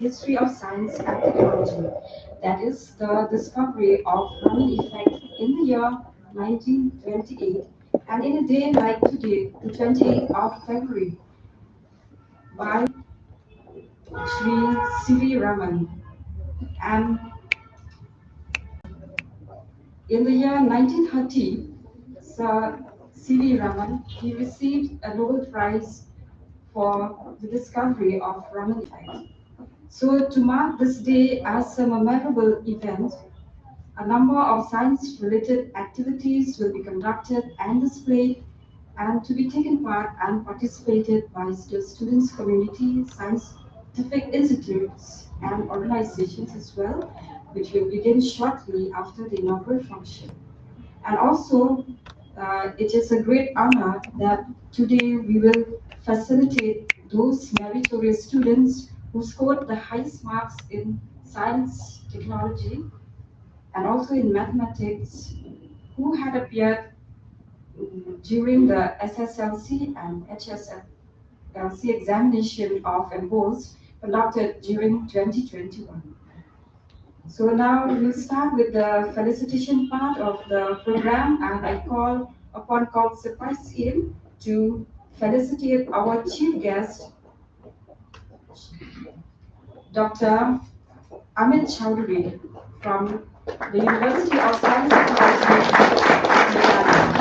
history of science and technology. That is the discovery of Raman effect in the year 1928, and in a day like today, the 28th of February, by Sri C.V. Raman. And in the year 1930, Sir C.V. Raman, he received a Nobel Prize for the discovery of Raman effect. So to mark this day as a memorable event, a number of science-related activities will be conducted and displayed and to be taken part and participated by the students' community, scientific institutes, and organizations as well, which will begin shortly after the inaugural function. And also, it is a great honor that today we will facilitate those meritorious students who scored the highest marks in science, technology, and also in mathematics, who had appeared during the SSLC and HSLC examination of MBOs conducted during 2021. So now we'll start with the felicitation part of the program, and I call upon Council President to felicitate our chief guest, Dr. Amit Chowdhury from the University of Science and Technology, Meghalaya.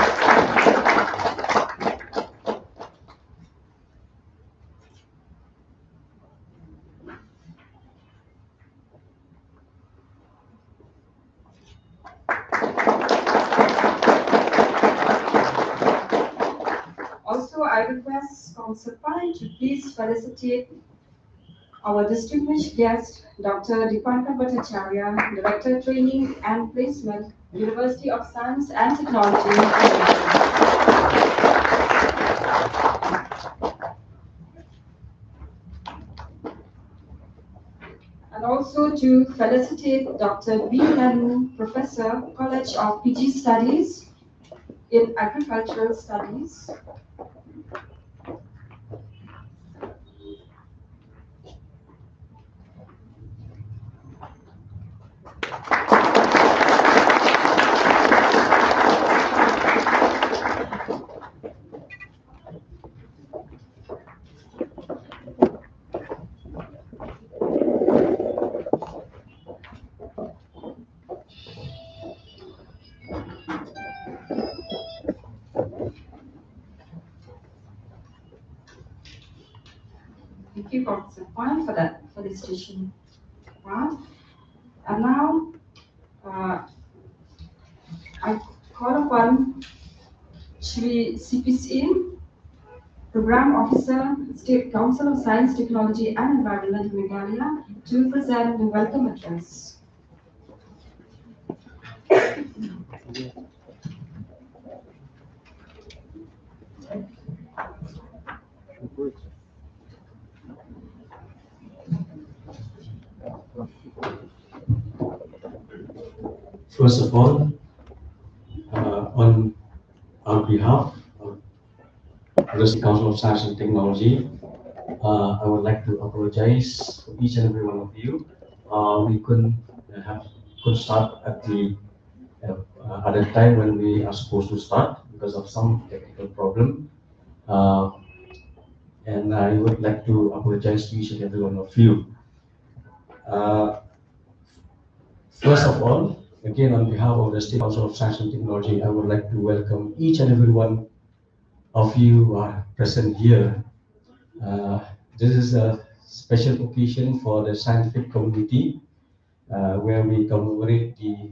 Also, I request Council Pai to please felicitate our distinguished guest, Dr. Dipankar Bhattacharya, Director Training and Placement, University of Science and Technology. And also to felicitate Dr. B. Lanu, Professor, College of PG Studies in Agricultural Studies. Thank you, Professor Pai, for that felicitation part. And now I call upon Shri C.P. Singh, Program Officer, State Council of Science, Technology and Environment, Meghalaya, to present the welcome address. First of all, on behalf of the State Council of Science and Technology, I would like to apologize for each and every one of you. We could start at the time when we are supposed to start because of some technical problem. And I would like to apologize to each and every one of you. Uh, First of all, again, on behalf of the State Council of Science and Technology, I would like to welcome each and every one of you who are present here. Uh, this is a special occasion for the scientific community where we commemorate the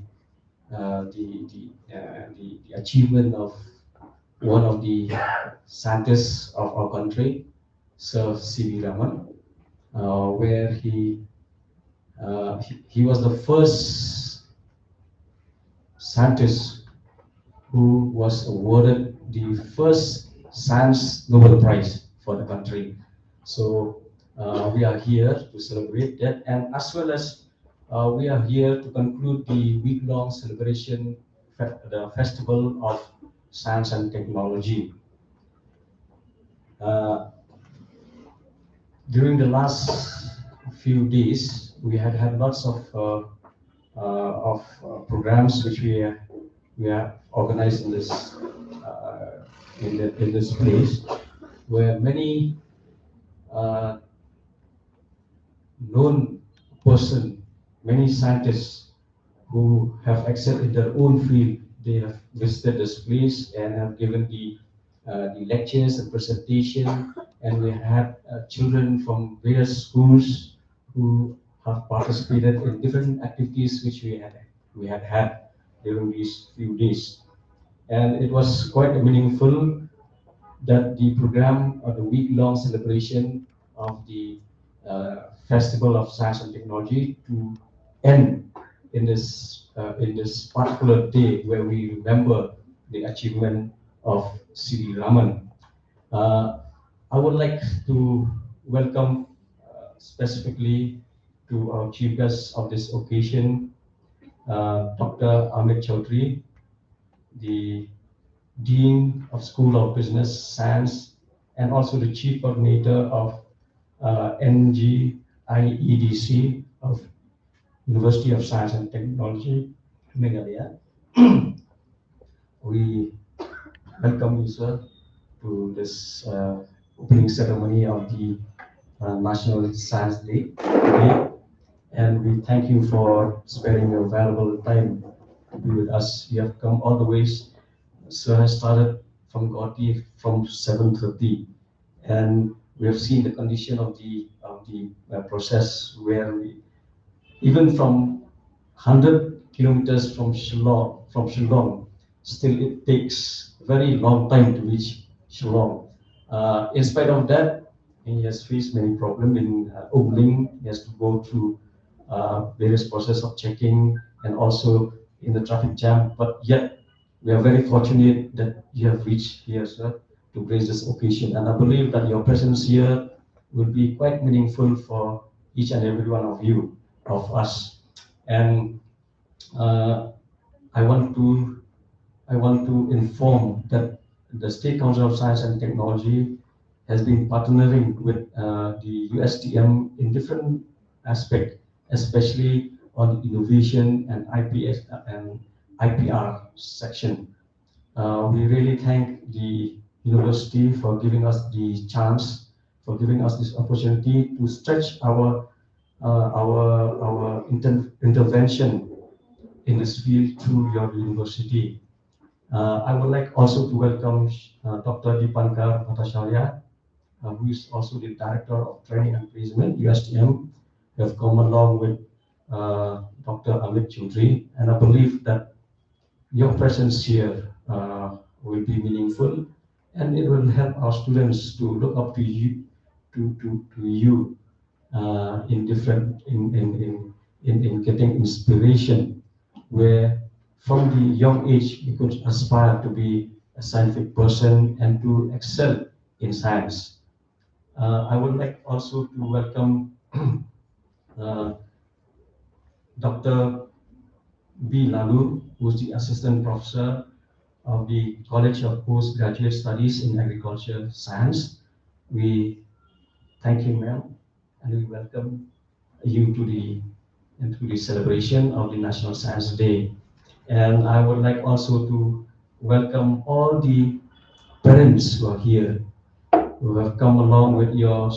achievement of one of the scientists of our country, Sir C.V. Raman, where he was the first scientist who was awarded the first Science Nobel Prize for the country. So we are here to celebrate that, and as well as we are here to conclude the week-long celebration, the Festival of Science and Technology. During the last few days, we had had lots of programs which we have organized in this in this place, where many uh, known person, many scientists who have excelled in their own field, they have visited this place and have given the lectures and presentation. And we had children from various schools who have participated in different activities which we had during these few days. And it was quite meaningful that the program or the week-long celebration of the Festival of Science and Technology to end in this particular day where we remember the achievement of C.V. Raman. Uh, I would like to welcome specifically to our chief guest of this occasion, Dr. Amit Chaudhry, the Dean of School of Business Science, and also the Chief Coordinator of NGIEDC of University of Science and Technology, Meghalaya. We welcome you, sir, to this opening ceremony of the National Science Day today. And we thank you for sparing your valuable time to be with us. You have come all the ways. So I started from Gaudi from 7:30, and we have seen the condition of the process where we, even from 100 kilometers from Shillong, still it takes very long time to reach Shillong. In spite of that, he has faced many problems in Obling. He has to go through various process of checking and also in the traffic jam. But yet, we are very fortunate that you have reached here, sir, to grace this occasion. And I believe that your presence here will be quite meaningful for each and every one of you, of us. And uh, I want to inform that the State Council of Science and Technology has been partnering with the USTM in different aspects, especially on innovation and IPS and IPR section. We really thank the university for giving us the chance, for giving us this opportunity to stretch our intervention in this field through your university. I would like also to welcome Dr. Dipankar Bhattacharya, who is also the Director of Training and Placement, USTM. We have come along with Dr. Amit Chaudhry, and I believe that your presence here will be meaningful, and it will help our students to look up to you, to you in different in getting inspiration, where from the young age you could aspire to be a scientific person and to excel in science. I would like also to welcome uh, Dr. B. Lalu, who is the Assistant Professor of the College of Postgraduate Studies in Agriculture Science. We thank you, ma'am, and we welcome you to the celebration of the National Science Day. And I would like also to welcome all the parents who are here, who have come along with your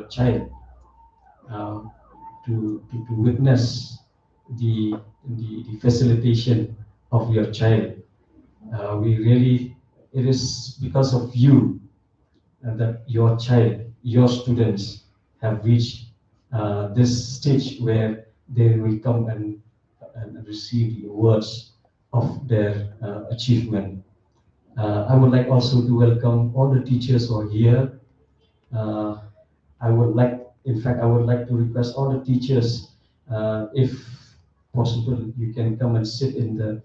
child, um, to witness the facilitation of your child. We really, it is because of you that your child, your students have reached this stage where they will come and receive the awards of their achievement. I would like also to welcome all the teachers who are here. Uh, I would like to request all the teachers, if possible, you can come and sit in the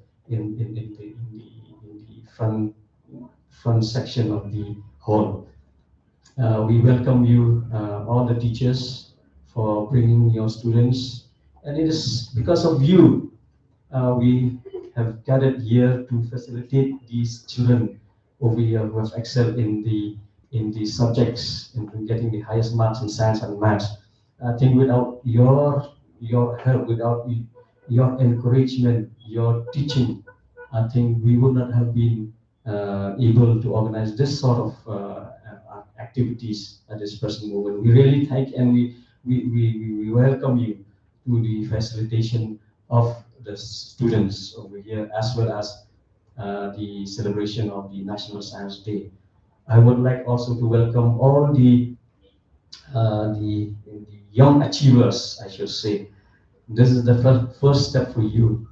front section of the hall. We welcome you, all the teachers, for bringing your students, and it is because of you we have gathered here to facilitate these children over here who have excelled in the subjects and in getting the highest marks in science and maths. I think without your help, without your encouragement, your teaching, I think we would not have been able to organize this sort of activities at this present moment. We really thank and we welcome you to the facilitation of the students over here, as well as the celebration of the National Science Day. I would like also to welcome all the young achievers, I should say. This is the first step for you,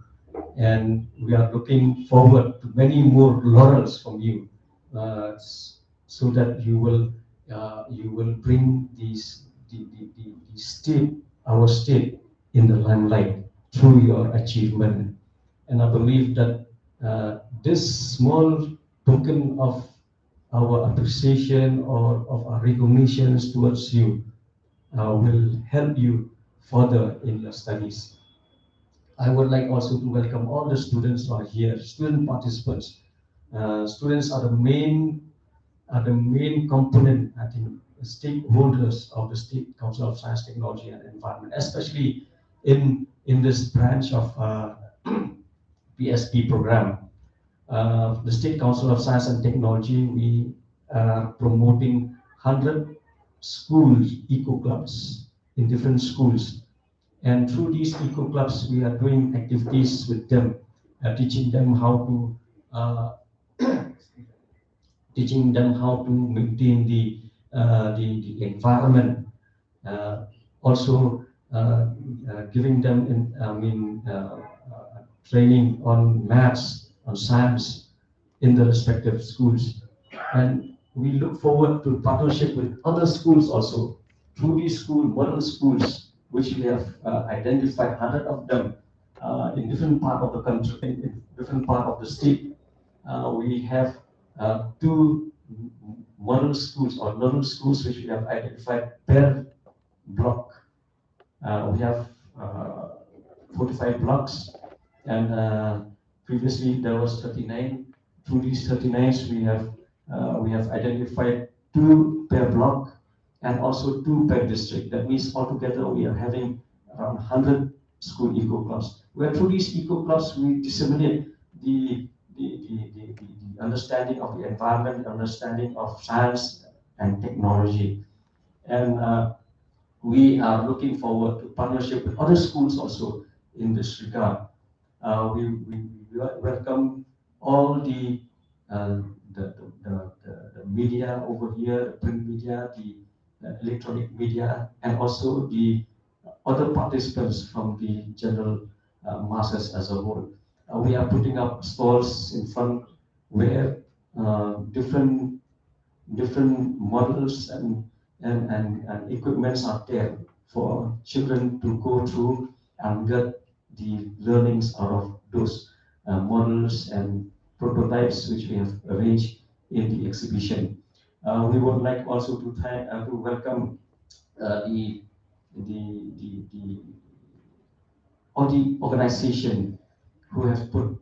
and we are looking forward to many more laurels from you, so that you will bring the state, our state, in the limelight through your achievement. And I believe that this small token of our appreciation or of our recognitions towards you will help you further in your studies. I would like also to welcome all the students who are here, student participants. Students are the main component, I think, stakeholders of the State Council of Science, Technology and Environment, especially in this branch of PSP program. The State Council of Science and Technology, we are promoting 100 school eco clubs in different schools. And through these eco clubs, we are doing activities with them, teaching them how to uh, teaching them how to maintain the environment. Also giving them training on maths, on science in the respective schools. And we look forward to partnership with other schools also. Through these model schools, which we have identified 100 of them in different part of the country, in different part of the state. We have two model schools or normal schools which we have identified per block. We have 45 blocks, and previously there was 39. Through these 39s, we have identified two per block and also two per district. That means altogether we are having around 100 school eco clubs. Where through these eco clubs we disseminate the the understanding of the environment, understanding of science and technology, and we are looking forward to partnership with other schools also in this regard. We welcome all uh, the media over here, the print media, the electronic media, and also the other participants from the general masses as a whole. We are putting up stalls in front where different models and equipments are there for children to go through and get the learnings out of those models and prototypes which we have arranged in the exhibition. We would like also to welcome the all the organization who have put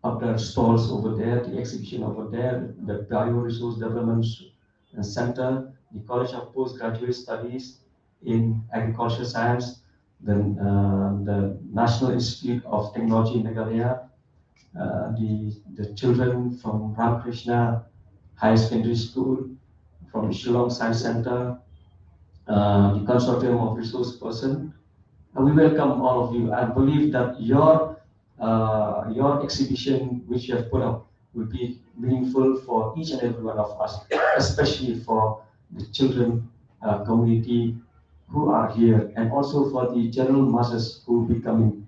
up their stalls over there, the exhibition over there, the Bioresource Development Center, the College of Postgraduate Studies in Agriculture Science, then the National Institute of Technology in Meghalaya, the children from Ramakrishna High Secondary School, from Shillong Science Center, the Consortium of Resource Person. And we welcome all of you. I believe that your exhibition, which you have put up, will be meaningful for each and every one of us, especially for the children community who are here, and also for the general masses who will be coming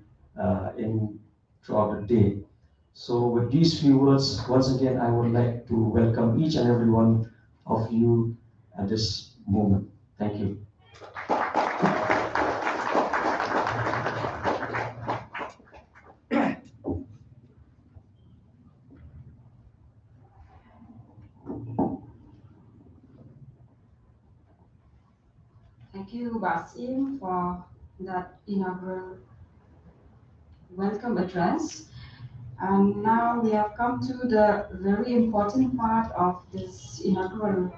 in throughout the day. So with these few words, once again, I would like to welcome each and every one of you at this moment. Thank you. Thank you, Basim, for that inaugural welcome address. And now we have come to the very important part of this inaugural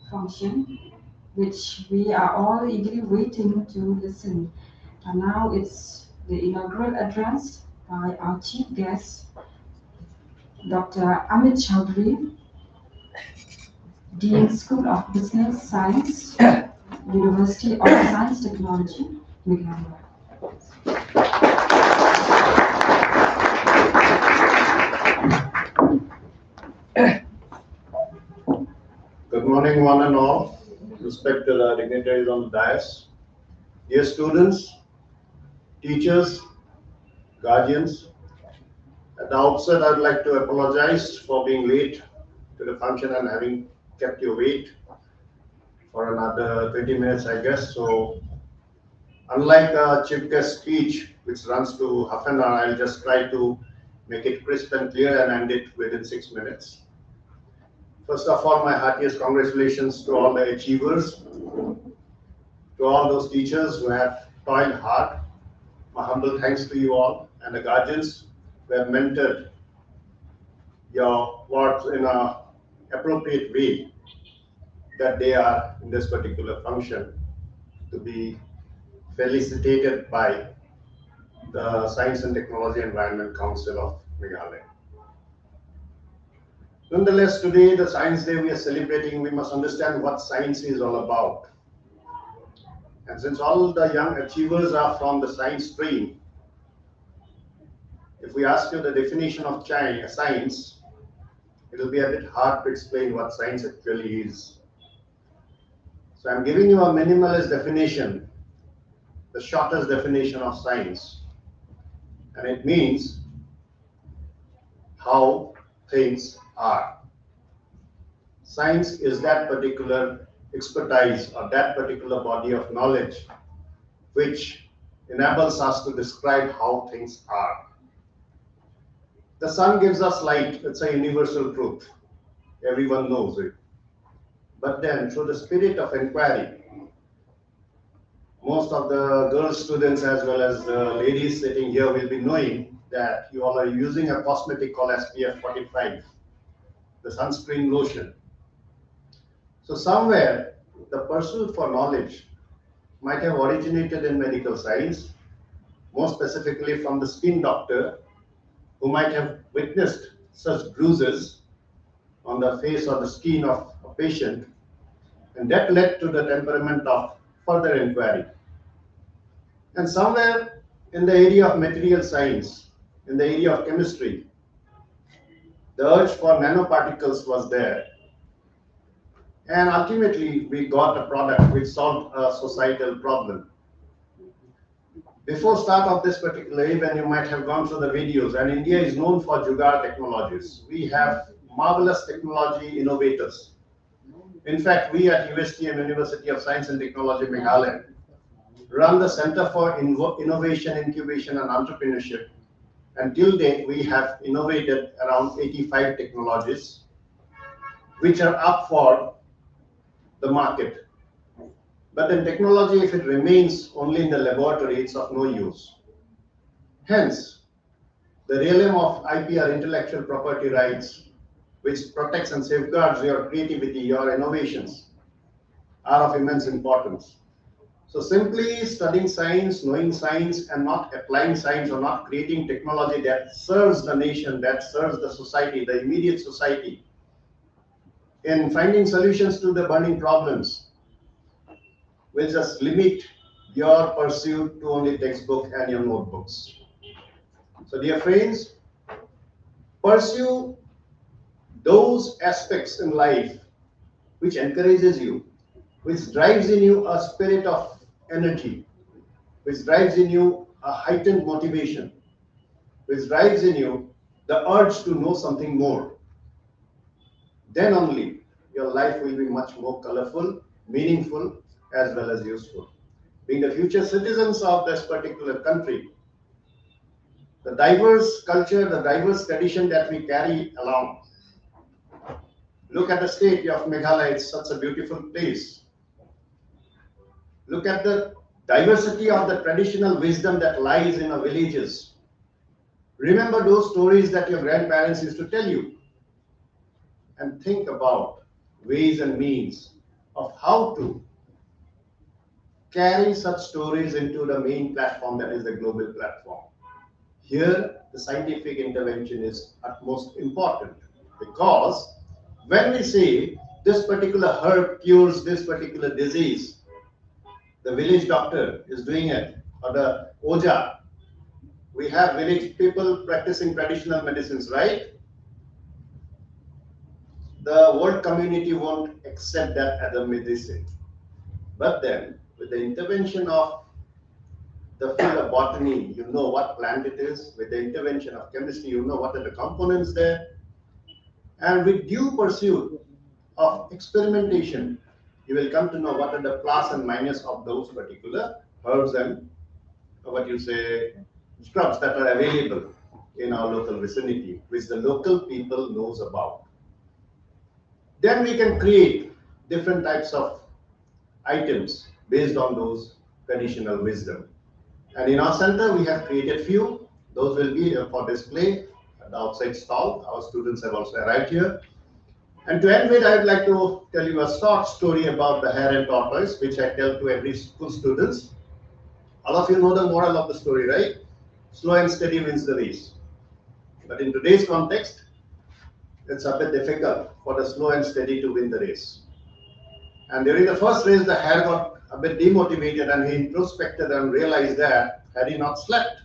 function. which we are all eagerly waiting to listen. And now it's the inaugural address by our chief guest, Dr. Amit Chaudhary, Dean School of Business Science, University of Science Technology, Meghalaya. Good morning, one and all. Respected dignitaries on the dais, dear students, teachers, guardians. At the outset, I'd like to apologize for being late to the function and having kept you wait for another 20 minutes, I guess. So, unlike a chief guest speech, which runs to half an hour, I'll just try to make it crisp and clear and end it within 6 minutes. First of all, my heartiest congratulations to all the achievers, to all those teachers who have toiled hard. My humble thanks to you all and the guardians who have mentored your work in an appropriate way that they are in this particular function to be felicitated by the Science and Technology Environment Council of Meghalaya. Nonetheless, today, the Science Day we are celebrating, we must understand what science is all about. And since all the young achievers are from the science stream, if we ask you the definition of science, it will be a bit hard to explain what science actually is. So I'm giving you a minimalist definition, the shortest definition of science. And it means how things are. Science is that particular expertise or that particular body of knowledge which enables us to describe how things are. The sun gives us light, it's a universal truth. Everyone knows it. But then, through the spirit of inquiry, most of the girl students as well as the ladies sitting here will be knowing that you all are using a cosmetic called SPF 45, the sunscreen lotion. So somewhere, the pursuit for knowledge might have originated in medical science, more specifically from the skin doctor, who might have witnessed such bruises on the face or the skin of a patient, and that led to the temperament of further inquiry. And somewhere in the area of material science, in the area of chemistry, the urge for nanoparticles was there. And ultimately, we got a product which solved a societal problem. Before start of this particular event, you might have gone through the videos, and India is known for Jugaad technologies. We have marvelous technology innovators. In fact, we at USTM, University of Science and Technology, Meghalaya, run the Center for Innovation, Incubation and Entrepreneurship. And till date, we have innovated around 85 technologies, which are up for the market. But in technology, if it remains only in the laboratory, it's of no use. Hence, the realm of IP or intellectual property rights, which protects and safeguards your creativity, your innovations, are of immense importance. So simply studying science, knowing science, and not applying science or not creating technology that serves the nation, that serves the society, the immediate society, in finding solutions to the burning problems, will just limit your pursuit to only textbook and your notebooks. So dear friends, pursue those aspects in life which encourages you, which drives in you a spirit of energy, which drives in you a heightened motivation, which drives in you the urge to know something more. Then only your life will be much more colorful, meaningful, as well as useful. Being the future citizens of this particular country, the diverse culture, the diverse tradition that we carry along. Look at the state of Meghalaya, it's such a beautiful place. Look at the diversity of the traditional wisdom that lies in our villages. Remember those stories that your grandparents used to tell you, and think about ways and means of how to carry such stories into the main platform, that is the global platform. Here, the scientific intervention is utmost important, because when we say this particular herb cures this particular disease, the village doctor is doing it, or the oja. We have village people practicing traditional medicines, right? The world community won't accept that as a medicine. But then, with the intervention of the field of botany, you know what plant it is. With the intervention of chemistry, you know what are the components there. And with due pursuit of experimentation, you will come to know what are the plus and minus of those particular herbs and what you say shrubs that are available in our local vicinity, which the local people knows about. Then we can create different types of items based on those traditional wisdom. And in our center, we have created few. Those will be for display at the outside stall. Our students have also arrived here. And to end with, I would like to tell you a short story about the hare and tortoise, which I tell to every school students. All of you know the moral of the story, right? Slow and steady wins the race. But in today's context, it's a bit difficult for the slow and steady to win the race. And during the first race, the hare got a bit demotivated and he introspected and realized that had he not slept,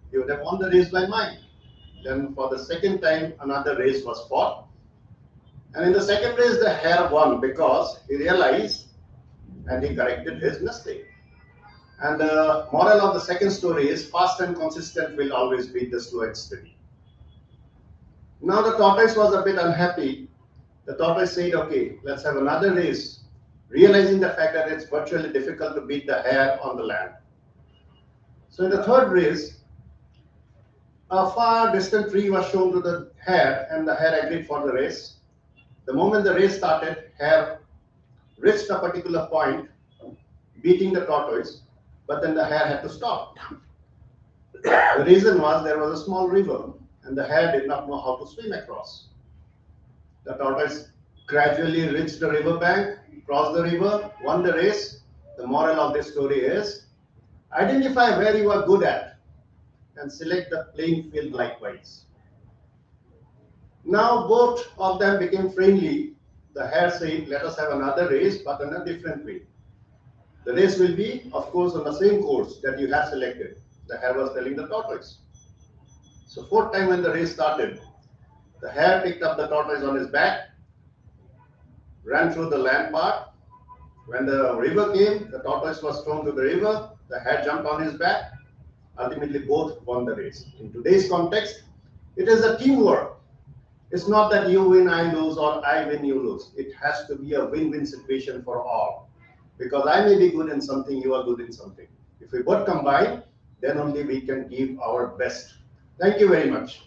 he would have won the race by mind. Then for the second time, another race was fought. And in the second race, the hare won because he realized and he corrected his mistake. And the moral of the second story is fast and consistent will always beat the slow and steady. Now the tortoise was a bit unhappy. The tortoise said, okay, let's have another race, realizing the fact that it's virtually difficult to beat the hare on the land. So in the third race, a far distant tree was shown to the hare and the hare agreed for the race. The moment the race started, hare reached a particular point, beating the tortoise, but then the hare had to stop. The reason was there was a small river and the hare did not know how to swim across. The tortoise gradually reached the river bank, crossed the river, won the race. The moral of this story is identify where you are good at and select the playing field likewise. Now both of them became friendly. The hare said, let us have another race, but in a different way. The race will be, of course, on the same course that you have selected. The hare was telling the tortoise. So fourth time when the race started, the hare picked up the tortoise on his back, ran through the land part. When the river came, the tortoise was thrown to the river, the hare jumped on his back. Ultimately, both won the race. In today's context, it is a teamwork. It's not that you win, I lose, or I win, you lose. It has to be a win-win situation for all. Because I may be good in something, you are good in something. If we both combine, then only we can give our best. Thank you very much.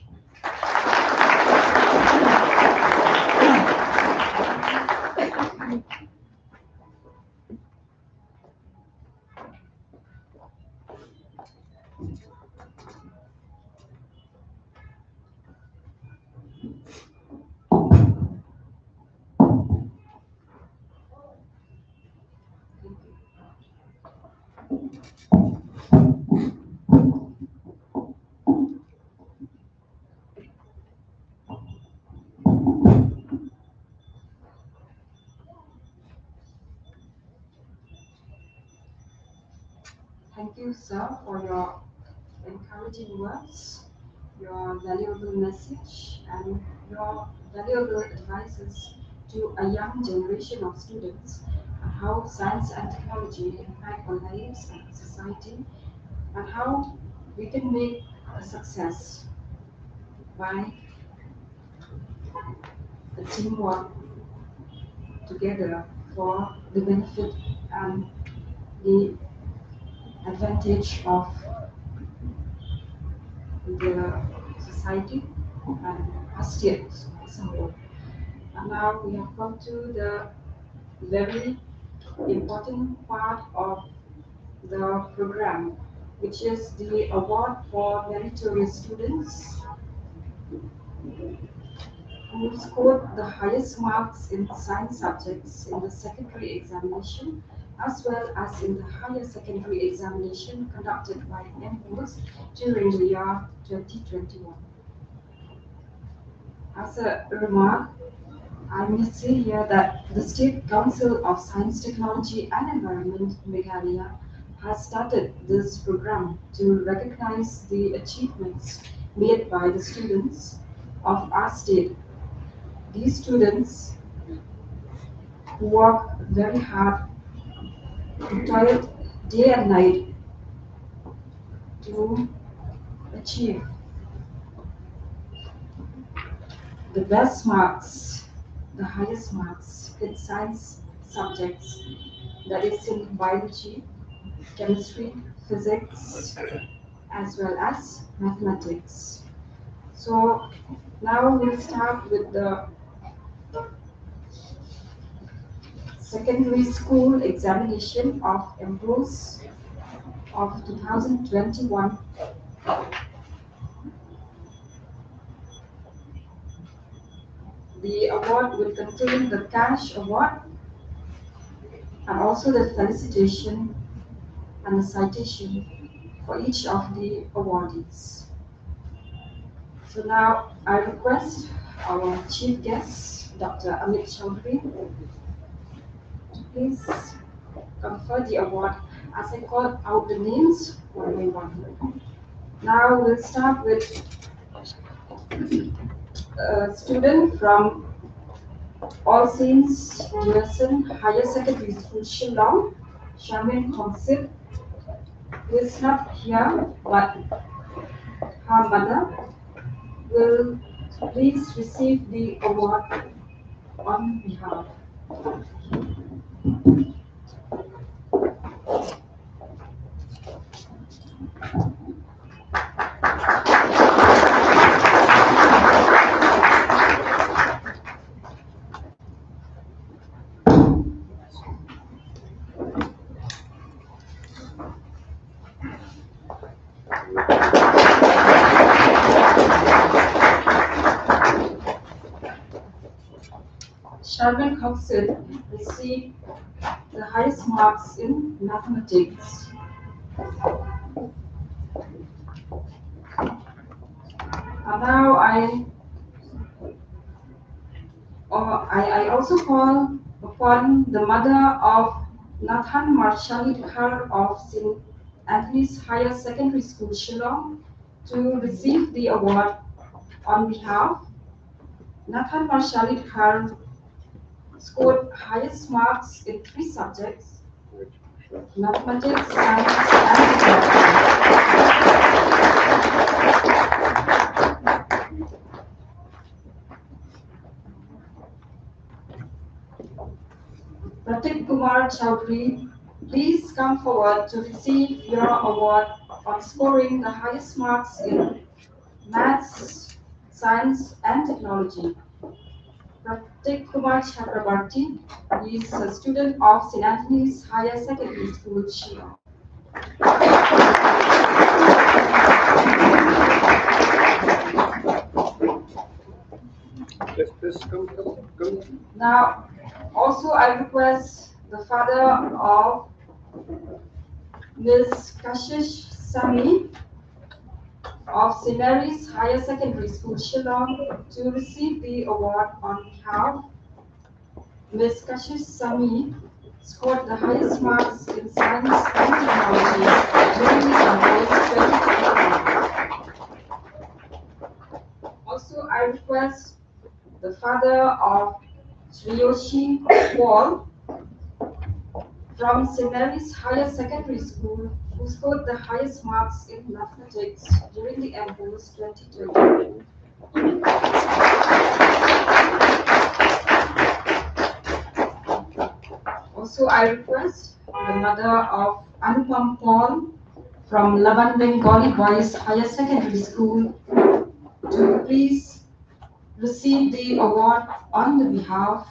Thank you, sir, for your encouraging words, your valuable message, and your valuable advices to a young generation of students on how science and technology impact our lives and society, and how we can make a success by a teamwork together for the benefit and the advantage of the society and us students as a whole. And now we have come to the very important part of the program, which is the award for meritorious students who scored the highest marks in science subjects in the secondary examination as well as in the higher secondary examination conducted by MPOs during the year 2021. As a remark, I must say here that the State Council of Science, Technology and Environment, Meghalaya, has started this program to recognize the achievements made by the students of our state. These students who work very hard, who toil day and night to achieve the best marks, the highest marks in science subjects, that is in biology, chemistry, physics, as well as mathematics. So now we'll start with the secondary school examination of MPOs of 2021. The award will contain the cash award and also the felicitation and the citation for each of the awardees. So now I request our chief guest, Dr. Amit Chaudhary, to please confer the award as I call out the names one by one. Now we'll start with a student from All Saints Joseon Higher Secondary School, Shillong, Shamin Khonsip, who is not here, but her mother will please receive the award on behalf. Shamin Khonsip received the highest marks in mathematics. And now I also call upon the mother of Nathan Marshalit Kar of St. Anthony's Higher Secondary School, Shillong, to receive the award on behalf. Nathan Marshalit Kar scored highest marks in 3 subjects: mathematics, science, and Pratik Kumar Chaudhary, please come forward to receive your award on scoring the highest marks in maths, science, and technology. Pratik Kumar Chakrabarti is a student of St. Anthony's Higher Secondary School, Shillong. Now, also I request the father of Ms. Kashish Sami of St. Mary's Higher Secondary School, Shillong, to receive the award on behalf. Ms. Kashish Sami scored the highest marks in science and technology during the MPOs 2021. Also, I request the father of Shriyoshi Paul from St. Mary's Higher Secondary School, who scored the highest marks in mathematics during the MPOs 2020. Also, I request the mother of Anupam Paul from Laban Bengali Boys Higher Secondary School to please receive the award on the behalf.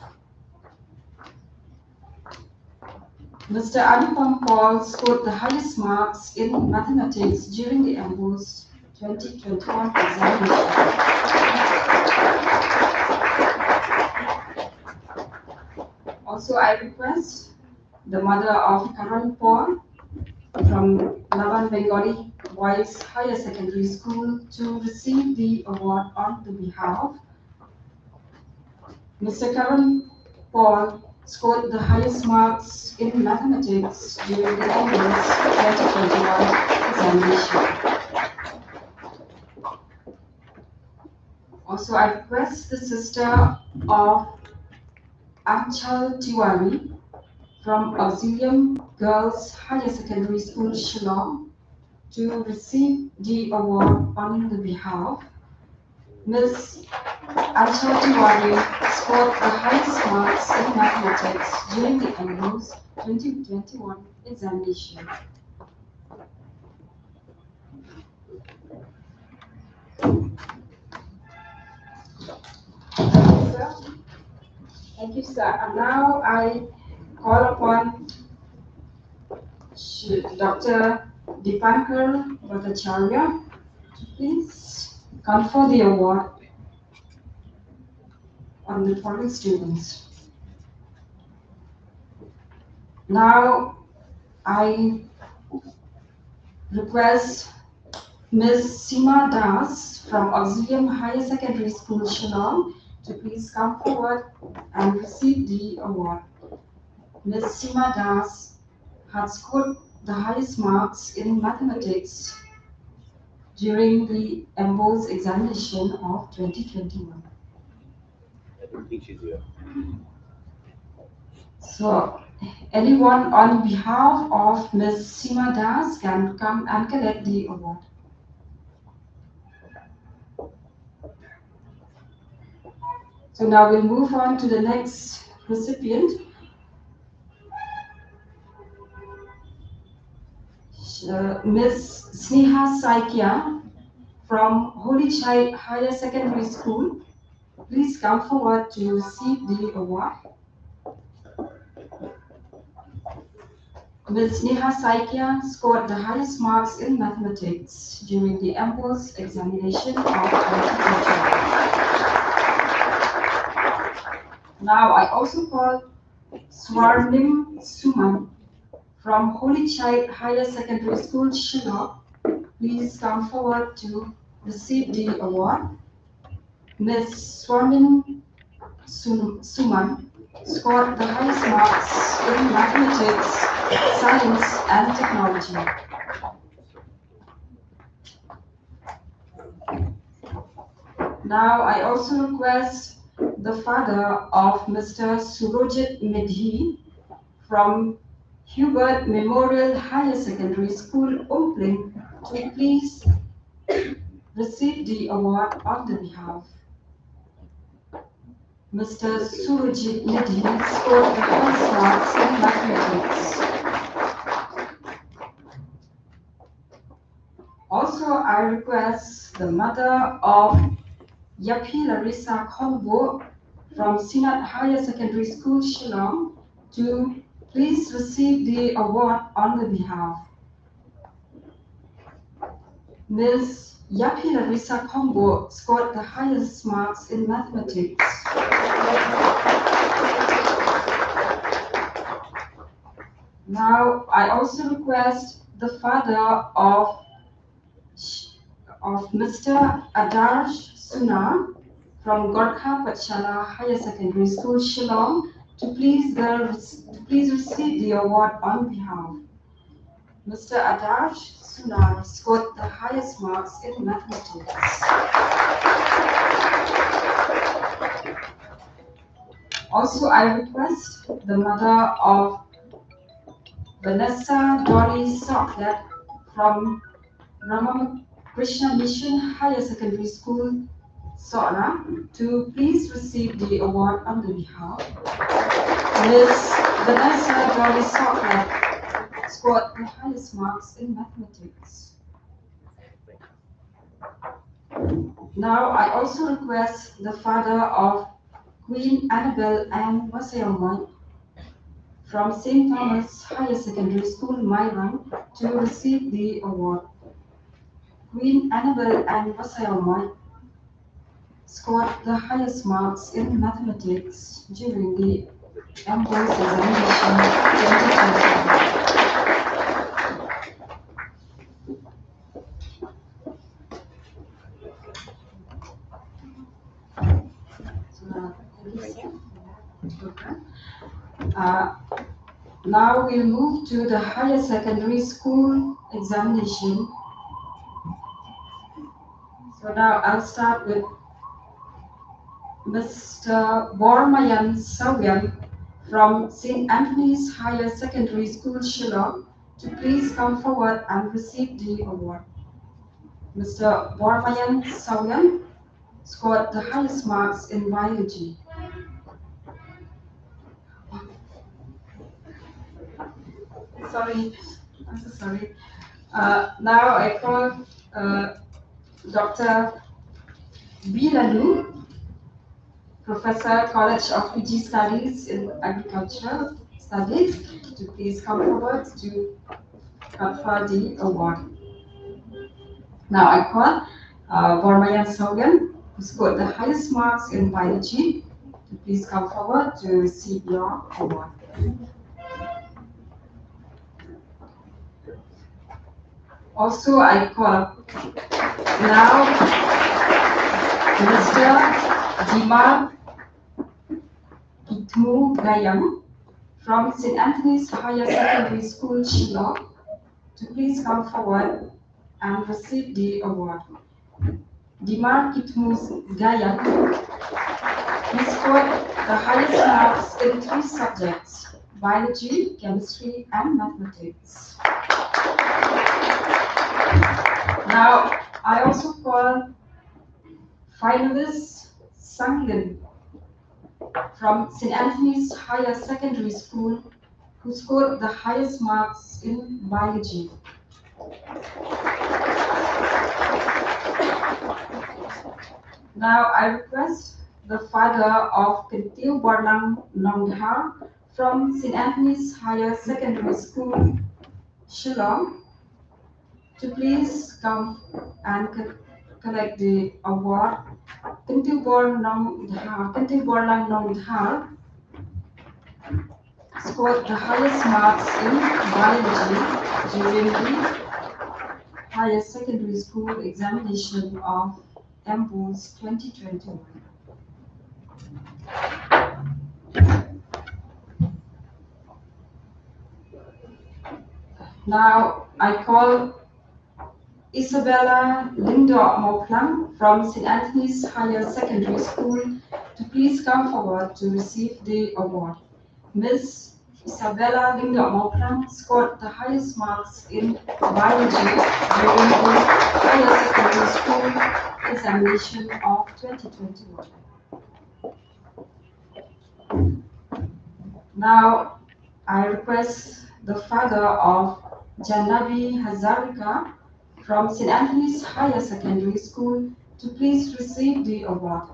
Mr. Anupam Paul scored the highest marks in mathematics during the MPOs 2021 examination. Also, I request the mother of Karan Paul from Laban Bengali Boys Higher Secondary School to receive the award on the behalf. Mr. Karan Paul scored the highest marks in mathematics during the English 2021 examination. Also, I request the sister of Anchal Tiwari from Auxilium Girls Higher Secondary School, Shillong, to receive the award on the behalf. Ms. Anchal Tiwari scored the highest marks in mathematics during the English 2021 examination. Thank you, sir. And now I call upon Dr. Dipankar Bhattacharya to please confer the award on the following students. Now I request Ms. Seema Das from Auxilium Higher Secondary School, Shillong, to please come forward and receive the award. Ms. Seema Das had scored the highest marks in mathematics during the MBOS examination of 2021. I don't think she's here. So, anyone on behalf of Ms. Seema Das can come and collect the award. So now we'll move on to the next recipient. Ms. Sneha Saikia from Holy Child Higher Secondary School. Please come forward to receive the award. Ms. Sneha Saikia scored the highest marks in mathematics during the MBOS examination of 2021. Now I also call Swarnim Suman from Holy Child Higher Secondary School, Shillong. Please come forward to receive the award. Ms. Swarnim Suman scored the highest marks in mathematics, science, and technology. Now I also request the father of Mr. Surojit Medhi from Hubert Memorial Higher Secondary School, Ompling, to please receive the award on the behalf. Mr. Surojit Medhi scored the highest marks in mathematics. Also, I request the mother of Yapi Larissa Khombo from Sinat Higher Secondary School, Shillong, to please receive the award on the behalf. Ms. Yapi Larissa Khombo scored the highest marks in mathematics. Now, I also request the father of Mr. Adarsh Sunar from Gorkha Patshala Higher Secondary School, Shillong, to please receive the award on behalf. Mr. Adarsh Sunar scored the highest marks in mathematics. Also, I request the mother of Vanessa Dolly Soklat from Ramakrishna Mission Higher Secondary School, Sora, to please receive the award on the behalf. Ms. Vanessa Dolly Soklat scored the highest marks in mathematics. Now, I also request the father of Queen Annabelle Ann Wasayomoy from St. Thomas Higher Secondary School, Mairang, to receive the award. Queen Annabelle Ann Wasayomoy scored the highest marks in mathematics during the MBO's examination 2021. Now we'll move to the higher secondary school examination. So now I'll start with Mr. Bormayan Savyan from St. Anthony's Higher Secondary School, Shillong, to please come forward and receive the award. Mr. Bormayan Savyan scored the highest marks in biology. Sorry, I'm so sorry. Now I call Dr. Bilanu, Professor, College of PG Studies in Agricultural Studies, to please come forward to confer the award. Now I call Bormayan Sogan, who scored the highest marks in biology, to please come forward to receive your award. Also, I call now Mr. Dimal Itmu Gayam from St. Anthony's Higher Secondary School, Shillong, to please come forward and receive the award. Dimar Itmu Gayam, he scored the highest marks in 3 subjects: biology, chemistry, and mathematics. Now, I also call finalist Sanglin from St. Anthony's Higher Secondary School, who scored the highest marks in biology. Now I request the father of Kentil Barlang Nongdhar from St. Anthony's Higher Secondary School, Shillong, to please come and collect the award. Kentil Barlang Nongdhar scored the highest marks in biology during the Higher Secondary School examination of MBOS 2021. Now I call Isabella Lindor Moplang from St. Anthony's Higher Secondary School to please come forward to receive the award. Ms. Isabella Lindor Moplang scored the highest marks in biology during the Higher Secondary School examination of 2021. Now I request the father of Janabi Hazarika from St. Anthony's Higher Secondary School to please receive the award.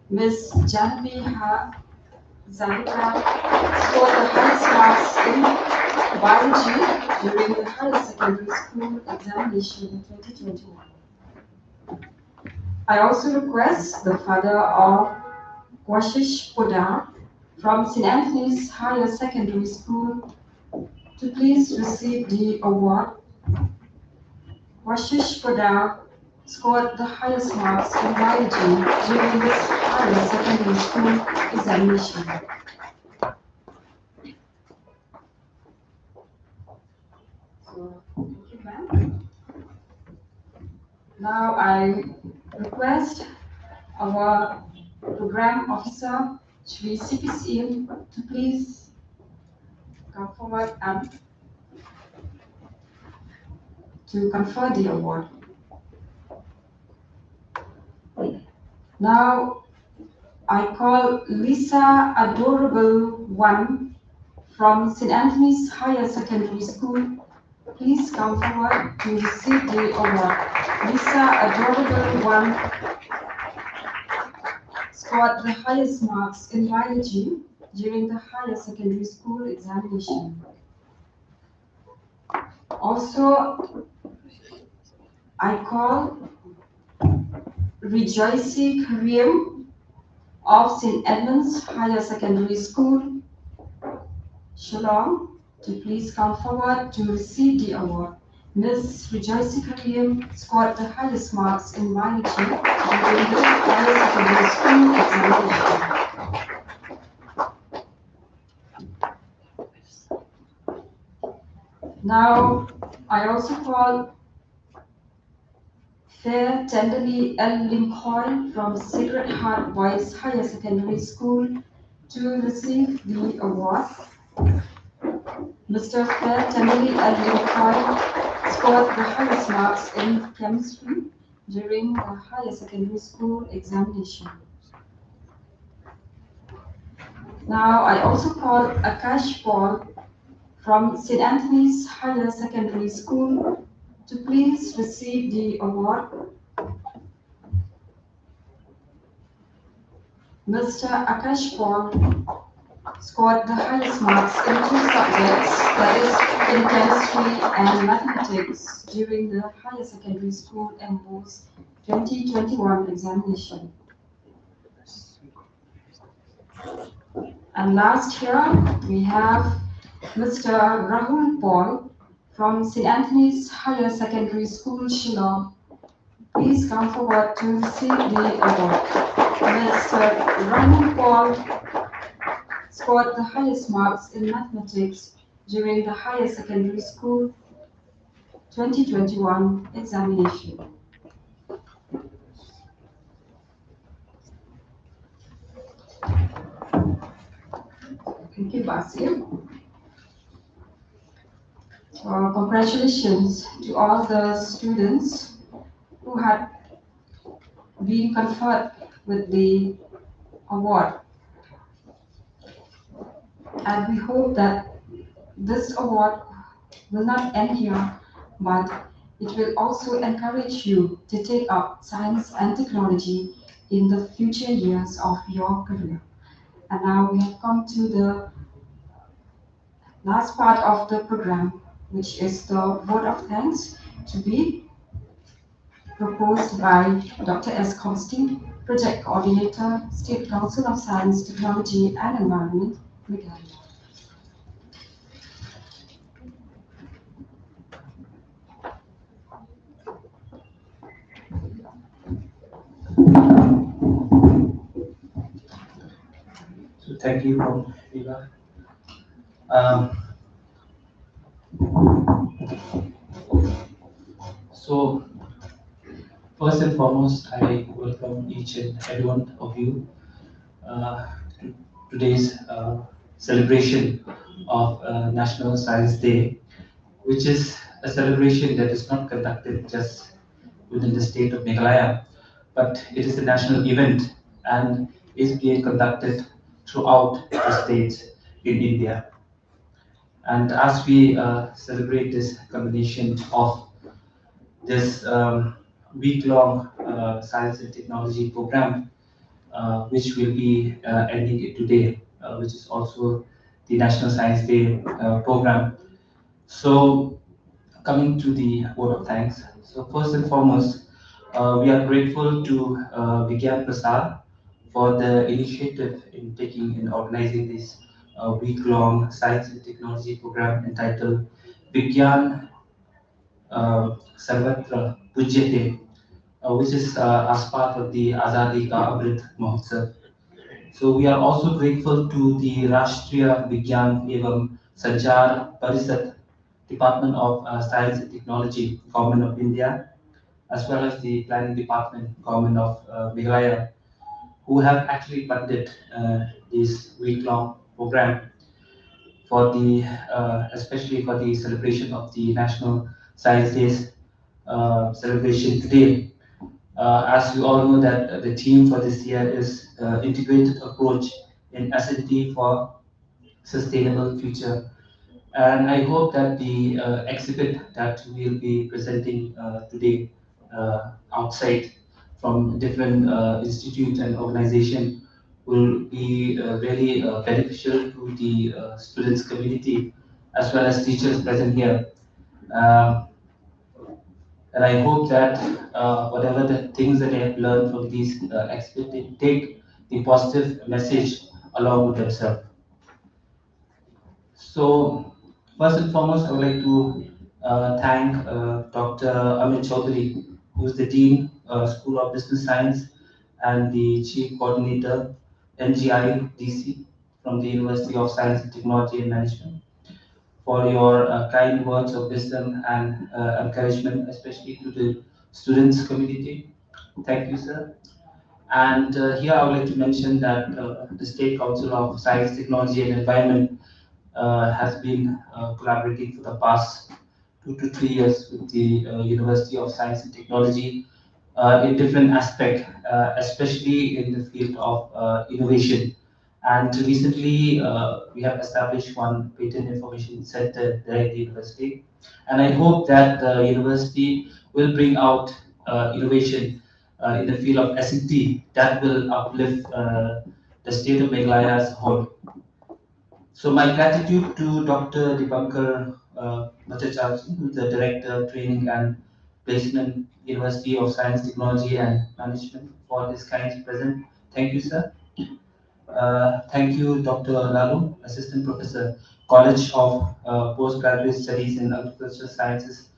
Ms. Janabi Hazarika scored the highest marks in biology during the Higher Secondary School examination 2021. I also request the father of Kwashish Podar from St. Anthony's Higher Secondary School to please receive the award. Kwashish Podar scored the highest marks in biology during this Higher Secondary School examination. So, thank you, ma'am. Now I request our program officer, Shri CPCM, to please come forward and to confer the award. Now I call Lisa Adorable One from St. Anthony's Higher Secondary School. Please come forward to receive the award. Lisa Adorable One scored the highest marks in biology during the Higher Secondary School examination. Also, I call Rejoicing Karim of St. Edmund's Higher Secondary School Shillong to please come forward to receive the award. Ms. Rejoice Karim scored the highest marks in biology during the higher secondary school examination. Now, I also call Fair Tenderly L. Lincoln from Sacred Heart Boys Higher Secondary School to receive the award. Mr. Fair Tenderly L. Lincoln scored the highest marks in chemistry during the higher secondary school examination. Now, I also call Akash Paul from St. Anthony's Higher Secondary School to please receive the award. Mr. Akash Paul scored the highest marks in two subjects, that is, in chemistry and mathematics, during the higher secondary school MBO's 2021 examination. And last here, we have Mr. Rahul Paul from St. Anthony's Higher Secondary School, Shillong. Please come forward to receive the award. Mr. Rahul Paul scored the highest marks in mathematics during the higher secondary school 2021 examination. Thank you, Basil. Congratulations to all the students who had been conferred with the award. And we hope that this award will not end here, but it will also encourage you to take up science and technology in the future years of your career. And now we have come to the last part of the program, which is the vote of thanks to be proposed by Dr. S. Constantine, Project Coordinator, State Council of Science, Technology and Environment, Meghalaya. So thank you, Viva. So first and foremost, I welcome each and every one of you to today's celebration of National Science Day, which is a celebration that is not conducted just within the state of Meghalaya, but it is a national event and is being conducted throughout the states in India. And as we celebrate this combination of this week-long science and technology program, which will be ending today, which is also the National Science Day program. So, coming to the word of thanks. So, first and foremost, we are grateful to Vigyan Prasad for the initiative in taking and organizing this week-long science and technology program entitled Vigyan Sarvatra Pujyate, which is as part of the Azadi Ka Amrit Mahotsav. So we are also grateful to the Rashtriya Vigyan Evam Sanchar Parisad, Department of Science and Technology, Government of India, as well as the Planning Department, Government of Meghalaya, who have actually funded this week-long program for the, especially for the celebration of the National Science Days celebration today. As you all know that the theme for this year is integrated approach in acidity for sustainable future. And I hope that the exhibit that we'll be presenting today outside from different institutes and organizations will be really beneficial to the students community as well as teachers present here. Um, and I hope that whatever the things that they have learned from these experts, they take the positive message along with themselves. So, first and foremost, I would like to thank Dr. Amit Chaudhary, who is the Dean, School of Business Science, and the Chief Coordinator, NGI DC, from the University of Science and Technology and Management, for your kind words of wisdom and encouragement, especially to the students community. Thank you, sir. And here I would like to mention that the State Council of Science, Technology and Environment has been collaborating for the past 2 to 3 years with the University of Science and Technology in different aspects, especially in the field of innovation. And recently, we have established one patent information center there at the university. And I hope that the university will bring out innovation in the field of SET that will uplift the state of Meghalaya as a whole. So my gratitude to Dr. Dipankar Bhattacharya, who is the Director, Training and Placement, University of Science, Technology and Management, for his kind present. Thank you, sir. Thank you, Dr. Lalu, Assistant Professor, College of Postgraduate Studies in Agricultural Sciences,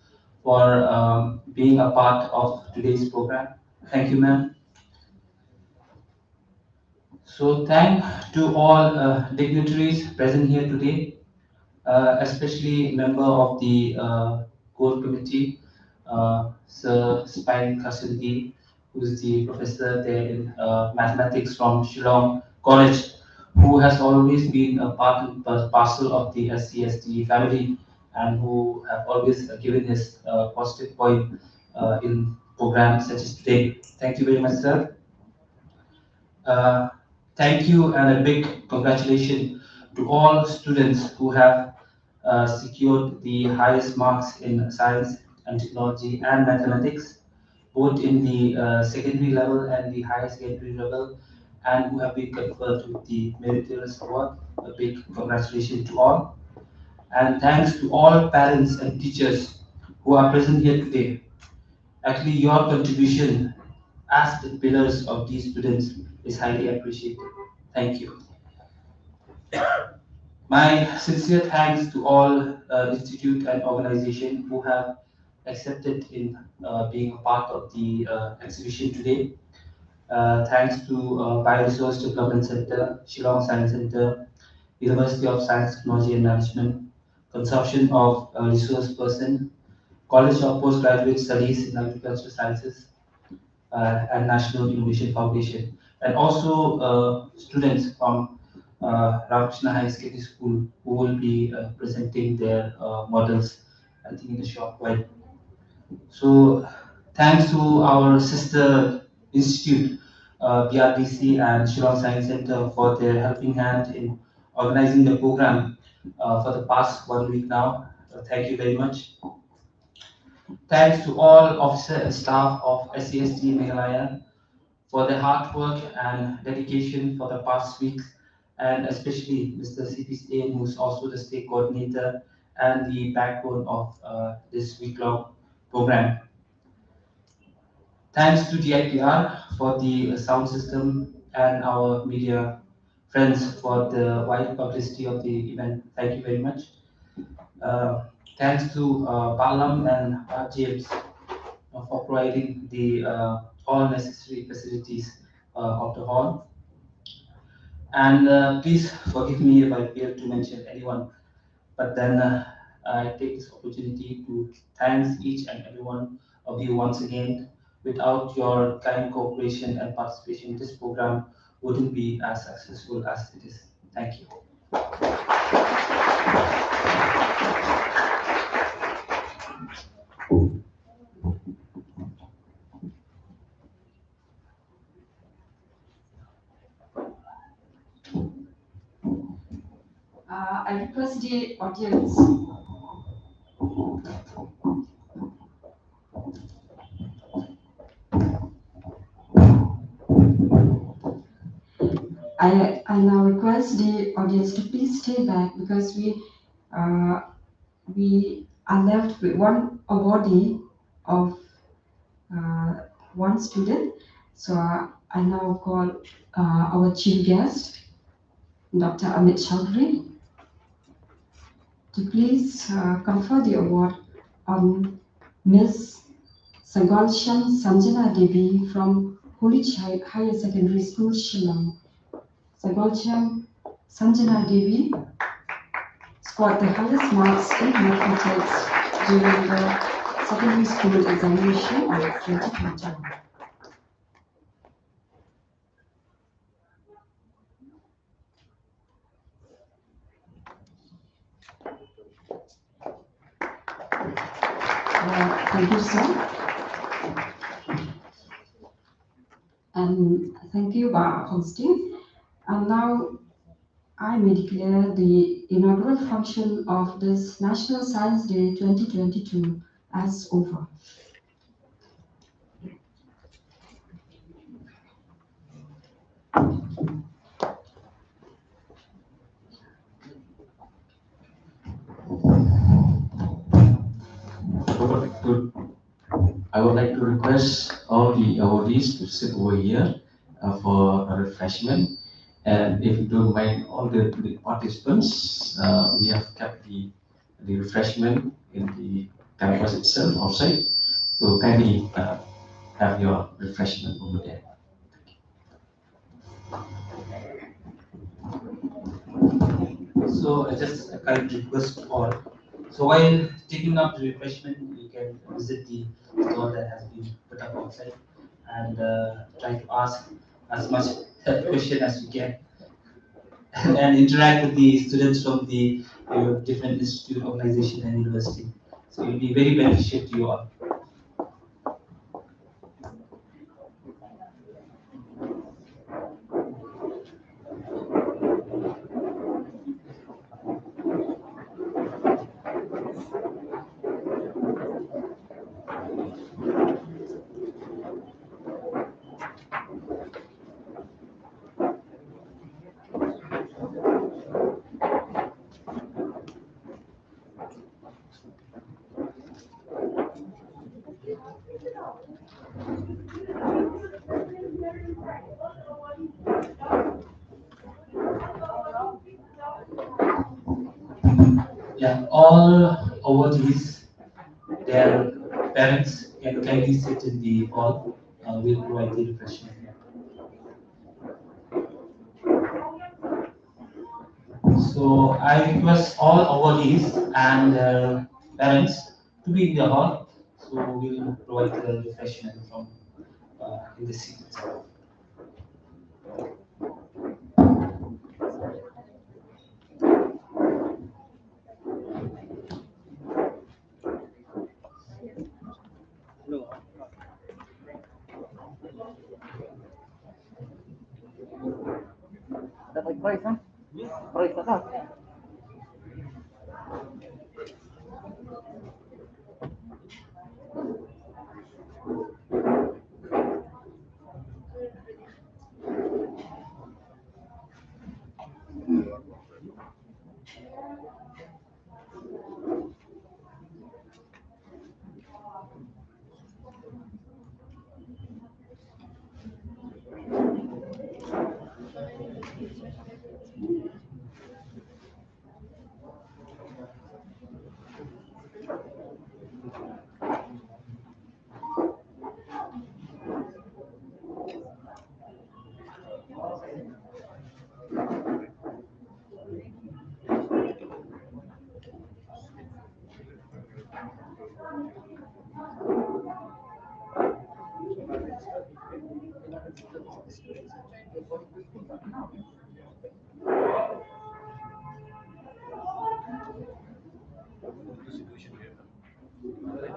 for being a part of today's program. Thank you, ma'am. So thank to all dignitaries present here today, especially member of the core committee, Sir Spine Kasindi, who is the professor there in mathematics from Shillong College, who has always been a part and parcel of the SCST family and who have always given his positive point in programs such as today. Thank you very much, sir. Uh, Thank you and a big congratulations to all students who have secured the highest marks in science and technology and mathematics, both in the secondary level and the higher secondary level, and who have been conferred with the Meritorious Award. A big congratulations to all. And thanks to all parents and teachers who are present here today. Actually, your contribution as the pillars of these students is highly appreciated. Thank you. My sincere thanks to all institute and organization who have accepted in being a part of the exhibition today. Thanks to Bioresource Development Center, Shillong Science Center, University of Science, Technology and Management, Consortium of Resource Person, College of Postgraduate Studies in Agricultural Sciences, and National Innovation Foundation, and also students from Ramakrishna High Secondary School who will be presenting their models, I think, in a short while. So, thanks to our sister institute, BRDC and Shillong Science Center, for their helping hand in organizing the program for the past 1 week now. Thank you very much. Thanks to all officer and staff of SCST Meghalaya for their hard work and dedication for the past weeks, and especially Mr. C.P. Stain, who's also the state coordinator and the backbone of this week-long program. Thanks to GIPR for the sound system and our media friends for the wide publicity of the event. Thank you very much. Thanks to Palam and James for providing the all necessary facilities of the hall. And please forgive me if I fail to mention anyone, but then I take this opportunity to thank each and every one of you once again. Without your kind cooperation and participation, this program wouldn't be as successful as it is. Thank you. I request the audience. I now request the audience to please stay back because we are left with one awardee of one student. So I now call our chief guest, Dr. Amit Chaudhary. to please confer the award on Ms. Sagalsham Sanjana Devi from Holich Higher Secondary School, Shillong. Sagalsham Sanjana Devi scored the highest marks in mathematics during the secondary school examination of 2021. Thank you, sir. And thank you for hosting. And now I may declare the inaugural function of this National Science Day 2022 as over. I would like to request all the awardees to sit over here for a refreshment. And if you don't mind, all the participants, we have kept the refreshment in the campus itself outside. So kindly have your refreshment over there. So just a kind request for, so while taking up the refreshment, you can visit the store that has been put up outside and try to ask as much question as you can and interact with the students from the different institute, organization and university. So it will be very beneficial to you all. Yeah, all awardees, their parents can kindly sit in the hall. We'll provide the refreshment. So I request all awardees and their parents to be in the hall. So we'll provide the refreshment from in the seat itself. Dapat price, ha? Price na ka.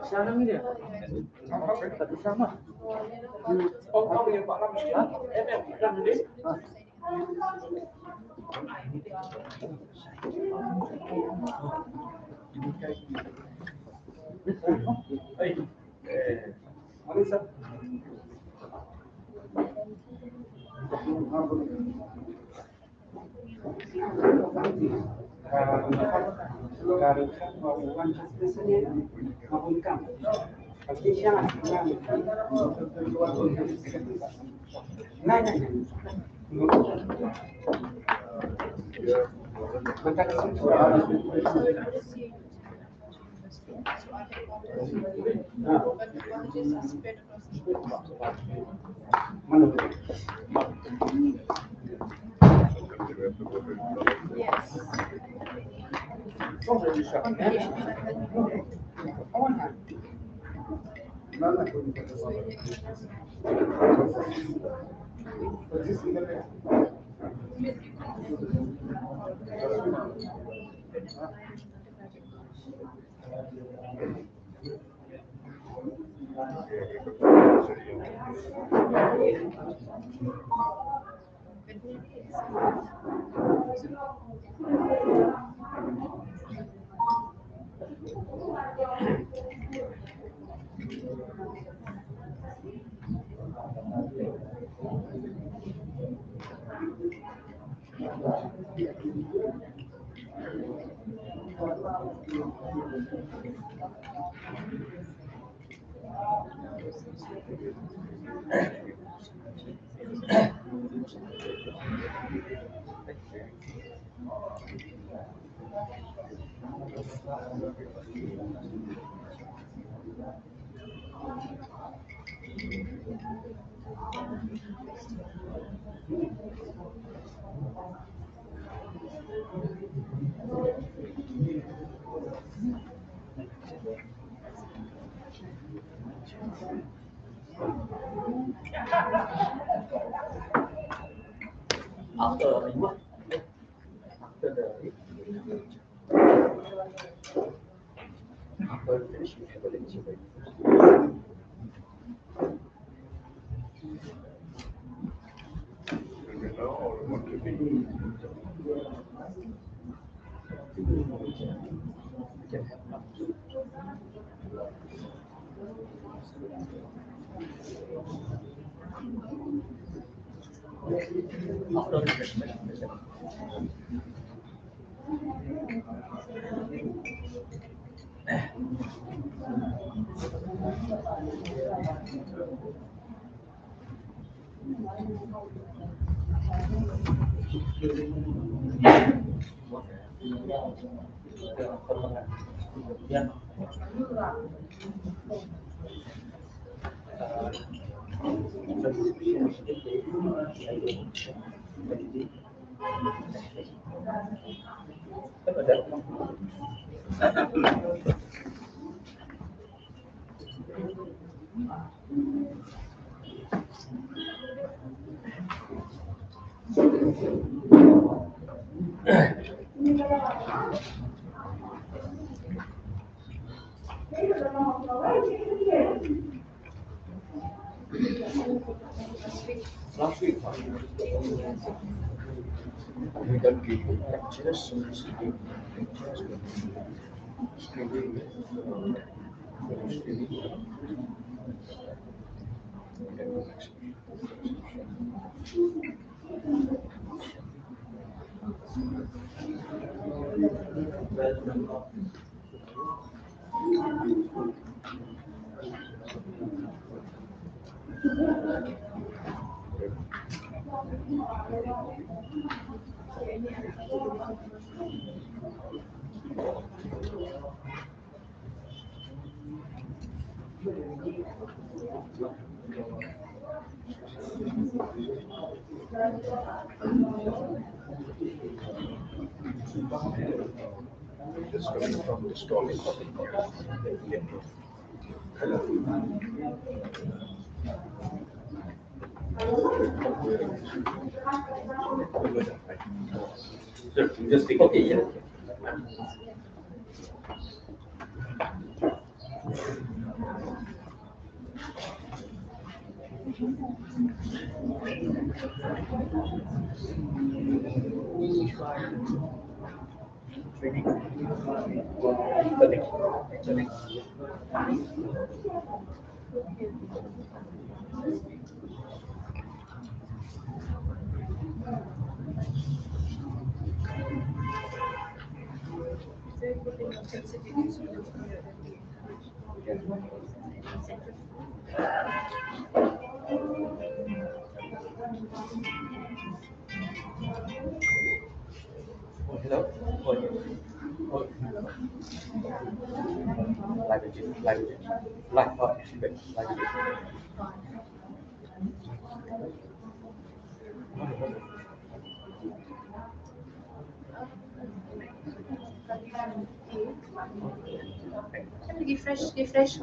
Sana nila. Tapi sama. Oh, kamu yang Pak Ram ya? Ram ini. Marisa. After what? After the after finishing everything. After refreshment. Yeah. Last week, we done video lectures, just coming from the stall. Just take okay, yeah. Refresh.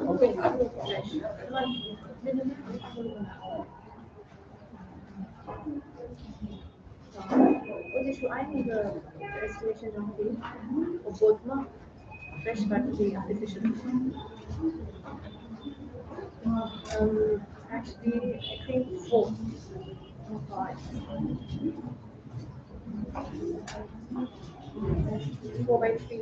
Und ich einige Estimation noch geben, obwohl man fresh but the artificial. Actually, I think 4 or 5. 4 by 3.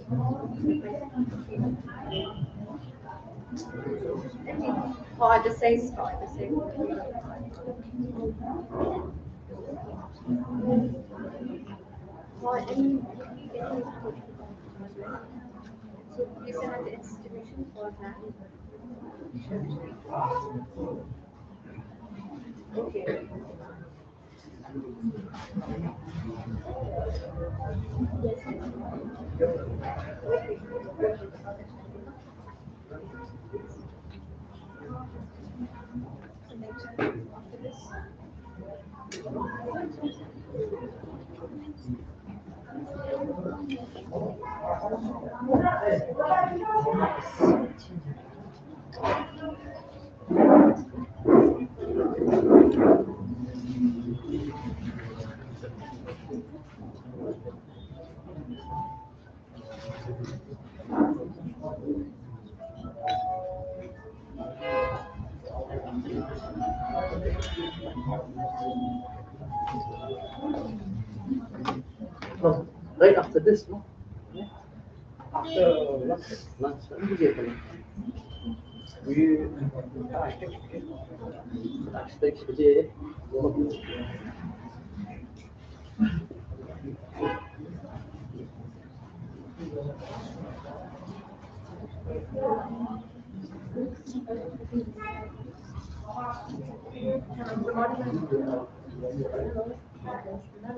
Or the size, or any so please have the estimation for that. Okay. No, right after this, no? After lunch, we backstage today.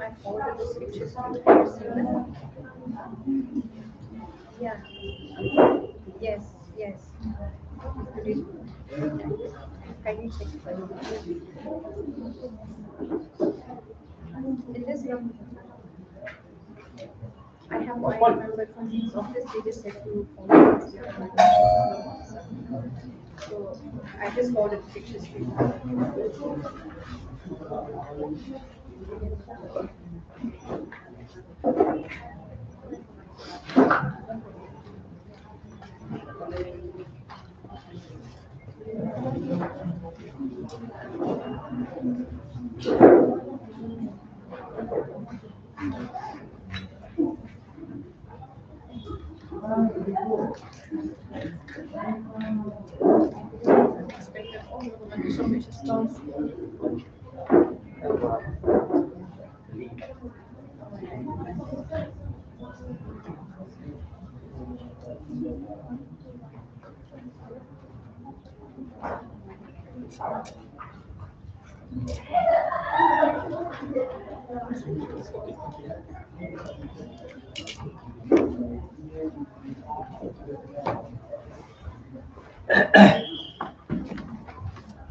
I forwarded those pictures. Yeah. Yes. Kindly check. In this room, I have one member from his office. They just said to follow this. So I just forwarded pictures to you. Expected all of the information stones.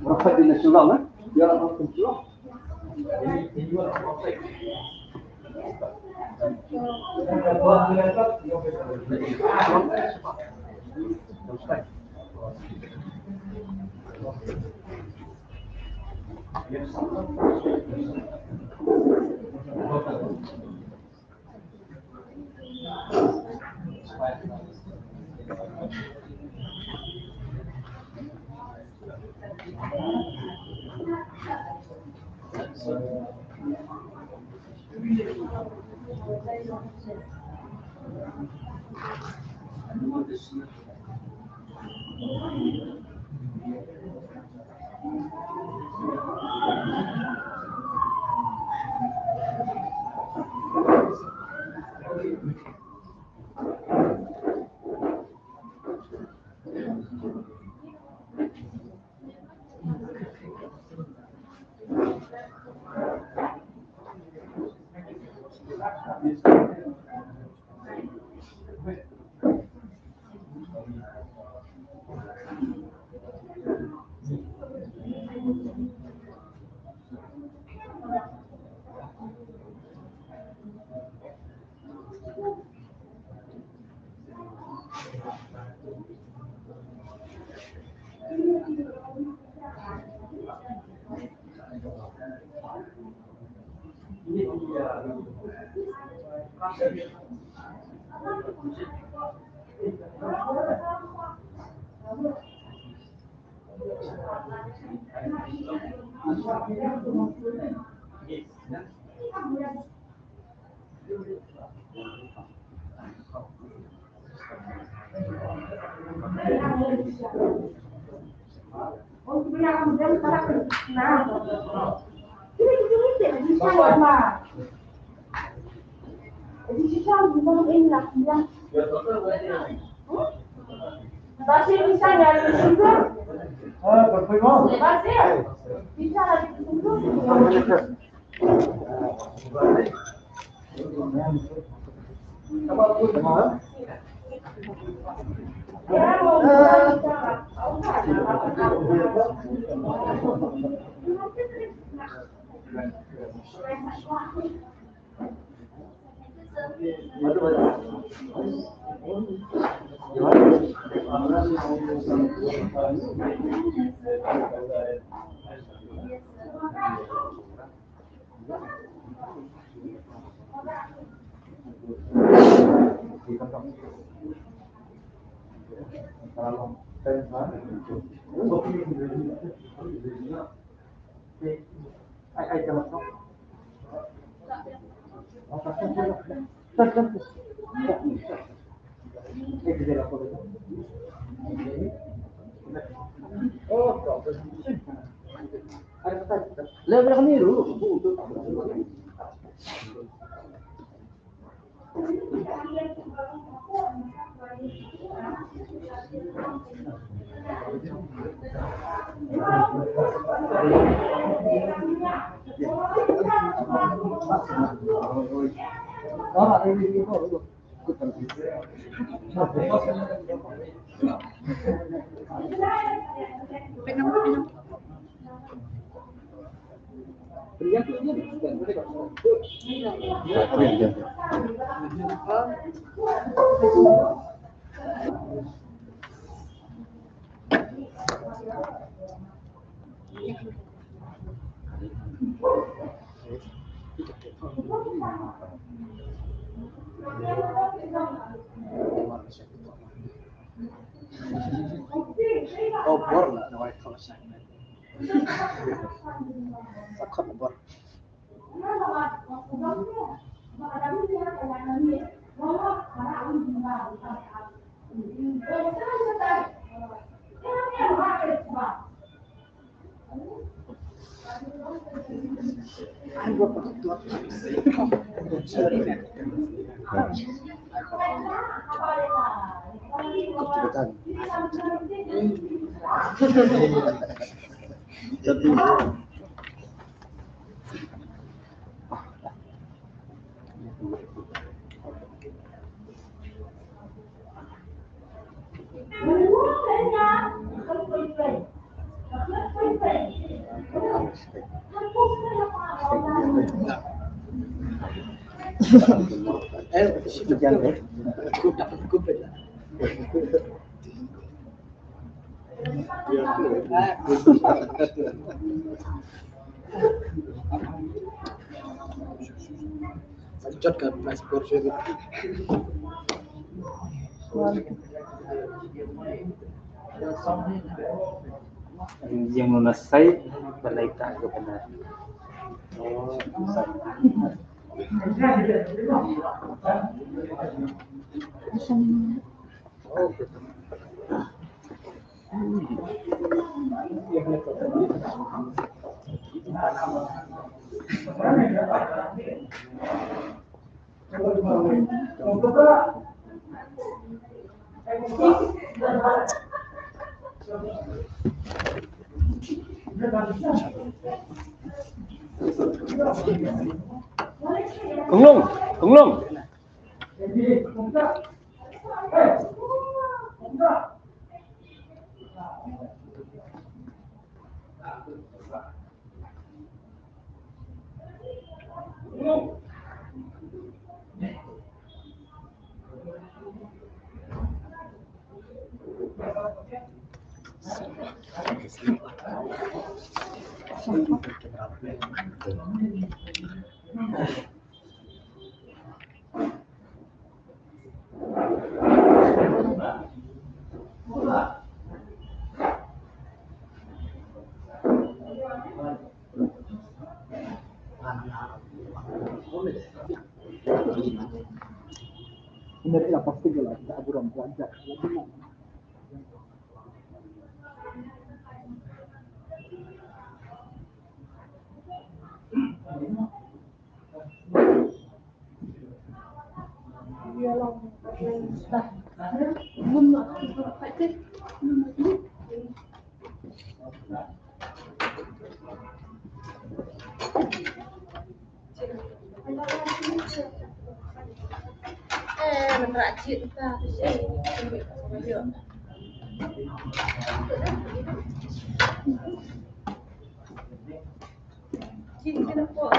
Berapa di nasional, kan? Dia orang nasional. Yang selesai berlaitan kepada Tunglung. Hindi la pasti gala da aburam wajak. Beneran cinta. Cinta po.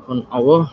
On our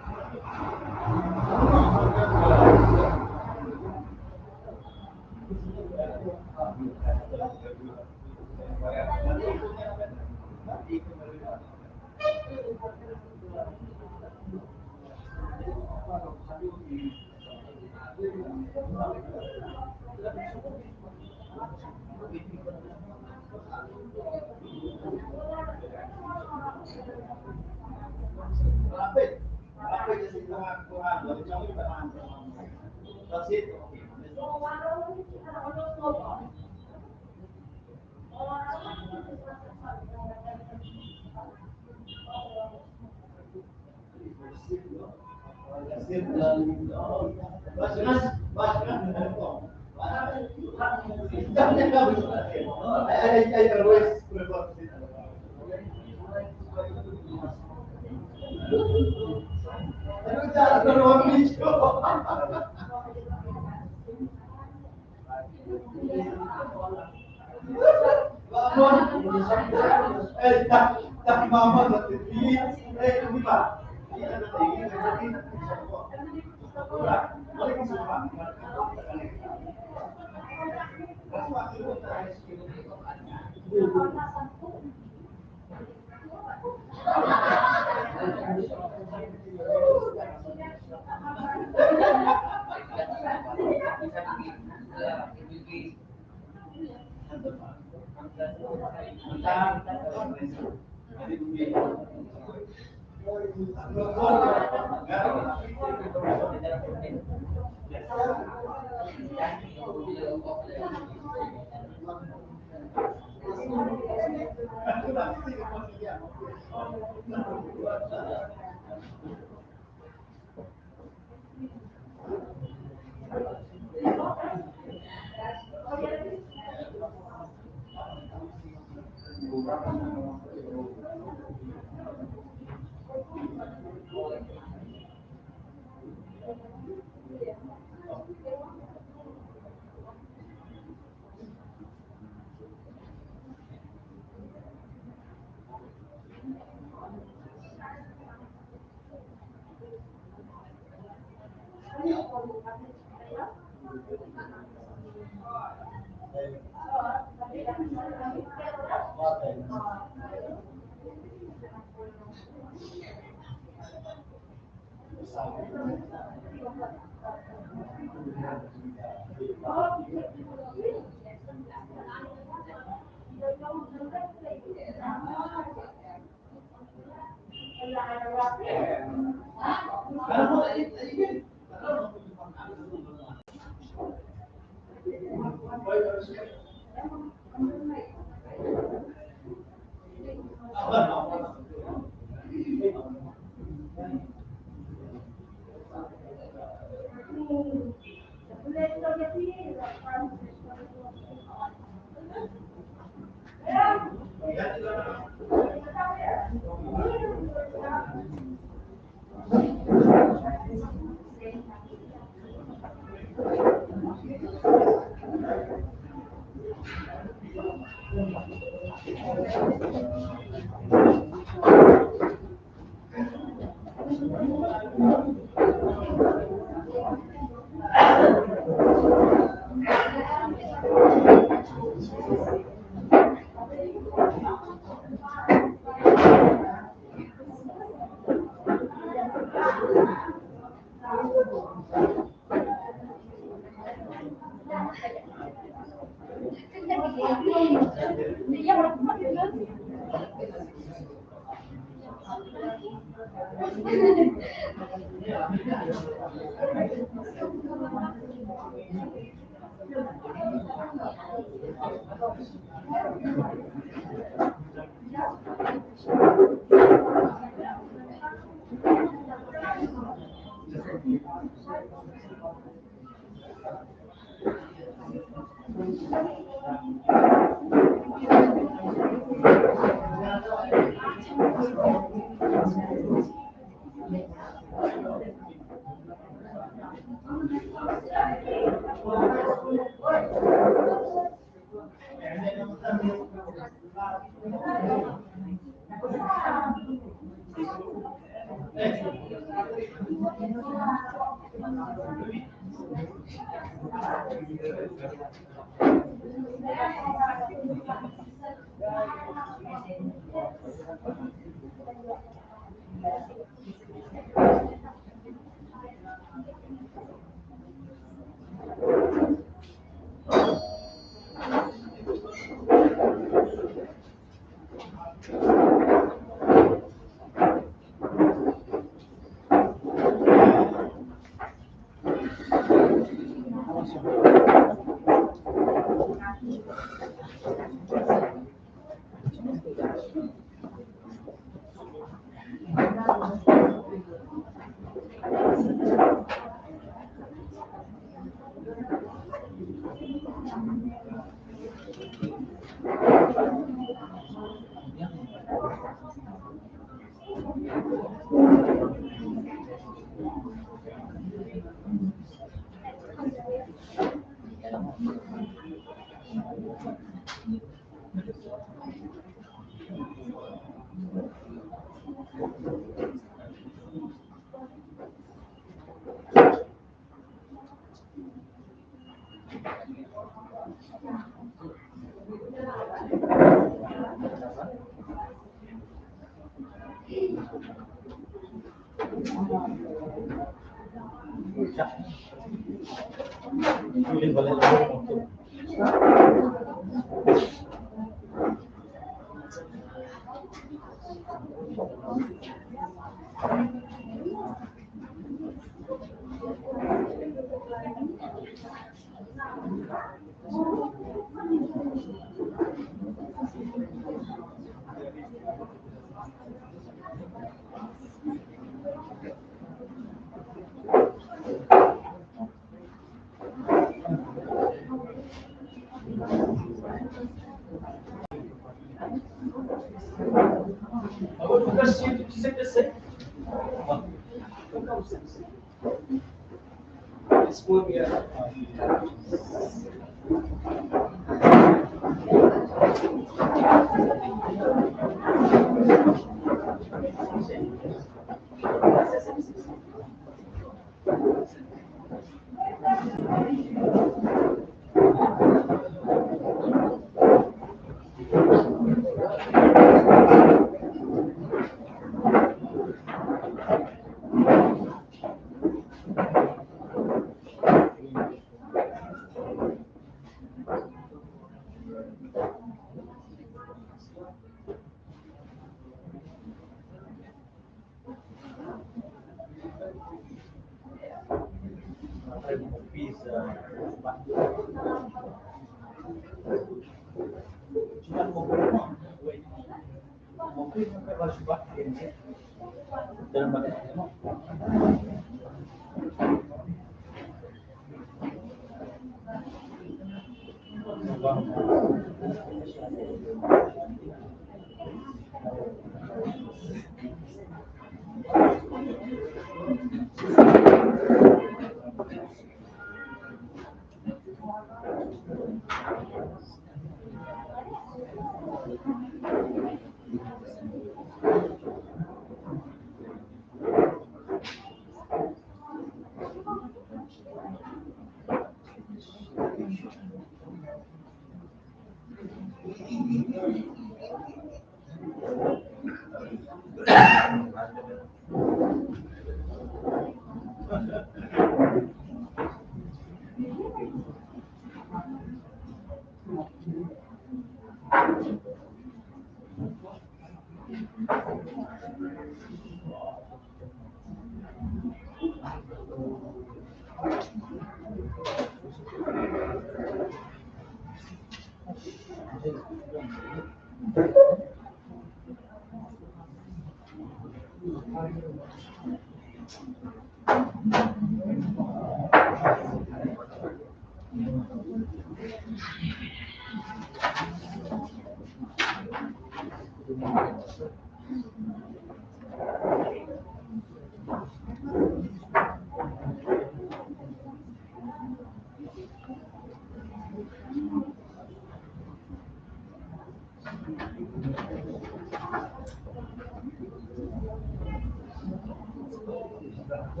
I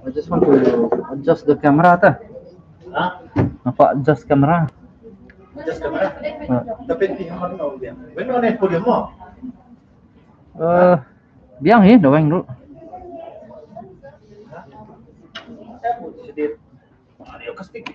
just want to adjust the camera ta. Apa adjust camera? Just camera. Tapi hindi mo ano dia. When on it podium mo? Biang hi, doang dulu. Sedih. Ano kastig?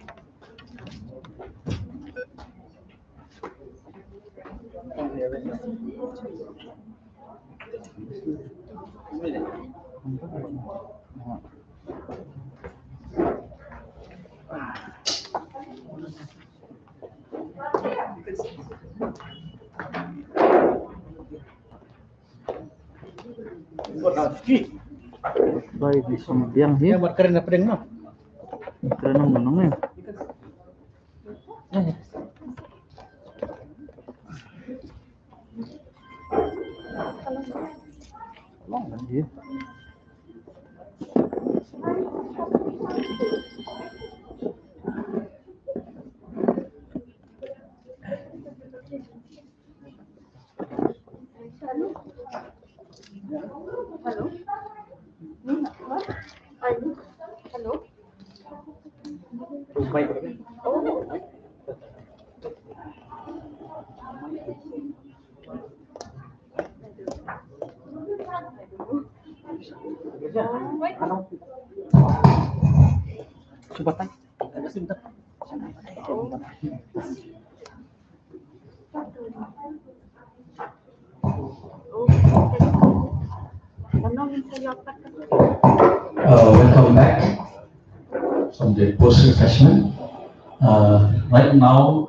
Baik, bisa biang hi. Buat keren apa deng mo? Keren nang ya. Long dia. Hello. Hello. Coba tan. Welcome back from the post refreshment. Right now,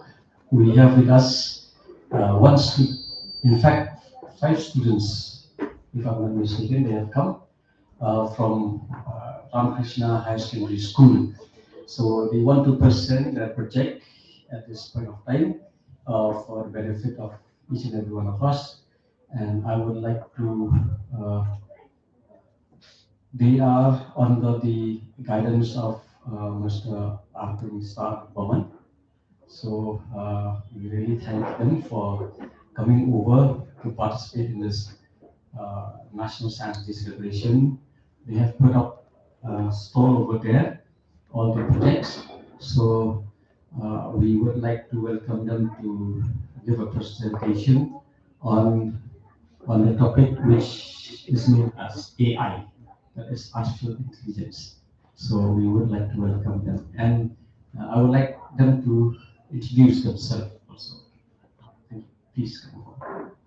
we have with us one student, in fact, 5 students, if I'm not mistaken, they have come from Ramakrishna High Secondary School. So they want to present their project at this point of time for the benefit of each and every one of us. And I would like to they are under the guidance of Mr. Arthur Star Bowman. So we really thank them for coming over to participate in this National Science Day celebration. They have put up a stall over there, all the projects. So we would like to welcome them to give a presentation on the topic which is known as AI. That is artificial intelligence. So we would like to welcome them, and I would like them to introduce themselves also. Thank you. Please come forward.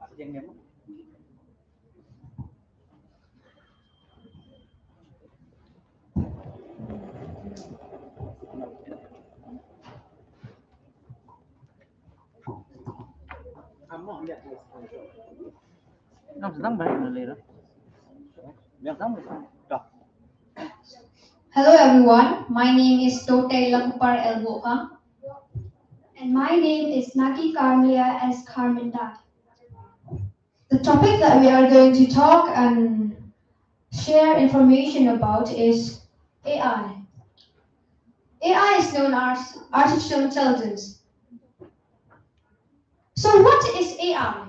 Hello everyone, my name is Tote Lakupar Elboka. And my name is Naki Carmelia S. Carmenta. The topic that we are going to talk and share information about is AI. AI is known as artificial intelligence. So what is AI?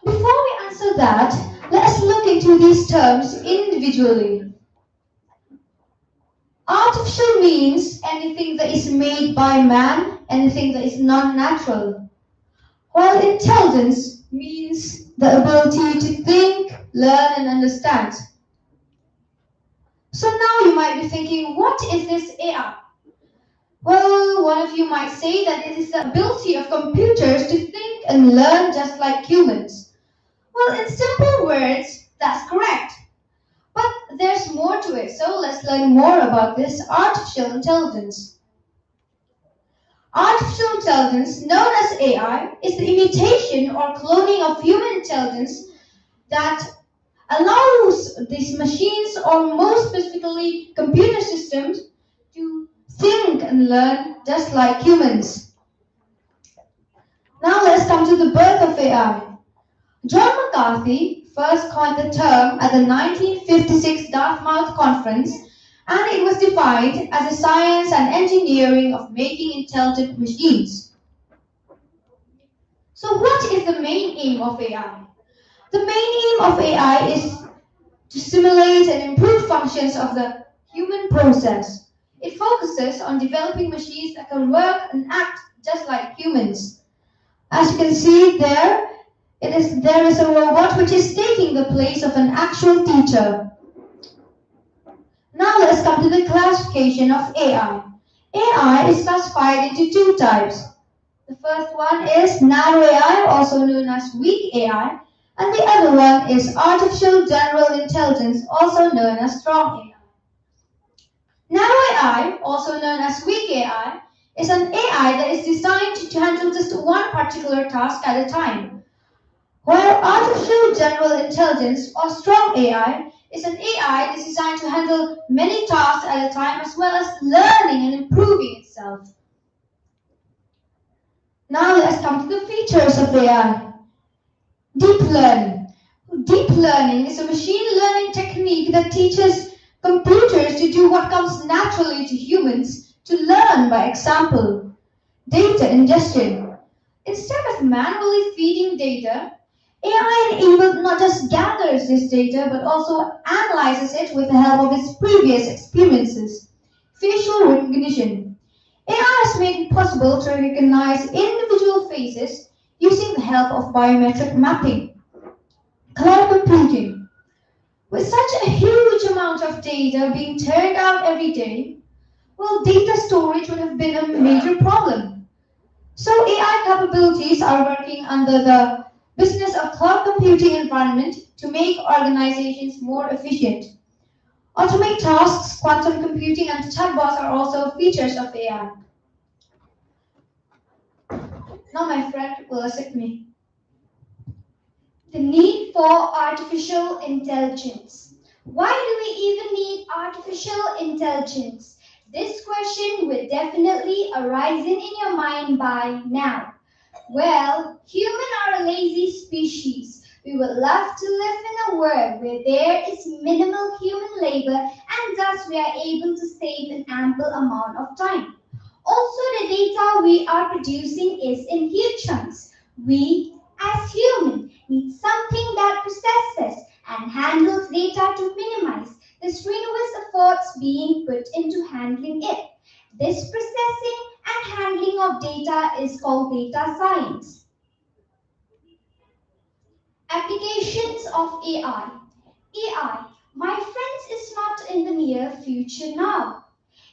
Before we answer that, let us look into these terms individually. Artificial means anything that is made by man, anything that is non-natural. While intelligence means the ability to think, learn, and understand. So now you might be thinking, what is this AI? Well, one of you might say that it is the ability of computers to think and learn just like humans. Well, in simple words, that's correct. But there's more to it, so let's learn more about this artificial intelligence. Artificial intelligence, known as AI, is the imitation or cloning of human intelligence that allows these machines, or more specifically computer systems, to think and learn just like humans. Now let's come to the birth of AI. John McCarthy first coined the term at the 1956 Dartmouth Conference, and it was defined as the science and engineering of making intelligent machines. So what is the main aim of AI? The main aim of AI is to simulate and improve functions of the human process. It focuses on developing machines that can work and act just like humans. As you can see there, there is a robot which is taking the place of an actual teacher. Now let's come to the classification of AI. AI is classified into two types. The first one is narrow AI, also known as weak AI, and the other one is artificial general intelligence, also known as strong AI. Narrow AI, also known as weak AI, is an AI that is designed to handle just one particular task at a time. While artificial general intelligence, or strong AI, is an AI that is designed to handle many tasks at a time, as well as learning and improving itself. Now let's come to the features of AI. Deep learning. Deep learning is a machine learning technique that teaches computers to do what comes naturally to humans, to learn by example. Data ingestion. Instead of manually feeding data, AI enabled not just gathers this data, but also analyzes it with the help of its previous experiences. Facial recognition. AI has made it possible to recognize individual faces using the help of biometric mapping. Cloud computing. With such a huge amount of data being turned out every day, well, data storage would have been a major problem. So AI capabilities are working under the business of cloud computing environment to make organizations more efficient. Automate tasks, quantum computing, and chatbots are also features of AI. Now my friend will assist me. The need for artificial intelligence. Why do we even need artificial intelligence? This question would definitely arise in your mind by now. Well, humans are a lazy species. We would love to live in a world where there is minimal human labor, and thus we are able to save an ample amount of time. Also, the data we are producing is in huge chunks. We, as humans, need something that processes and handles data to minimize the strenuous efforts being put into handling it. This processing and handling of data is called data science. Applications of AI. AI, my friends, is not in the near future now.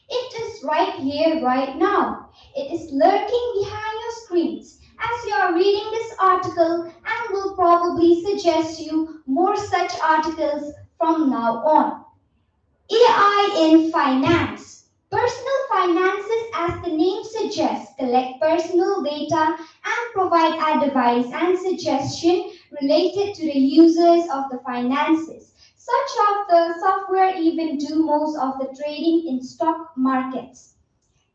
It is right here, right now. It is lurking behind your screens as you are reading this article, and will probably suggest you more such articles from now on. AI in finance. Personal finances, as the name suggests, collect personal data and provide advice and suggestion related to the users of the finances. Such of the software even do most of the trading in stock markets.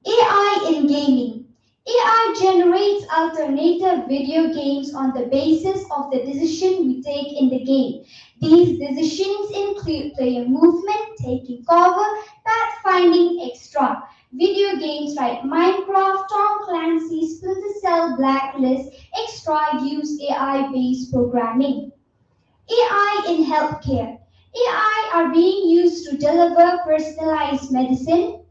AI in gaming. AI generates alternative video games on the basis of the decision we take in the game. These decisions include player movement, taking cover, pathfinding, etc. Video games like Minecraft, Tom Clancy's Splinter Cell, Blacklist, etc. use AI-based programming. AI in healthcare. AI are being used to deliver personalized medicine,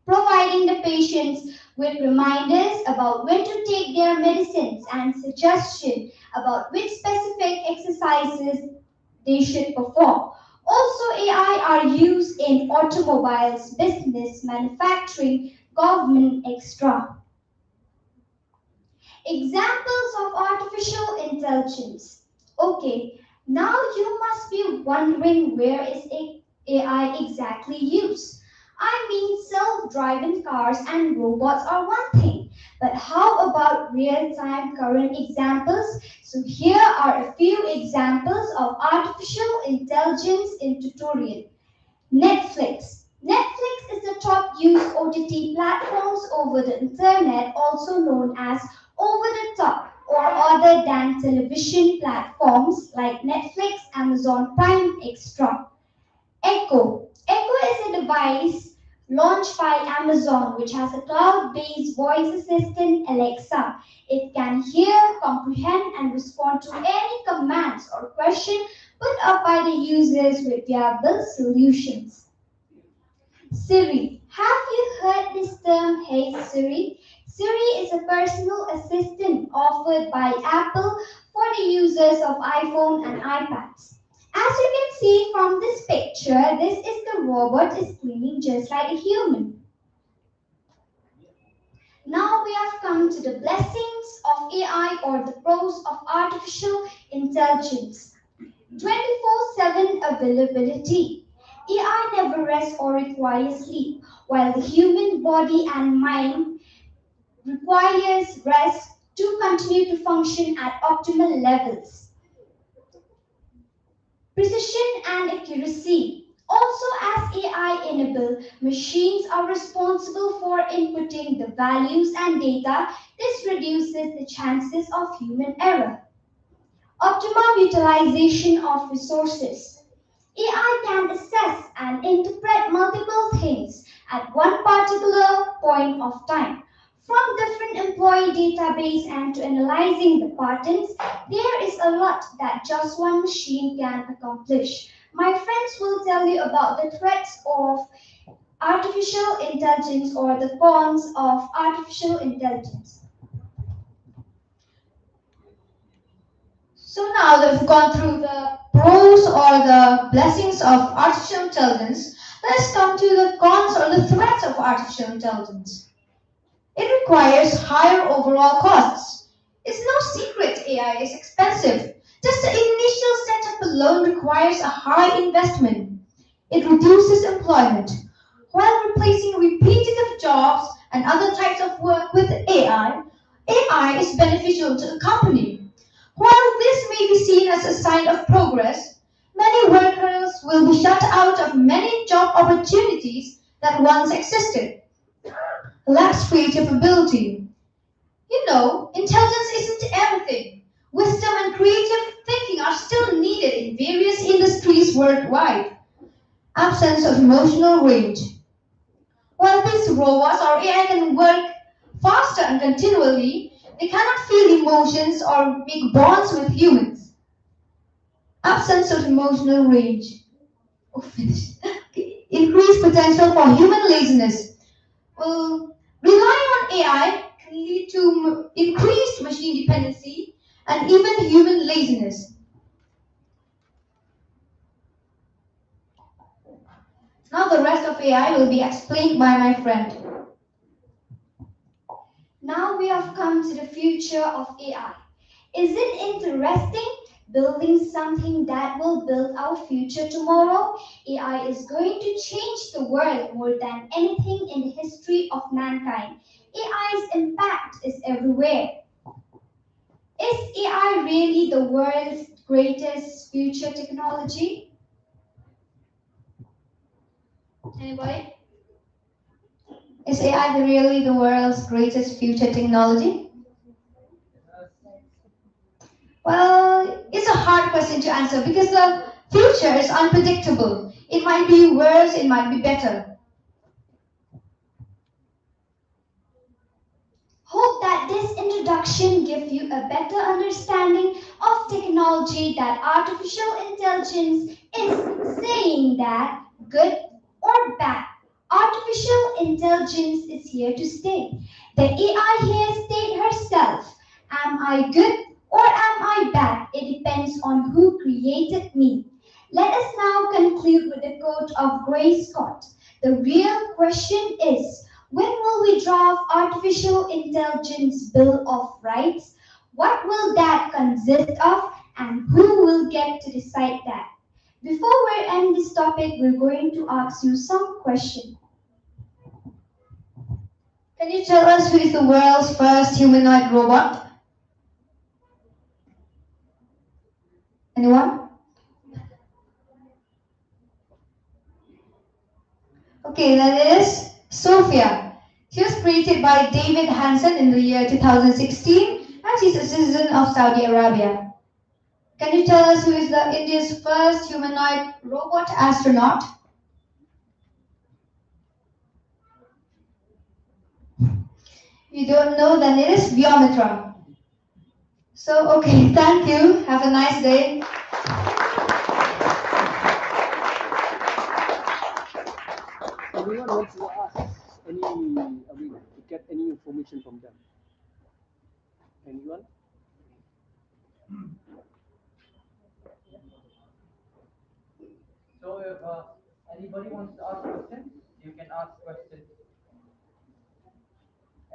providing the patients with reminders about when to take their medicines and suggestion about which specific exercises they should perform. Also, AI are used in automobiles, business, manufacturing, government, etc. Examples of artificial intelligence. Okay, now you must be wondering where is AI exactly used. I mean, self-driving cars and robots are one thing, but how about real-time current examples? So here are a few examples of artificial intelligence in tutorial. Netflix. Netflix is the top used OTT platforms over the internet, also known as over-the-top or other than television platforms like Netflix, Amazon Prime, etc. Echo. Echo is a device launched by Amazon which has a cloud-based voice assistant Alexa. It can hear, comprehend, and respond to any commands or question put up by the users with viable solutions. Siri. Have you heard this term, Hey Siri? Siri is a personal assistant offered by Apple for the users of iPhone and iPads. As you can see from this picture, this is the robot is cleaning just like a human. Now we have come to the blessings of AI or the pros of artificial intelligence. 24/7 availability. AI never rests or requires sleep, while the human body and mind requires rest to continue to function at optimal levels. Precision and accuracy. Also, as AI enable, machines are responsible for inputting the values and data. This reduces the chances of human error. Optimum utilization of resources. AI can assess and interpret multiple things at one particular point of time. From different employee database and to analyzing the patterns, there is a lot that just one machine can accomplish. My friends will tell you about the threats of artificial intelligence or the cons of artificial intelligence. So now that we've gone through the pros or the blessings of artificial intelligence, let's come to the cons or the threats of artificial intelligence. It requires higher overall costs. It's no secret AI is expensive. Just the initial setup alone requires a high investment. It reduces employment. While replacing repetitive jobs and other types of work with AI is beneficial to a company. While this may be seen as a sign of progress, many workers will be shut out of many job opportunities that once existed. Lacks creative ability. You know, intelligence isn't everything. Wisdom and creative thinking are still needed in various industries worldwide. Absence of emotional range. While these robots or AI can work faster and continually, they cannot feel emotions or make bonds with humans. Absence of emotional range. Oh, finish. Okay. Increased potential for human laziness. Well, relying on AI can lead to increased machine dependency and even human laziness. Now the rest of AI will be explained by my friend. Now we have come to the future of AI. Is it interesting building something that will build our future tomorrow? AI is going to change the world more than anything in the history of mankind. AI's impact is everywhere. Is AI really the world's greatest future technology? Anybody? Is AI really the world's greatest future technology? Well, it's a hard question to answer because the future is unpredictable. It might be worse, it might be better. Hope that this introduction gives you a better understanding of technology that artificial intelligence is saying that good or bad. artificial intelligence is here to stay. The AI here stayed herself. Am I good or am I bad? It depends on who created me. Let us now conclude with a quote of Gray Scott. The real question is, when will we draft Artificial Intelligence Bill of Rights? What will that consist of and who will get to decide that? Before we end this topic, we're going to ask you some questions. Can you tell us who is the world's first humanoid robot? Anyone? Okay, that is Sophia. She was created by David Hansen in the year 2016 and she's a citizen of Saudi Arabia. Can you tell us who is India's first humanoid robot astronaut? You don't know, then it is Biometra. So, okay, thank you. Have a nice day. Anyone wants to ask to get any information from them? Anyone? So if anybody wants to ask questions, you can ask questions.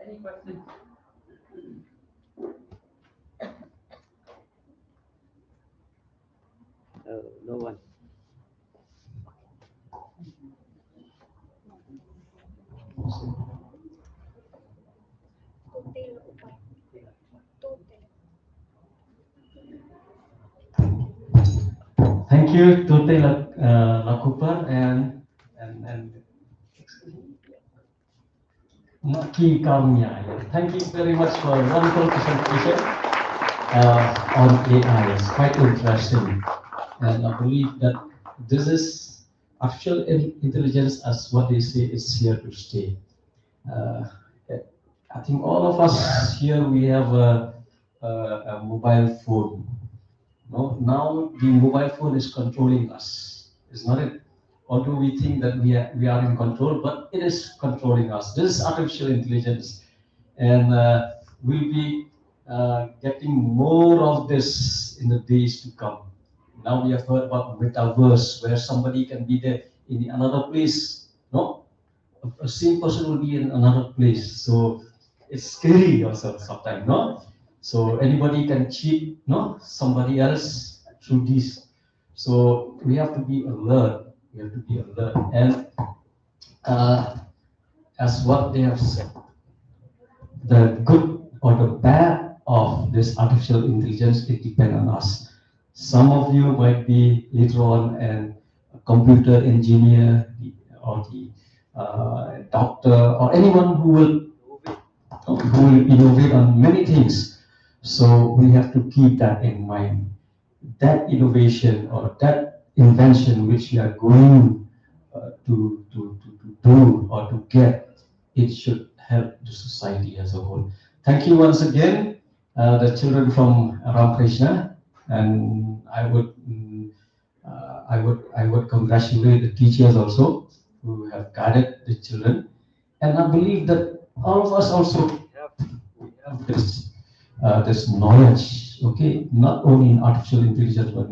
Any questions? No one. Thank you, Tote Lakuper and Maki Kamya. Thank you very much for a wonderful presentation on AI. It's quite interesting. And I believe that this is artificial intelligence, as what they say, is here to stay. I think all of us here, we have a mobile phone. No? Now the mobile phone is controlling us. It's not it. Although we think that we are in control, but it is controlling us. This is artificial intelligence, and we'll be getting more of this in the days to come. Now we have heard about metaverse, where somebody can be there in another place. No, a same person will be in another place. So it's scary also sometimes. No, so anybody can cheat. No, somebody else through this. So we have to be alert. We have to be alert. And as what they have said, the good or the bad of this artificial intelligence, it depends on us. Some of you might be later on a computer engineer or the doctor or anyone who will innovate on many things. So we have to keep that in mind. That innovation or that invention which we are going to do or to get, it should help the society as a whole. Thank you once again, the children from Ramakrishna, and I would congratulate the teachers also who have guided the children, and I believe that all of us also have this knowledge, okay, not only in artificial intelligence but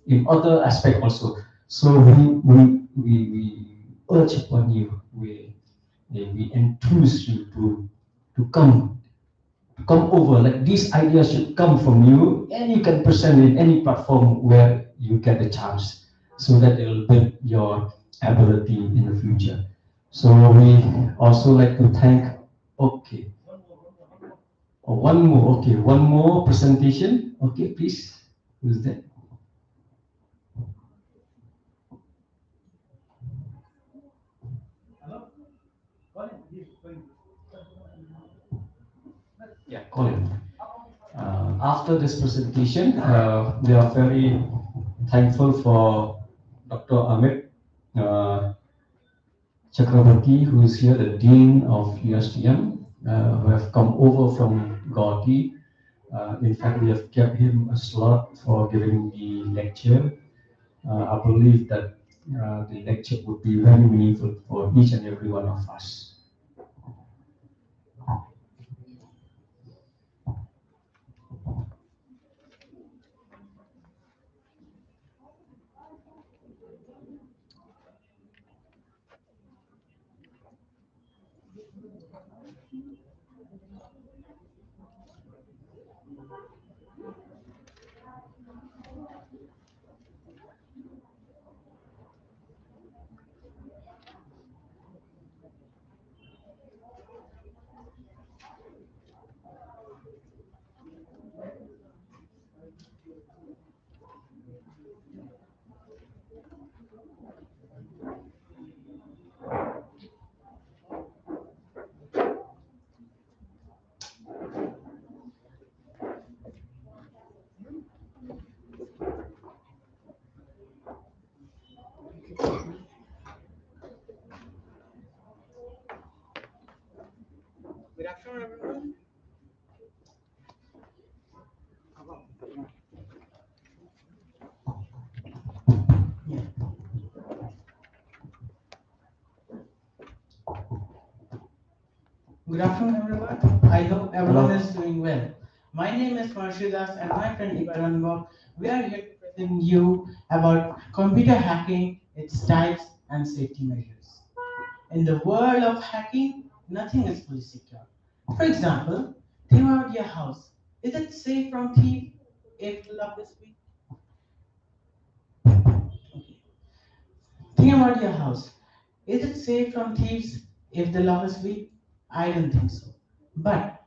in other aspects also. So we urge upon you, we enthuse you to come over. Like these ideas should come from you, and you can present in any platform where you get a chance, so that it will build your ability in the future. So we also like to thank. Okay. Oh, one more. Okay, one more presentation. Okay, please. Who's that? Yeah, Colin. After this presentation, we are very thankful for Dr. Amit Chakrabarti, who is here, the Dean of USTM, who have come over from Gauti. In fact, we have kept him a slot for giving the lecture. I believe that the lecture would be very meaningful for each and every one of us. Good afternoon, everyone. Good afternoon, everyone. I hope everyone is doing well. My name is Marshidas and my friend Iqbal. We are here to present you about computer hacking, its types, and safety measures. In the world of hacking, nothing is fully secure. For example, think about your house. Is it safe from thieves if the lock is weak? Think about your house. Is it safe from thieves if the lock is weak? I don't think so. But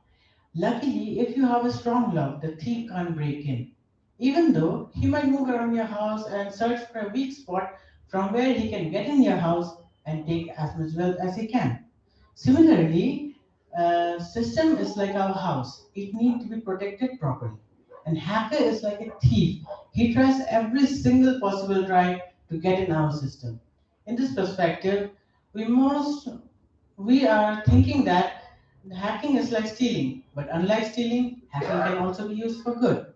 luckily, if you have a strong lock, the thief can't break in. Even though he might move around your house and search for a weak spot from where he can get in your house and take as much wealth as he can. Similarly, system is like our house. It needs to be protected properly. And hacker is like a thief. He tries every single possible try to get in our system. In this perspective, we are thinking that hacking is like stealing, but unlike stealing, hacking can also be used for good.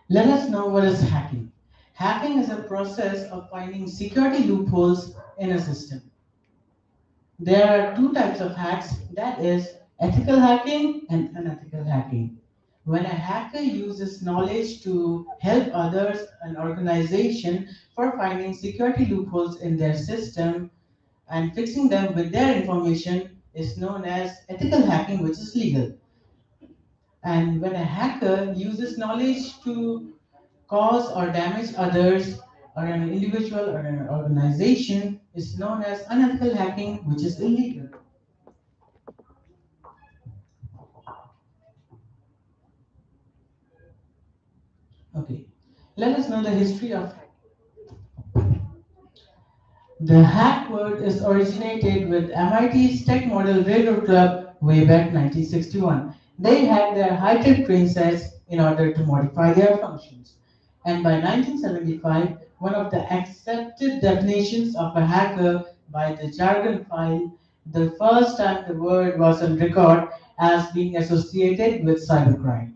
Let us know what is hacking. Hacking is a process of finding security loopholes in a system. There are two types of hacks, that is ethical hacking and unethical hacking. When a hacker uses knowledge to help others, an organization, for finding security loopholes in their system and fixing them with their information is known as ethical hacking, which is legal. And when a hacker uses knowledge to cause or damage others or an individual or an organization is known as unethical hacking, which is illegal. Okay, let us know the history of the hack word is originated with MIT's Tech Model Railroad Club way back 1961. They had their high-tech train sets in order to modify their functions. And by 1975, one of the accepted definitions of a hacker by the jargon file, the first time the word was on record as being associated with cybercrime.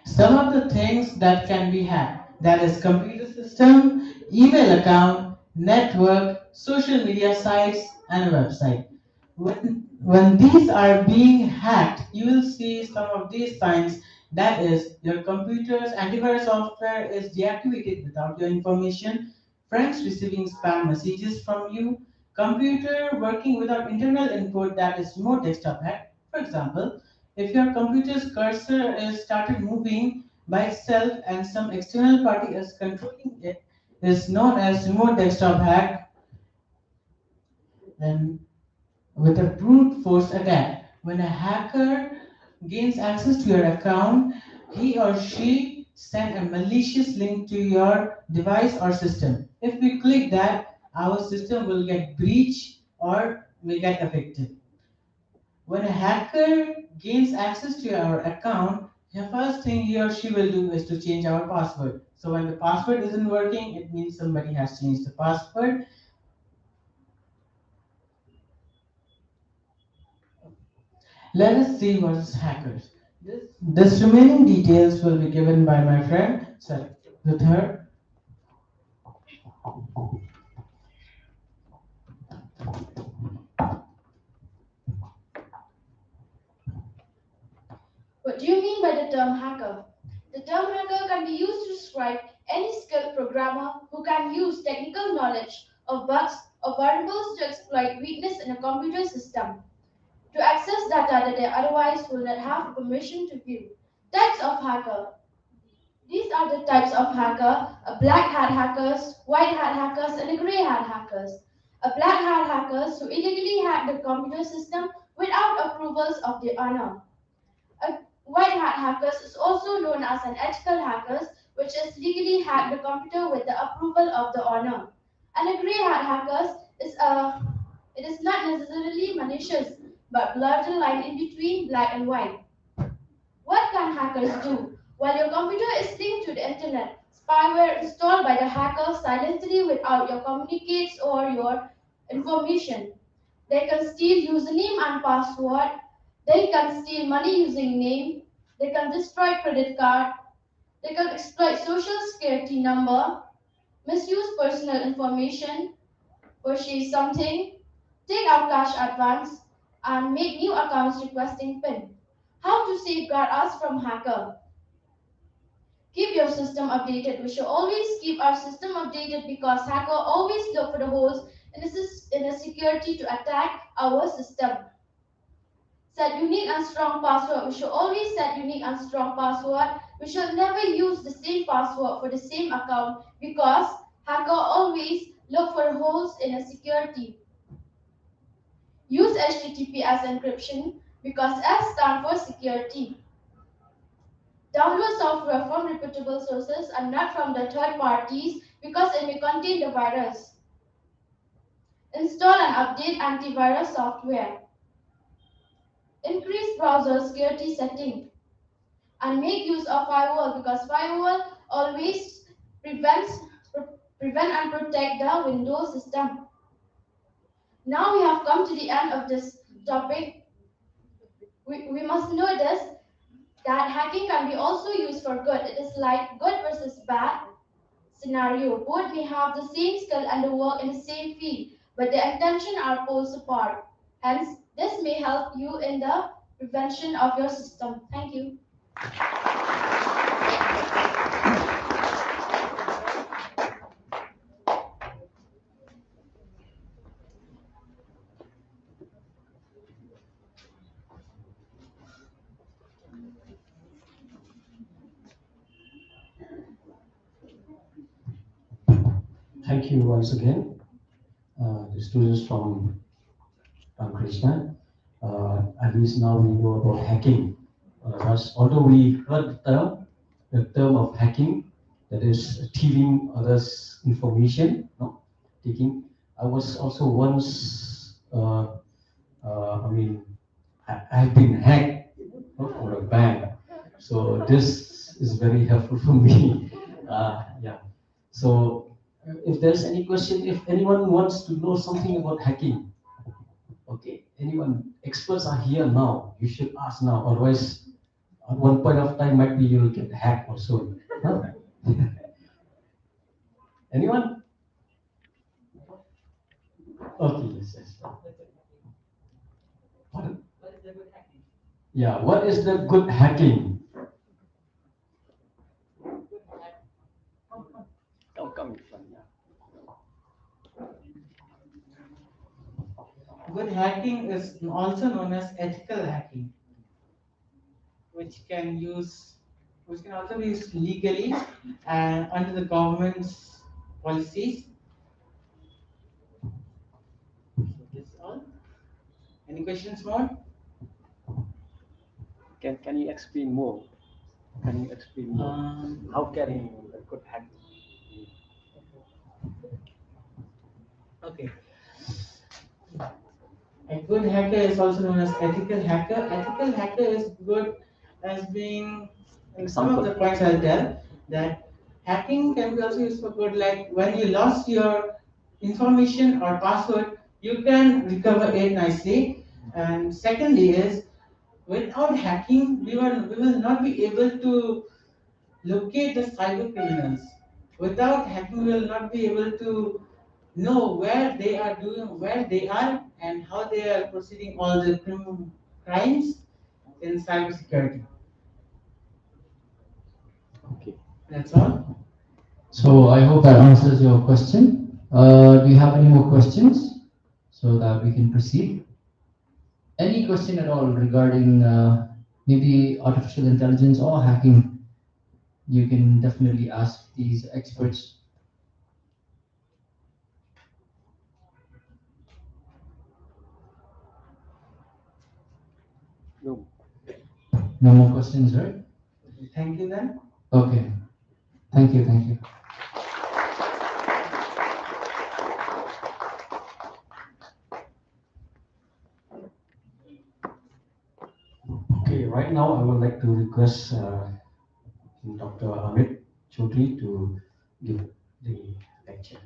Some of the things that can be hacked, that is computer system, email account, network, social media sites, and a website. When these are being hacked, you will see some of these signs. That is, your computer's antivirus software is deactivated without your information, friends receiving spam messages from you, computer working without internal input, that is more desktop hack. For example, if your computer's cursor is started moving by itself and some external party is controlling it, is known as remote desktop hack. Then with a brute force attack, when a hacker gains access to your account, he or she send a malicious link to your device or system. If we click that, our system will get breached or will get affected. When a hacker gains access to our account, the first thing he or she will do is to change our password. So when the password isn't working, it means somebody has changed the password. Let us see what is hackers. This remaining details will be given by my friend, sorry, with her. What do you mean by the term hacker? The term hacker can be used to describe any skilled programmer who can use technical knowledge of bugs or variables to exploit weakness in a computer system, to access data that they otherwise will not have permission to view. Types of hacker. These are the types of hacker: a black hat hackers, white hat hackers, and a gray hat hackers. A black hat hackers who illegally hack the computer system without approvals of the owner. A white hat hackers is also known as an ethical hackers, which is legally hack the computer with the approval of the owner. And a gray hat hackers it is not necessarily malicious, but blurs the line in between black and white. What can hackers do? While your computer is linked to the internet, spyware installed by the hacker silently without your communicates or your information. They can steal username and password. They can steal money using name. They can destroy credit card. They can exploit social security number, misuse personal information, purchase something, take out cash advance, and make new accounts requesting PIN. How to safeguard us from hacker? Keep your system updated. We should always keep our system updated because hacker always look for the holes in the security to attack our system. Set unique and strong password. We should always set unique and strong password. We should never use the same password for the same account because hacker always look for holes in a security. Use HTTP as encryption because S stands for security. Download software from reputable sources and not from the third parties because it may contain the virus. Install and update antivirus software. Increase browser security setting. And make use of firewall because firewall always prevent and protect the Windows system. Now we have come to the end of this topic. We must know this, that hacking can be also used for good. It is like good versus bad scenario. Both may have the same skill and work in the same field, but the intention are poles apart. Hence, this may help you in the prevention of your system. Thank you. Thank you once again, the students from Krishna. At least now we know about hacking. Although we heard the term of hacking, that is stealing others' information, no? Taking. I was also once, I've been hacked, for a bank. So this is very helpful for me. Yeah. So if there's any question, if anyone wants to know something about hacking, okay, anyone, experts are here now. You should ask now, otherwise, at one point of time, might be you'll get hacked also. Huh? Anyone? Okay, yes. Pardon? Yeah, what is the good hacking? Good hacking is also known as ethical hacking, which can also be used legally and under the government's policies. So that's all. Any questions more? Can you explain more? Can you explain more? How can a good hacker? Okay. A good hacker is also known as ethical hacker. Ethical hacker is good as being, some of the points I'll tell, that hacking can be also used for good, like when you lost your information or password, you can recover it nicely. And secondly is, Without hacking, we will not be able to locate the cyber criminals. Without hacking, we will not be able to know where they are doing, where they are, and how they are proceeding all the crimes in cybersecurity. Okay. That's all. So I hope that answers your question. Do you have any more questions so that we can proceed? Any question at all regarding maybe artificial intelligence or hacking? You can definitely ask these experts. No. No more questions, right? Thank you then. Okay. Thank you. Thank you. Okay, right now I would like to request Dr. Amit Chaudhary to give the lecture.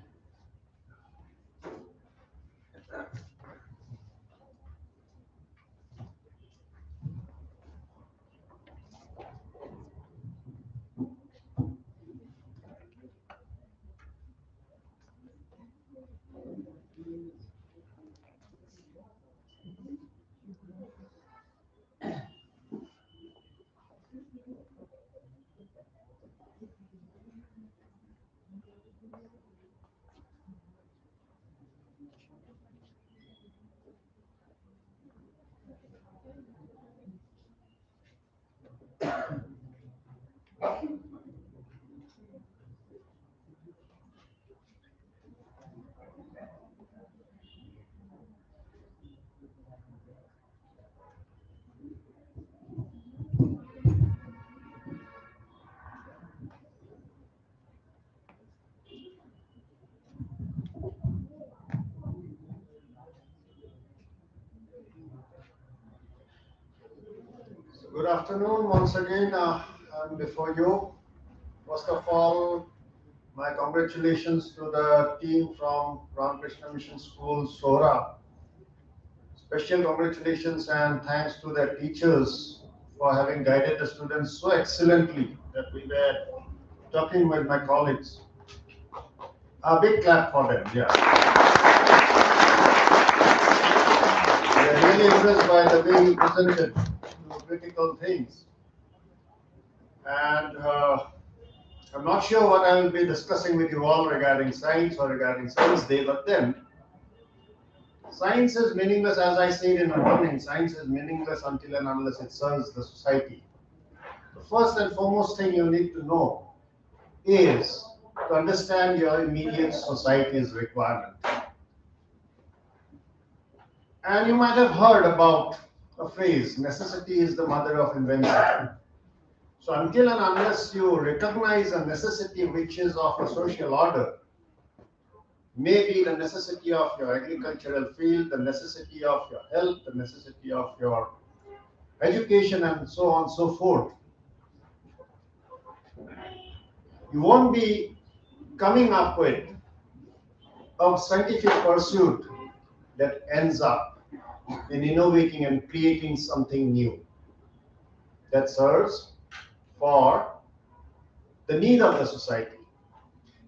Good afternoon once again. I'm before you. First of all, my congratulations to the team from Ramakrishna Mission School, Sora. Special congratulations and thanks to the teachers for having guided the students so excellently that we were talking with my colleagues. A big clap for them, yeah. We are really impressed by the way you presented critical things. And I'm not sure what I will be discussing with you all regarding science or regarding Science Day, but then science is meaningless, as I said in the morning. Science is meaningless until and unless it serves the society. The first and foremost thing you need to know is to understand your immediate society's requirement. And you might have heard about a phrase, necessity is the mother of invention. So until and unless you recognize a necessity which is of a social order, maybe the necessity of your agricultural field, the necessity of your health, the necessity of your education, and so on and so forth, you won't be coming up with a scientific pursuit that ends up in innovating and creating something new that serves for the need of the society.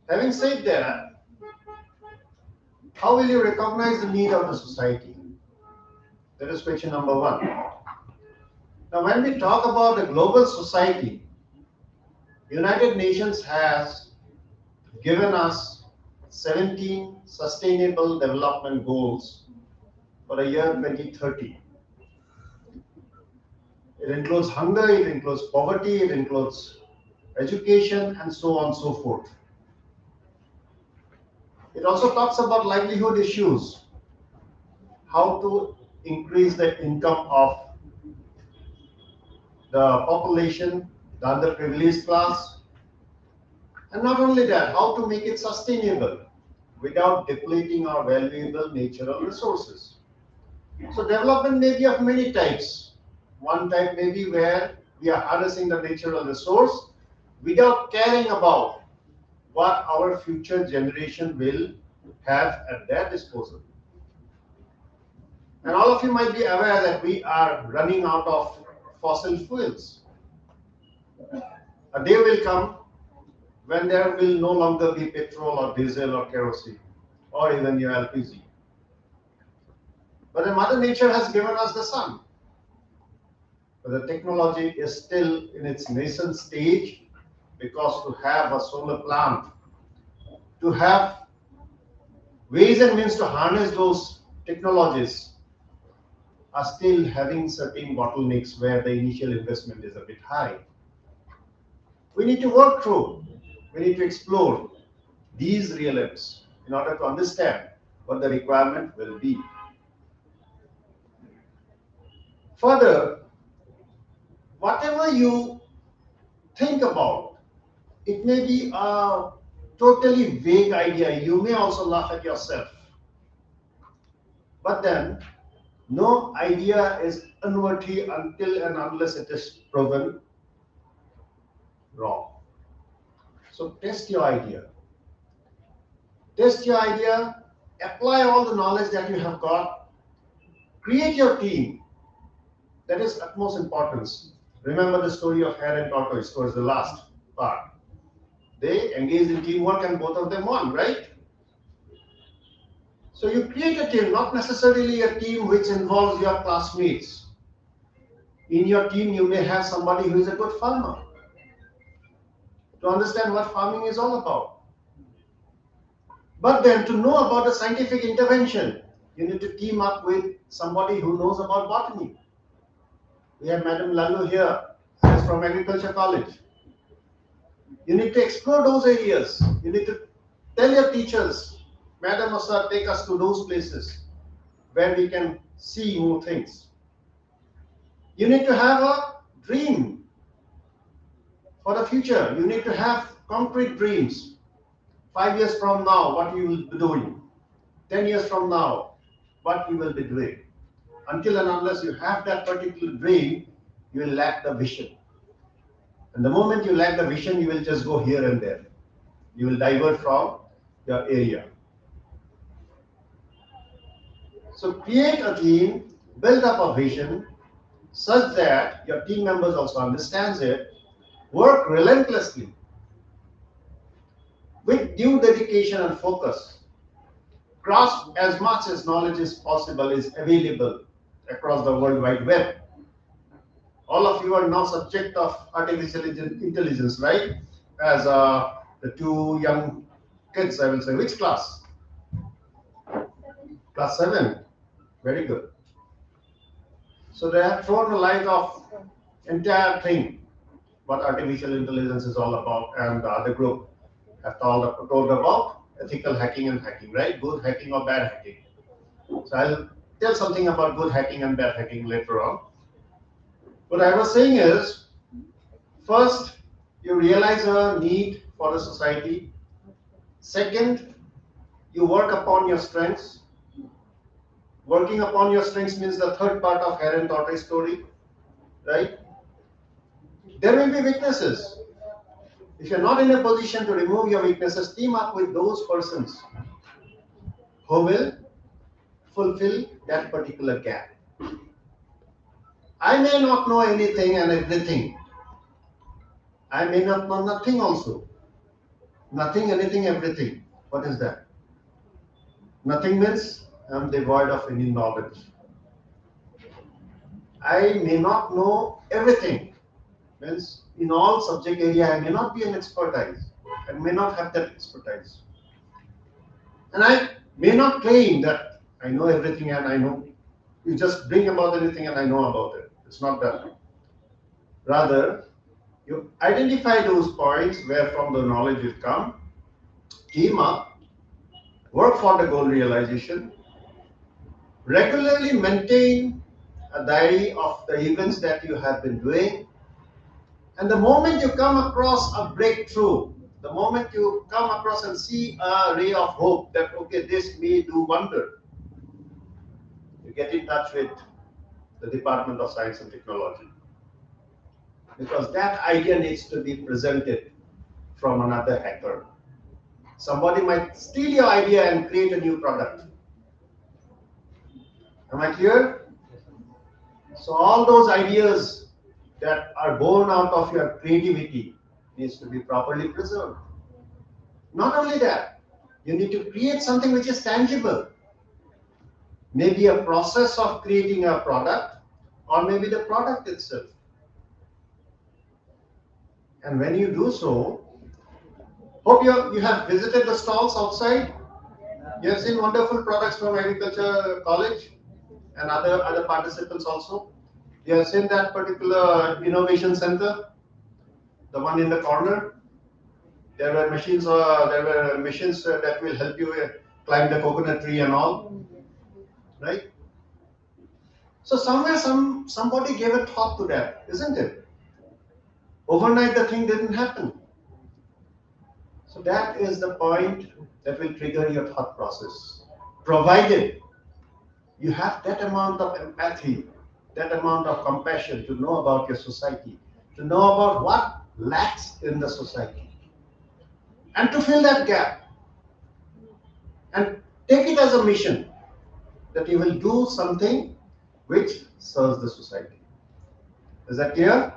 Having said that, how will you recognize the need of the society? That is question number one. Now, when we talk about a global society, United Nations has given us 17 sustainable development goals for the year 2030. It includes hunger, it includes poverty, it includes education, and so on and so forth. It also talks about livelihood issues, how to increase the income of the population, the underprivileged class, and not only that, how to make it sustainable without depleting our valuable natural resources. So development may be of many types. One type may be where we are harnessing the natural resource without caring about what our future generation will have at their disposal. And all of you might be aware that we are running out of fossil fuels. A day will come when there will no longer be petrol or diesel or kerosene or even your LPG. But then Mother Nature has given us the sun. But the technology is still in its nascent stage, because to have a solar plant, to have ways and means to harness those technologies, are still having certain bottlenecks where the initial investment is a bit high. We need to work through, we need to explore these realms in order to understand what the requirement will be. Further, whatever you think about, it may be a totally vague idea. You may also laugh at yourself. But then, no idea is unworthy until and unless it is proven wrong. So test your idea. Test your idea, apply all the knowledge that you have got, create your team. That is utmost importance. Remember the story of hare and tortoise towards the last part. They engaged in teamwork and both of them won, right? So you create a team, not necessarily a team which involves your classmates. In your team, you may have somebody who is a good farmer, to understand what farming is all about. But then to know about the scientific intervention, you need to team up with somebody who knows about botany. We have Madam Lalu here, who is from Agriculture College. You need to explore those areas. You need to tell your teachers, Madam or Sir, take us to those places where we can see more things. You need to have a dream for the future. You need to have concrete dreams. 5 years from now, what you will be doing. 10 years from now, what you will be doing. Until and unless you have that particular dream, you will lack the vision. And the moment you lack the vision, you will just go here and there. You will divert from your area. So create a team, build up a vision, such that your team members also understands it, work relentlessly with due dedication and focus. Grasp as much as knowledge as possible is available across the World Wide Web. All of you are now subject of artificial intelligence, right? As the two young kids, I will say. Which class? Class 7. Very good. So they have thrown a light of entire thing, what artificial intelligence is all about, and the other group have told about ethical hacking and hacking, right? Good hacking or bad hacking. So I'll tell something about good hacking and bad hacking later on. What I was saying is, first, you realize a need for the society. Second, you work upon your strengths. Working upon your strengths means the third part of hare and tortoise story, right? There will be weaknesses. If you're not in a position to remove your weaknesses, team up with those persons who will fulfill that particular gap. I may not know anything and everything. I may not know nothing also. Nothing, anything, everything. What is that? Nothing means I'm devoid of any knowledge. I may not know everything. Means in all subject area I may not be an expertise. I may not have that expertise. And I may not claim that I know everything and I know. You just bring about anything and I know about it. It's not that. Rather, you identify those points where from the knowledge will come, team up, work for the goal realization, regularly maintain a diary of the events that you have been doing, and the moment you come across a breakthrough, the moment you come across and see a ray of hope that, okay, this may do wonder, you get in touch with the Department of Science and Technology. Because that idea needs to be presented from another hacker. Somebody might steal your idea and create a new product. Am I clear? So all those ideas that are born out of your creativity needs to be properly preserved. Not only that, you need to create something which is tangible. Maybe a process of creating a product, or maybe the product itself. And when you do so, hope you have visited the stalls outside. You have seen wonderful products from Agriculture College and other participants also. You have seen that particular innovation center, the one in the corner. There were machines that will help you climb the coconut tree and all, right? So somewhere somebody gave a thought to that, isn't it? Overnight the thing didn't happen. So that is the point that will trigger your thought process. Provided you have that amount of empathy, that amount of compassion to know about your society, to know about what lacks in the society, and to fill that gap. And take it as a mission that you will do something which serves the society. Is that clear?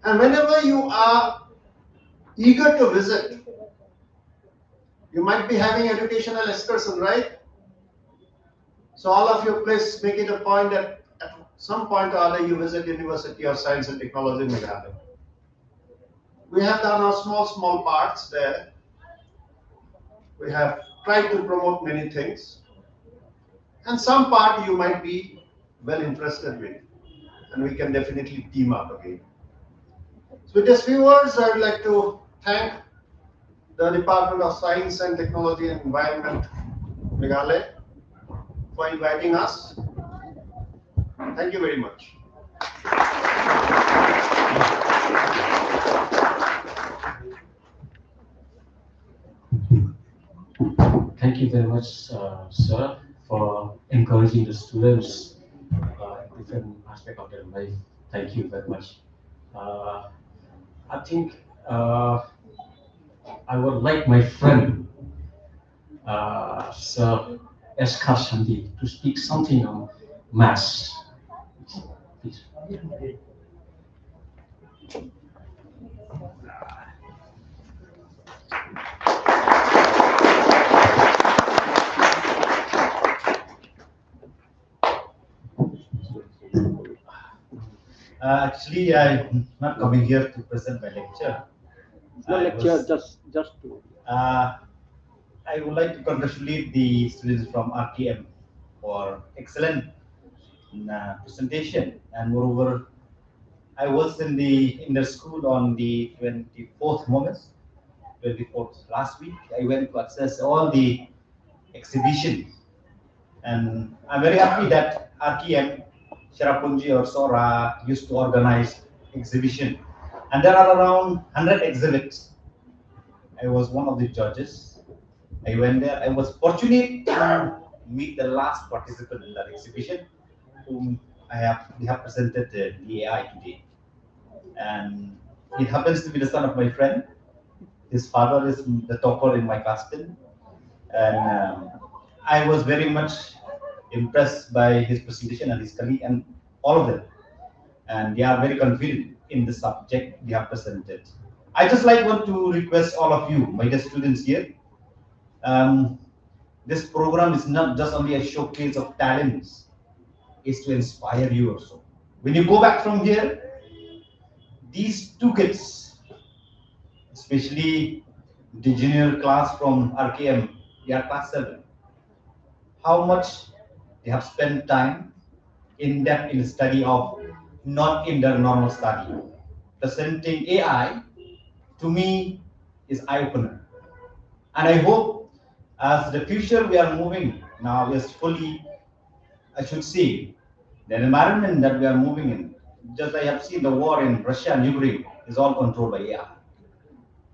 And whenever you are eager to visit, you might be having educational excursion, right? So all of you, please make it a point that at some point or other you visit University of Science and Technology in Meghalaya. We have done our small parts there. We have tried to promote many things. And some part you might be well interested with. And we can definitely team up again. So with these few words, I would like to thank the Department of Science and Technology and Environment, Meghalaya, for inviting us. Thank you very much. Thank you very much, sir, for encouraging the students in different aspects of their life. Thank you very much. I think I would like my friend, Sir S. Shanti, to speak something on maths. Please. Actually, I'm not coming here to present my lecture. No lecture, just to. I would like to congratulate the students from RTM for excellent presentation, and moreover, I was in their school on the 24th moments, 24th last week. I went to access all the exhibitions, and I'm very happy that RTM, Sherapunji or Sora used to organize exhibition, and there are around 100 exhibits. I was one of the judges. I went there. I was fortunate to meet the last participant in that exhibition, whom we have presented the AI today. And it happens to be the son of my friend. His father is the topper in my class 10. And I was very much impressed by his presentation and his colleague and all of them. And they are very confident in the subject they have presented. I just want to request all of you, my dear students here. This program is not just only a showcase of talents, it's to inspire you also. When you go back from here, these two kids, especially the junior class from RKM, they are class 7, how much they have spent time in depth in the study of not in their normal study. Presenting AI, to me, is eye-opener. And I hope as the future we are moving now is fully, I should say, the environment that we are moving in, just I have seen the war in Russia and Ukraine is all controlled by AI.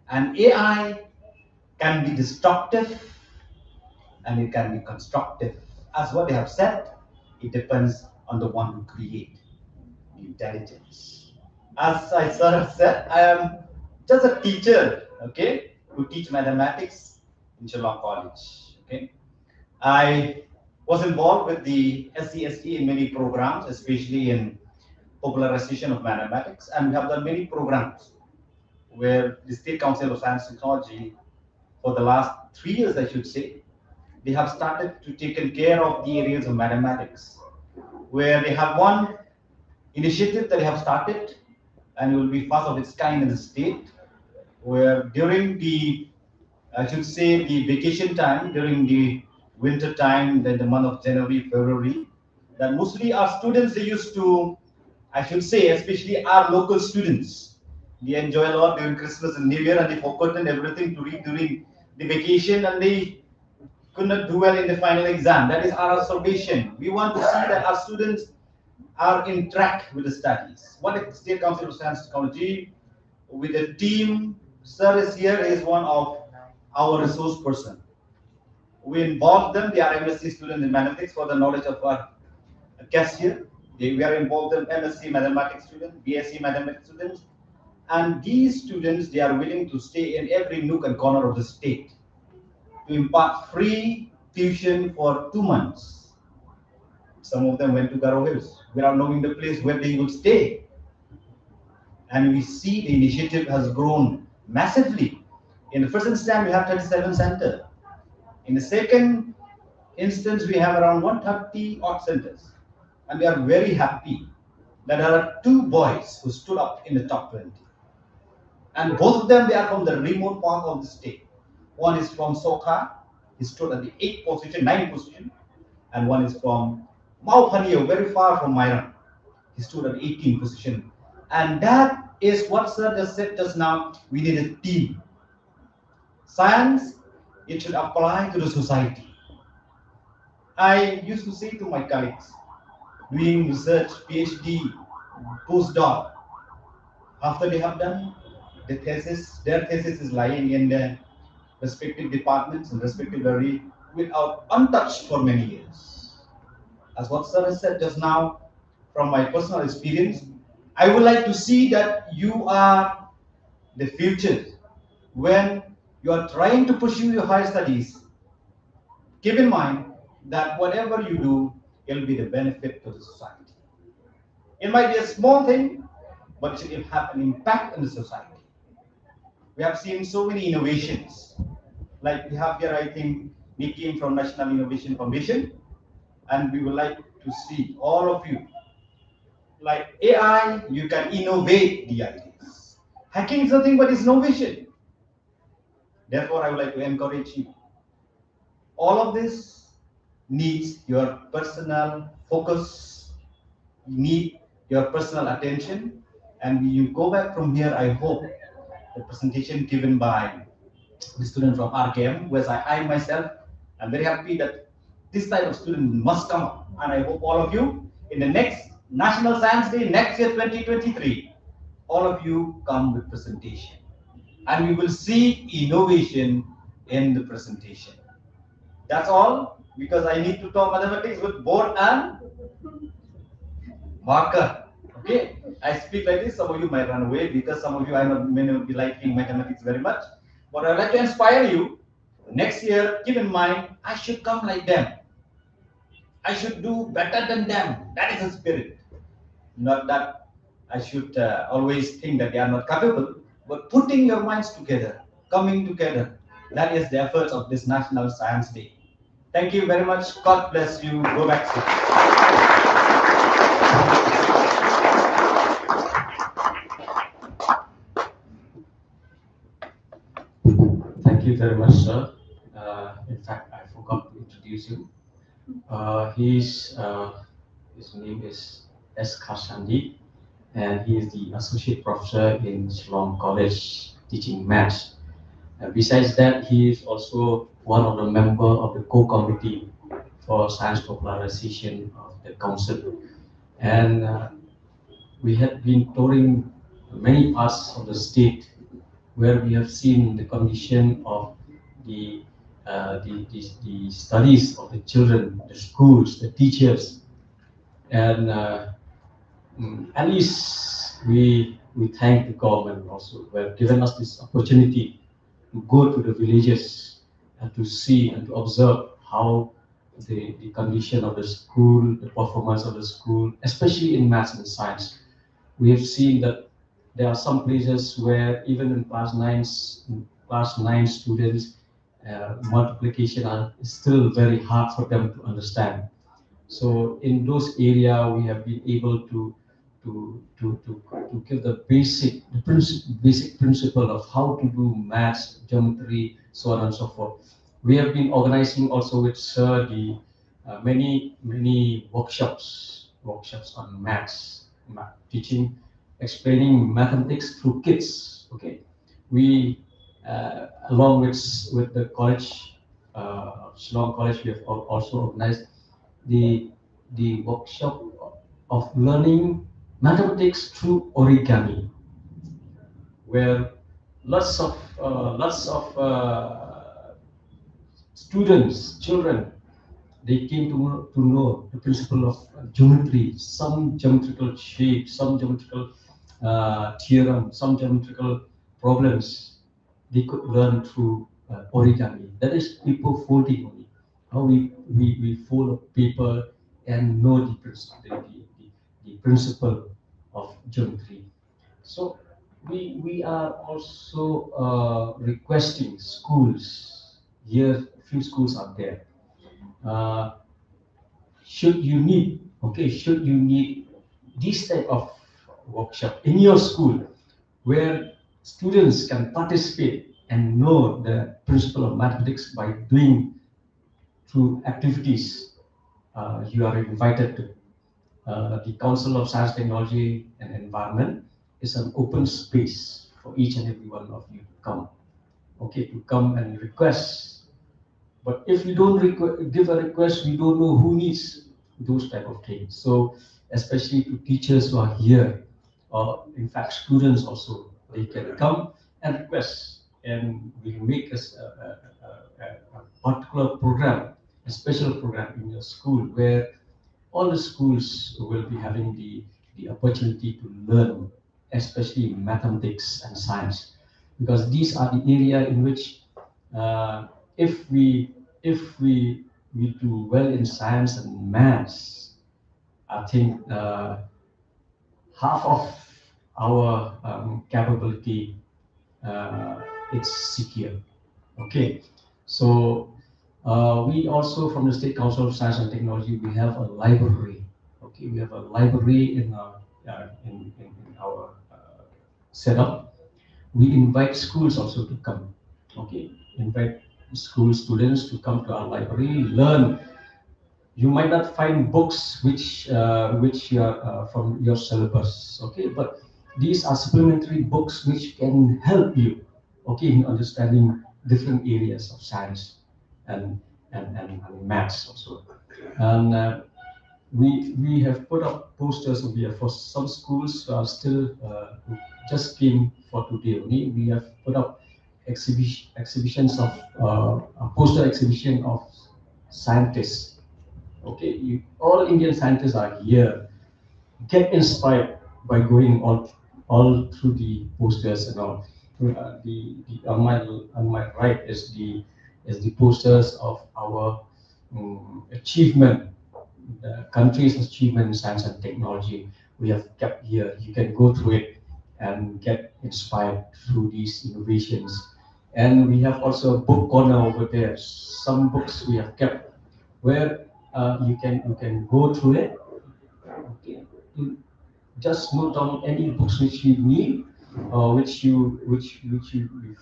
And AI can be destructive and it can be constructive. As what they have said, it depends on the one who create the intelligence. As I sort of said, I am just a teacher, okay, who teach mathematics in Shillong College. Okay, I was involved with the SCST in many programs, especially in popularization of mathematics, and we have done many programs where the State Council of Science and Technology, for the last 3 years, I should say, they have started to take care of the areas of mathematics, where they have one initiative that they have started, and it will be first of its kind in the state, where during the, I should say, the vacation time, during the winter time, then the month of January, February, that mostly our students, they used to, I should say, especially our local students, they enjoy a lot during Christmas and New Year, and they forgotten everything to read during the vacation, and they could not do well in the final exam. That is our observation. We want to see that our students are in track with the studies. What is the State Council of Science and Technology with the team? Sir is here, is one of our resource person. We involve them. They are MSc students in mathematics for the knowledge of our cashier. We are involved in MSc mathematics students, BSc mathematics students, and these students, they are willing to stay in every nook and corner of the state to impart free tuition for 2 months. Some of them went to Garo Hills without knowing the place where they will stay. And we see the initiative has grown massively. In the first instance, we have 37 centers. In the second instance, we have around 130 odd centers. And we are very happy that there are 2 boys who stood up in the top 20. And both of them, they are from the remote part of the state. One is from Sokha, he stood at the 8th position, 9th position. And one is from Maupanio, very far from Myram. He stood at 18th position. And that is what Sir just said just now. We need a team. Science, it should apply to the society. I used to say to my colleagues, doing research, PhD, postdoc, after they have done the thesis, their thesis is lying in the respective departments and respective area without untouched for many years. As what Sir has said just now, from my personal experience, I would like to see that you are the future. When you are trying to pursue your higher studies, keep in mind that whatever you do, it will be the benefit to the society. It might be a small thing, but it will have an impact on the society. We have seen so many innovations. Like we have here, I think, we came from National Innovation Foundation, and we would like to see all of you. Like AI, you can innovate the ideas. Hacking is nothing but innovation. Therefore, I would like to encourage you. All of this needs your personal focus, you need your personal attention, and when you go back from here, I hope the presentation given by the student from RKM, whereas I myself am very happy that this type of student must come up, and I hope all of you in the next National Science Day next year 2023, all of you come with presentation, and we will see innovation in the presentation. That's all, because I need to talk mathematics with board and marker. Okay, I speak like this. Some of you might run away because some of you may not be liking mathematics very much. But I'd like to inspire you. Next year, keep in mind, I should come like them. I should do better than them. That is the spirit. Not that I should always think that they are not capable, but putting your minds together, coming together. That is the efforts of this National Science Day. Thank you very much. God bless you. Go back to Thank you very much, sir. In fact, I forgot to introduce you. His name is S. Kashandi, and he is the associate professor in Shillong College teaching maths. And besides that, he is also one of the members of the co-committee for science popularization of the council. And we have been touring many parts of the state where we have seen the condition of the studies of the children, the schools, the teachers, and at least we thank the government also who have given us this opportunity to go to the villages and to see and to observe how the condition of the school, the performance of the school, especially in maths and science, We have seen that there are some places where even in class 9 students, multiplication is still very hard for them to understand. So in those area, we have been able to give the basic principle of how to do maths, geometry, so on and so forth. We have been organizing also with Sir the many workshops on maths, teaching, explaining mathematics through kids. Okay, we along with the college, Shillong College, we have also organized the workshop of learning mathematics through origami, where lots of students, children, they came to know the principle of geometry, some geometrical shape, some geometrical theorem, some geometrical problems they could learn through origami. That is paper folding only. How we fold a paper and know the principle of geometry. So we are also requesting schools. Here, a few schools are there. Uh, should you need this type of workshop in your school where students can participate and know the principle of mathematics by doing through activities, you are invited to. The Council of Science, Technology and Environment is an open space for each and every one of you to come. Okay, to come and request. But if you don't give a request, we don't know who needs those type of things. So especially to teachers who are here, or in fact students also, they can come and request, and we make a particular program, a special program in your school where all the schools will be having the opportunity to learn, especially mathematics and science, because these are the area in which uh, if we if we do well in science and maths, I think half of our capability it's secure. Okay, so we also from the State Council of Science and Technology we have a library. Okay, we have a library in our setup. We invite schools also to come. Okay, invite school students to come to our library, learn. You might not find books which are from your syllabus, okay, but these are supplementary books which can help you, okay, in understanding different areas of science and and maths also. And we have put up posters over here for some schools still who just came for today only. We have put up exhibitions of a poster exhibition of scientists. Okay, all Indian scientists are here. Get inspired by going all through the posters and all. On my right is the posters of our achievement, the country's achievement in science and technology. We have kept here. You can go through it and get inspired through these innovations. And we have also a book corner over there. Some books we have kept where you can go through it. Okay. You just note down any books which you need, or which you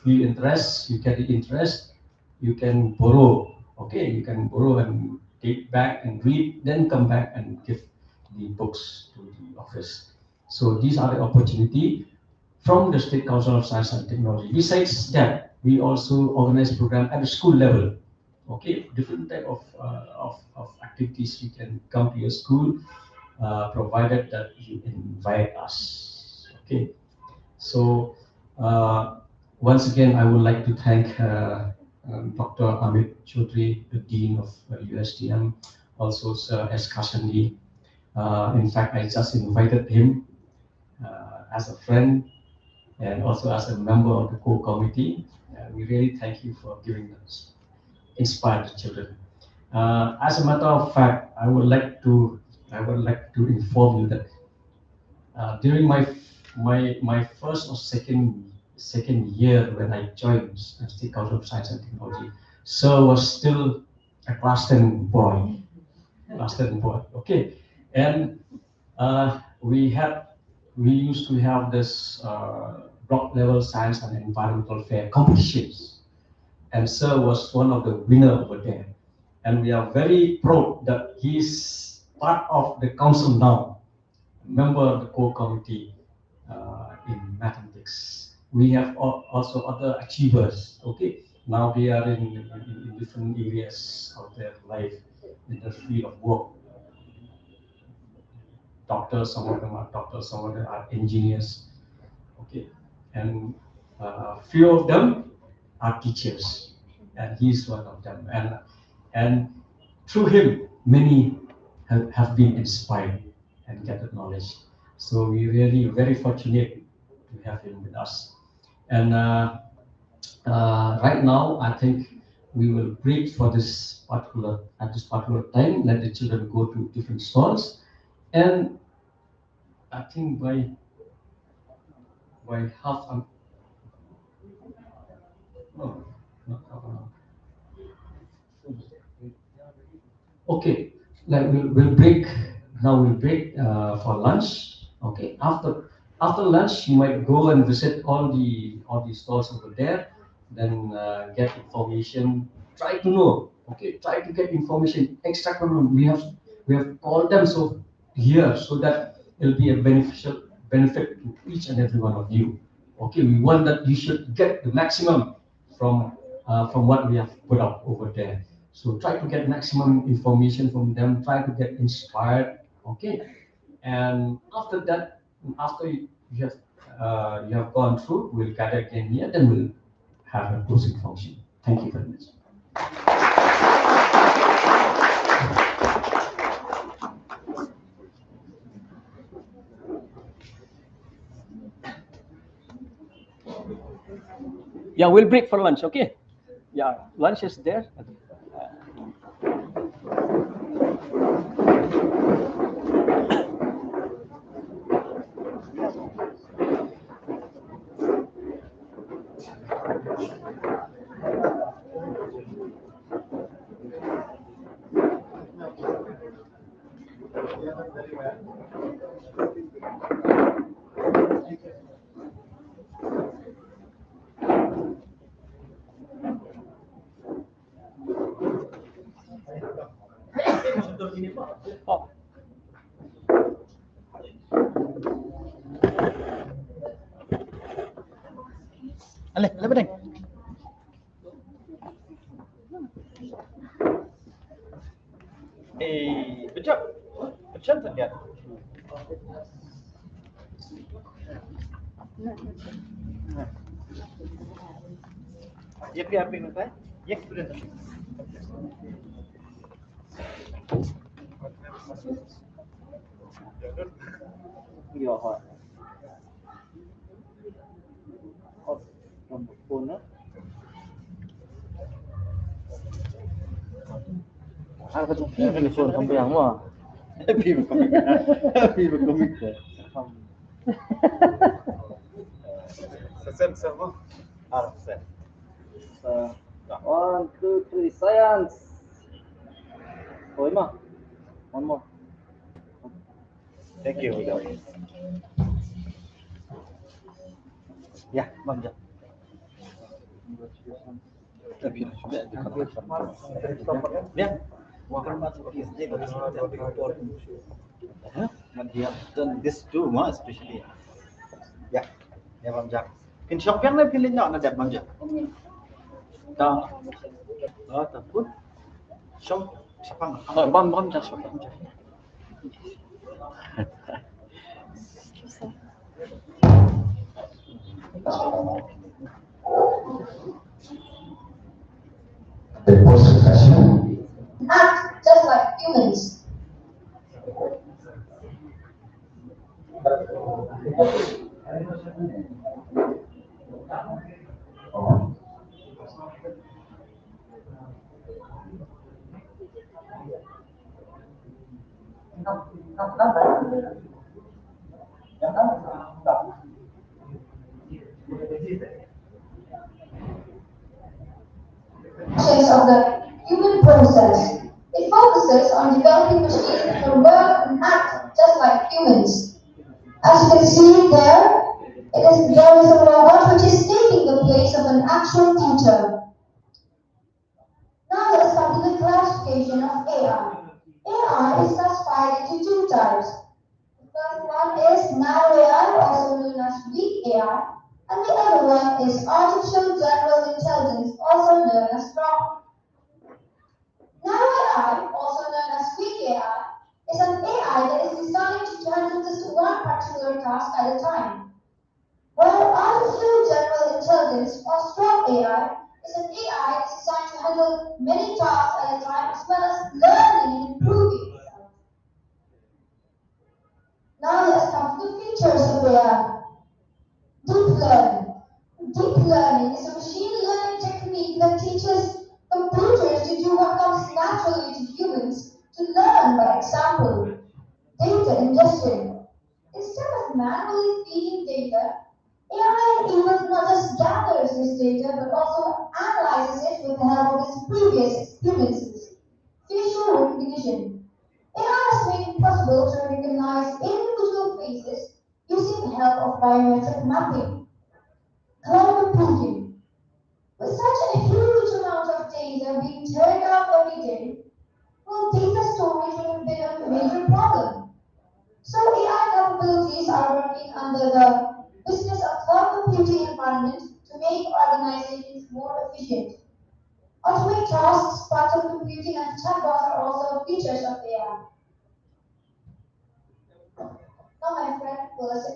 feel interest, you get the interest, you can borrow. Okay, you can borrow and take back and read, then come back and give the books to the office. So these are the opportunity from the State Council of Science and Technology. Besides that, we also organize program at the school level. Okay, different type of activities you can come to your school, provided that you invite us. Okay, so once again, I would like to thank Dr. Amit Chaudhry, the Dean of USTM, also Sir S. Kashandi. In fact, I just invited him as a friend and also as a member of the core committee. We really thank you for giving us inspired children. As a matter of fact, I would like to inform you that During my first or second year when I joined State Council of Science and Technology, Sir was still a class 10 boy. Class 10 boy. Okay, and we used to have this block level science and environmental fair competitions, and Sir was one of the winner over there, and we are very proud that he's part of the council now, member of the core committee in mathematics. We have also other achievers. Okay, now they are in different areas of their life in the field of work. Doctors, some of them are doctors, some of them are engineers. Okay, and few of them are teachers, and he's one of them. And through him, many have been inspired and gathered knowledge. So we really very fortunate to have him with us. And right now, I think we will break for this particular time. Let the children go to different stalls, and I think by half an no, not half an hour. Okay, like we'll break now. We'll break for lunch. Okay, after lunch, you might go and visit all the stores over there. Then get information. Try to know. Okay, try to get information. Extract from them. We have called them so here so that it'll be a beneficial benefit to each and every one of you. Okay, we want that you should get the maximum from what we have put up over there. So try to get maximum information from them. Try to get inspired. Okay, and after that, after you have gone through, we'll gather again here. Then we'll have a closing function. Thank you very much. Yeah, we'll break for lunch. Okay. Yeah, lunch is there. Oh. Aleh, bedeng. Betul. Betul tak dia? Ye भी आप में है ये experience Iya, Pak. Oh, rambut pun Apa tu? Telefon sampai yang mah. Happy berkomik. Happy berkomik. Sesen sama. Ah, sesen. 1, 2, 3, science. Oh, Ima. One more. Thank you. Ya, Bang Jam. Tapi sudah ya. And we have done this too, especially. Yeah, yeah, Bang Jam. Pin shop yang lebih lenyap nak Bang Jam. Dah. Ataupun shop siapa? Bang Jam. The post-session act just like humans. of the human process. It focuses on developing machines that can work and act just like humans. As you can see there, there is a robot which is taking the place of an actual teacher. Now let's come to the classification of AI. AI is classified into two types. The first one is narrow AI, also known as weak AI, and the other one is artificial general intelligence, also known as ROC. Narrow AI, also known as weak AI, is an AI that is designed to handle just one particular task at a time. While artificial general intelligence, or strong AI, is an AI designed to handle many tasks at a time as well as learning and improving itself. Now let's come to the features of AI. Deep learning. Deep learning is a machine learning technique that teaches computers to do what comes naturally to humans to learn by example. Data ingestion. Instead of manually feeding data, AI even not just gathers this data but also analyzes it with the help of its previous experiences. Facial recognition. AI has made it possible to recognize individual faces using the help of biometric mapping. Cloud computing. With such a huge amount of data being turned out every day, well, data storage would have been a major problem. So AI capabilities are working under the business of cloud computing environment to make organizations more efficient. Automate tasks, quantum computing, and chatbots are also features of AI. Now, my friend, first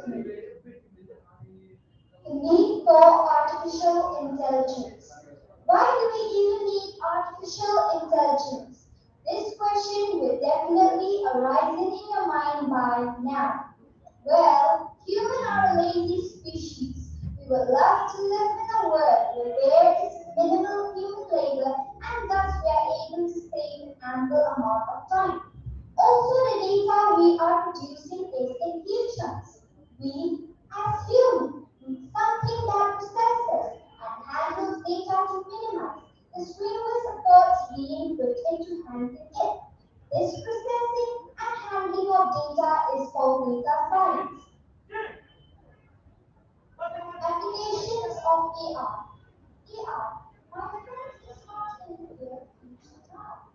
the need for artificial intelligence. Why do we even need artificial intelligence? This question will definitely arise in your mind by now. Well, humans are a lazy species. We would love to live in a world where there is minimal human labor and thus we are able to save an ample amount of time. Also, the data we are producing is in huge chunks. We, as humans, need something that processes and handles data to minimize the strenuous efforts being put into handling it. This processing and handling of data is called data science. Applications of AI. AI, my friends, is not in the near future now.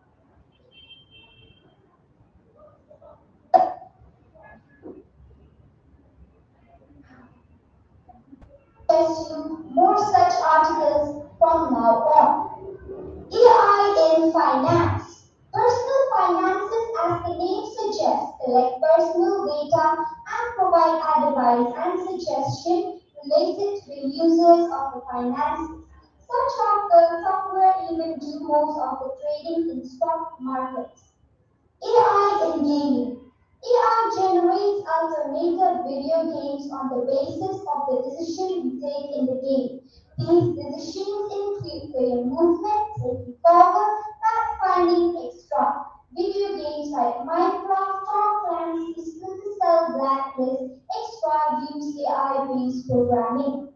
Consume more such articles from now on. AI in finance. Personal finances, as the name suggests, collect personal data and provide advice and suggestion related to the users of the finances. Such software even do most of the trading in stock markets. AI in gaming. AI generates alternative video games on the basis of the decision we take in the game. These decisions include player movement, taking cover, pathfinding, extra. Video games like Minecraft, Tom Clancy's Splinter Cell Blacklist, extra use AI-based programming.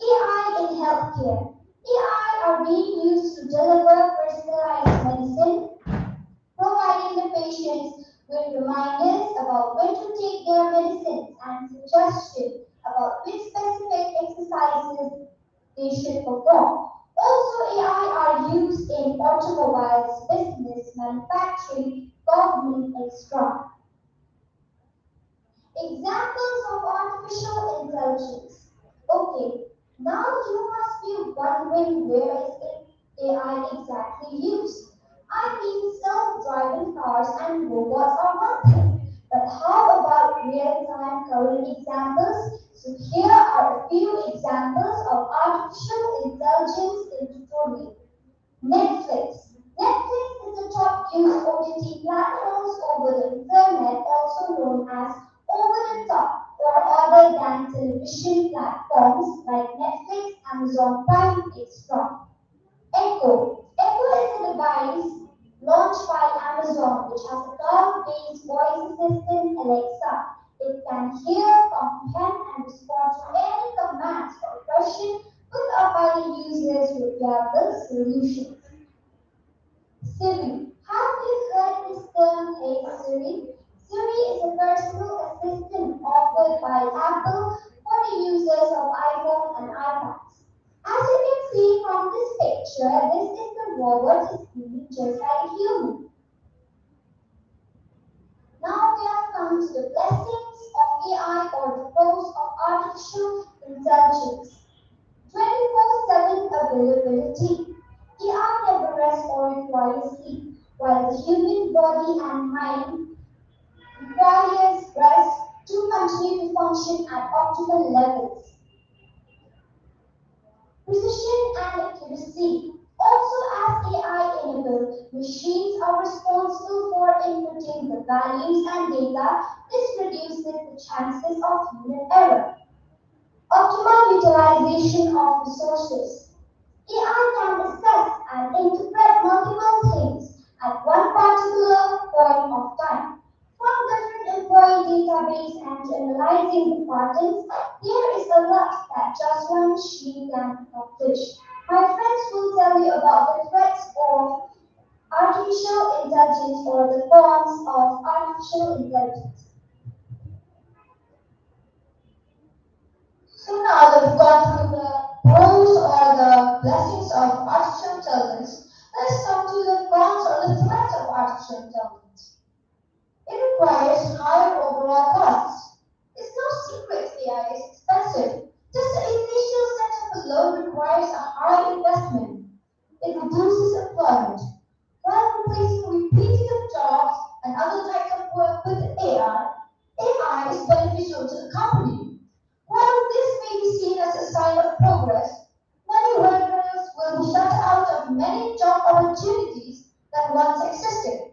AI in healthcare. AI are being used to deliver personalized medicine, providing the patients with reminders about when to take their medicines and suggestions about which specific exercises they should perform. Also, AI are used in automobiles, business, manufacturing, government, etc. Examples of artificial intelligence. Okay, now you must be wondering where is AI exactly used. I mean, self-driving cars and robots are one thing, but how about real-time current examples? So here are a few examples of artificial intelligence in tutorial. Netflix. Netflix is the top used OTT platforms over the internet, also known as over-the-top or other than television platforms like Netflix, Amazon Prime, etc. Echo. Echo is a device launched by Amazon which has a cloud-based voice assistant Alexa. It can hear, comprehend, and respond to any commands or question put up by the users with their built solutions. Siri. Siri is a personal assistant offered by Apple for the users of iPhone and iPads. As you can see from this picture, this is the robot speaking just like a human. Now we have come to the blessings of AI or the pros of artificial intelligence. 24/7 availability. AI never rests or requires sleep, while the human body and mind requires rest to continue to function at optimal levels. Precision and accuracy. Also, as AI enabled, machines are responsible for inputting the values and data. This reduces the chances of human error. Optimal utilization of resources. AI can assess and interpret multiple things at one particular point of time. From different employee database and to analyzing the patterns, there is a lot that just one machine can accomplish. My friends will tell you about the threats of artificial intelligence or the forms of artificial intelligence. So now that we've gone through the pros or the blessings of artificial intelligence, let's come to the cons or the threats of artificial intelligence. It requires higher overall costs. It's no secret AI is expensive. Just the initial setup alone requires a high investment. It reduces employment. While replacing repetitive jobs and other types of work with AI is beneficial to the company. While this may be seen as a sign of progress, many workers will be shut out of many job opportunities that once existed.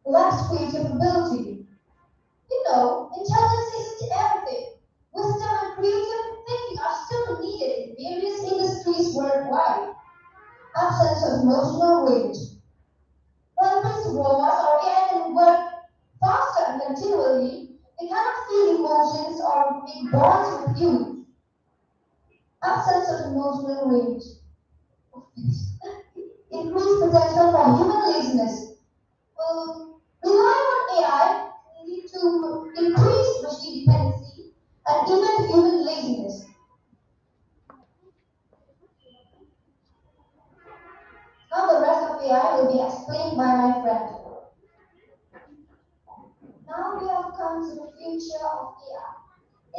Less creative ability. You know, intelligence isn't everything. Wisdom and creative thinking are still needed in various industries worldwide. Absence of emotional range. While these robots or AI can work faster and continually, they cannot feel emotions or make bonds with you. Absence of emotional range. Increased potential for human laziness. Relying on AI can lead to increased machine dependency and even human laziness. Now the rest of AI will be explained by my friend. Now we have come to the future of AI.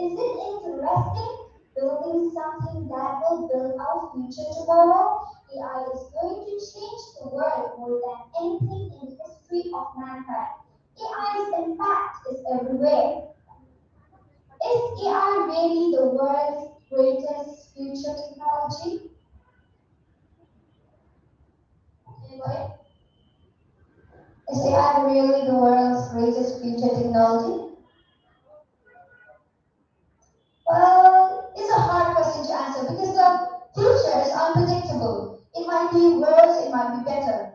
Is it interesting building something that will build our future tomorrow? AI is going to change the world more than anything in the history of mankind. AI's impact is everywhere. Is AI really the world's greatest future technology? Anybody? Is AI really the world's greatest future technology? Well, it's a hard question to answer because the future is unpredictable. It might be worse, it might be better.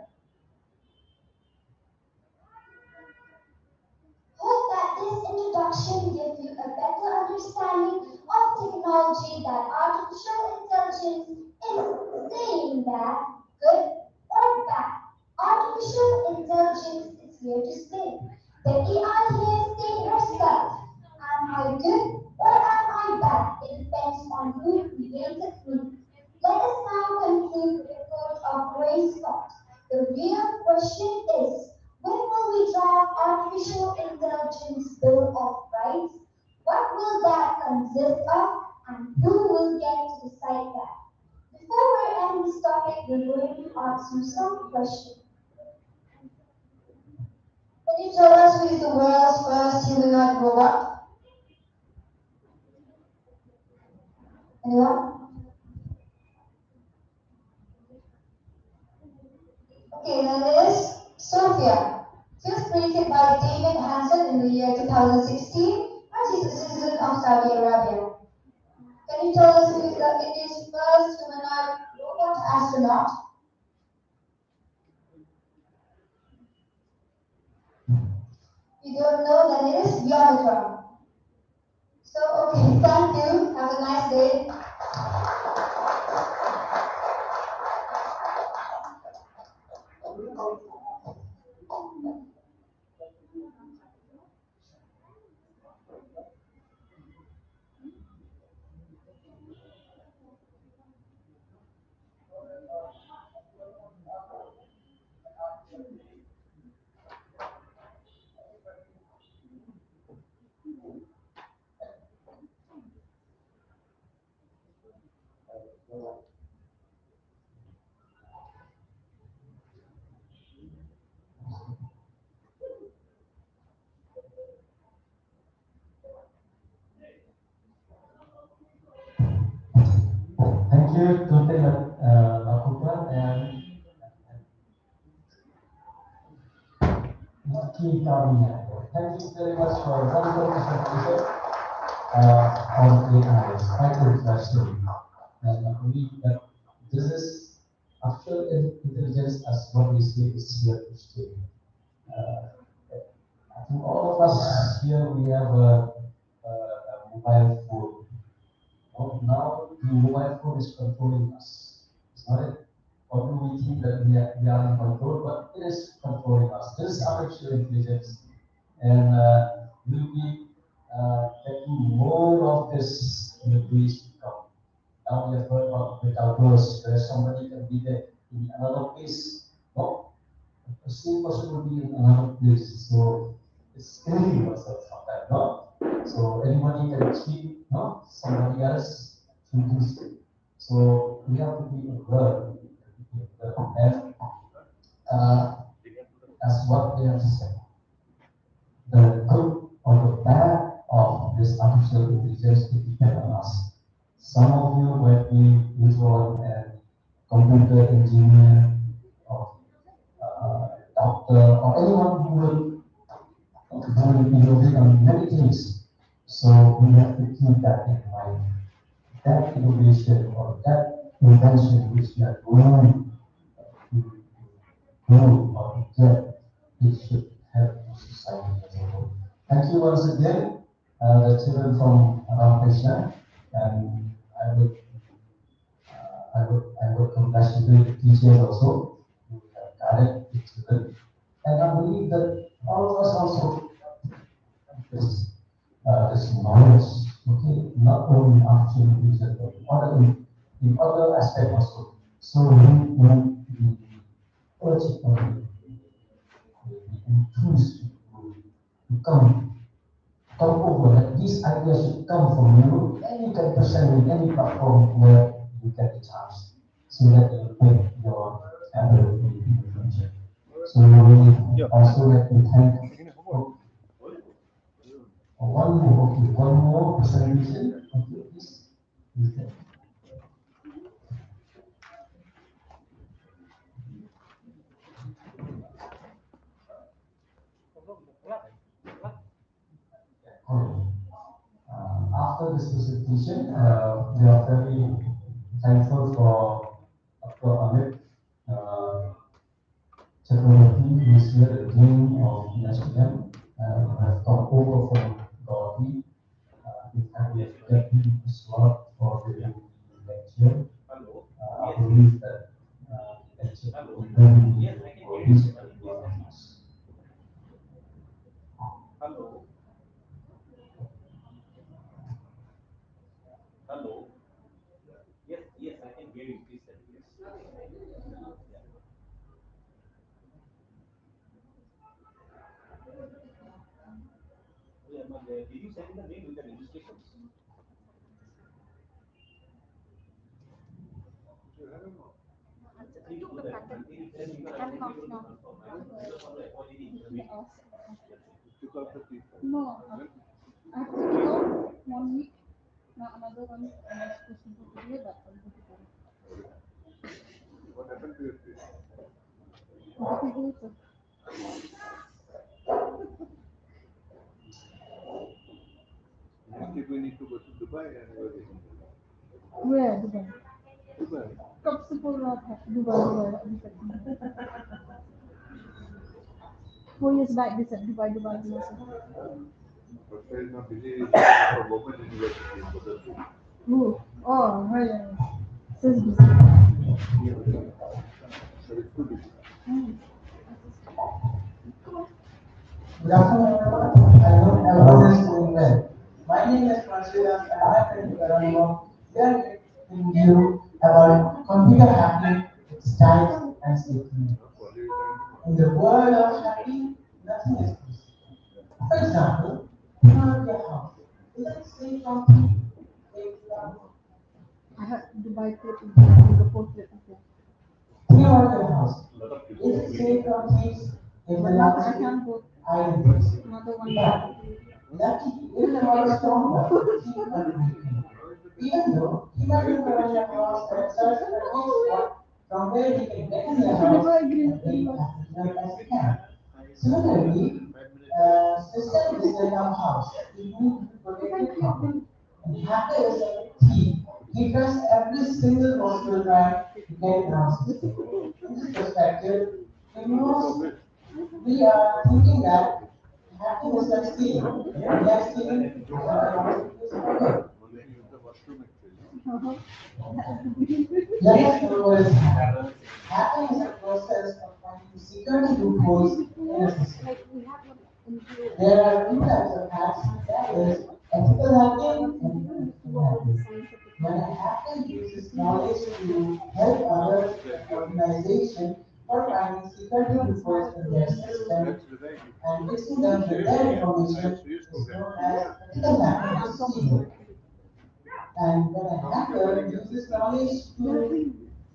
Hope that this introduction gives you a better understanding of technology that artificial intelligence is saying that good or bad. Artificial intelligence is here to stay. The AI here saying herself, am I good or am I bad? It depends on who created me. Let us now conclude the report of Ray Scott. The real question is, when will we draft artificial intelligence bill of rights? What will that consist of and who will get to decide that? Before we end this topic, we're going to ask you some questions. Can you tell us who is the world's first humanoid robot? Anyone? Okay, that is Sophia. She was created by David Hansen in the year 2016 and she's a citizen of Saudi Arabia. Can you tell us who is India's first humanoid robot astronaut? You don't know, then it is Vyomitra. So, okay, thank you. Have a nice day. you, Dr. Nakuta and Naki Kamia. Thank you very much for a wonderful presentation on AI, micro-classroom. And I believe that this is artificial intelligence as what we say is here to stay. I think all of us here, we have a mobile phone. Now the mobile phone is controlling us. It's not it. Or do we think that we are in control? But it is controlling us. This is artificial intelligence. And we'll be getting more of this in the days to come. Now we have heard about metaverse, where somebody can be there in another place. No? The same person will be in another place. So it's scary yourself sometimes, no? So anybody can speak, no? Somebody else through this. So we have to be aware. And as what they have said, the good or the bad of this artificial intelligence will depend on us. Some of you might be visual and computer engineer or doctor or anyone who will innovate on many things. So we have to keep that in mind. That innovation or that invention which we are going to do or to get, it should help society as a whole. Thank you once again, the children from Ramakrishna, and I would congratulate the teachers also who have guided the children. And I believe that all of us also this knowledge, okay, not only in artificial intelligence, but in other aspects also. So when we urge people, we enthuse people to come over, that these ideas should come from you, and you can present in any platform where you get the chance, so that you make your ability in the future. So we also like to thank one more presentation. Okay, please. After this presentation, we are very thankful for Dr. Amit Chakraborty, who is here, the Dean of USTM, who has come over from Gaudi. In fact, we have kept him a slot for the lecture. I believe that the lecture will be very for each and every one of us. Hello. Hello. Yes, yes, I can hear you. Please tell me. Yes. Yeah, but did you send the mail with the registrations? No, I have to go 1 week. Now another one is supposed to go today, but I'll go tomorrow. What happened to your face? Next week we need to go to Dubai and where is it? Where Dubai? Dubai. कब से बोल रहा था Dubai अभी तक 4 years back they said Dubai. But there is not busy for Open University in Badalpur. Oh, right. So it's busy. So it's too busy. Good afternoon, everyone. I hope everyone is doing well. My name is Francis and I am Veronica. We are telling you about computer hacking, its types and safety. In the world of hacking, nothing is easy. For example, your house. Is it safe from I have Dubai trip in Singapore trip before. Think about your house. Is it safe from thieves if the lock I can't go. identities? Another one. Lucky, if the lock is stronger, keep on breaking. Even though he might look around your house and search for any spot from where he can get in your house and take as little as he can. Similarly, system is like our house. It needs to be protected from it. And hacker is like a thief. He trusts every single possible crime to get in our system. In this perspective, we are thinking that hacking is like stealing. We are stealing let us know what is happening. Hacking is a process of finding security loopholes in a system. There are two types of hacks, that is ethical hacking and unethical hacking. When a hacker uses knowledge to help others in an organization for finding security loopholes in their system and fixing them with their information is known as ethical hacking or stealing. And when a hacker uses knowledge to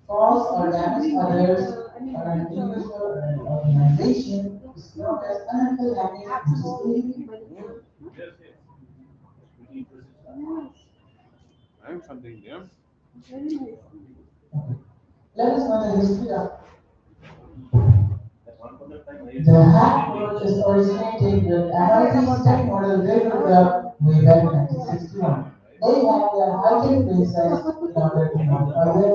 cause or damage others or an individual or an organization, is known as unethical hacking, which is illegal. I'm something there. Let us know the history of the hack world is originated with MIT's tech model railroad up way back in 1961. They had their high-tech princess in order to modify their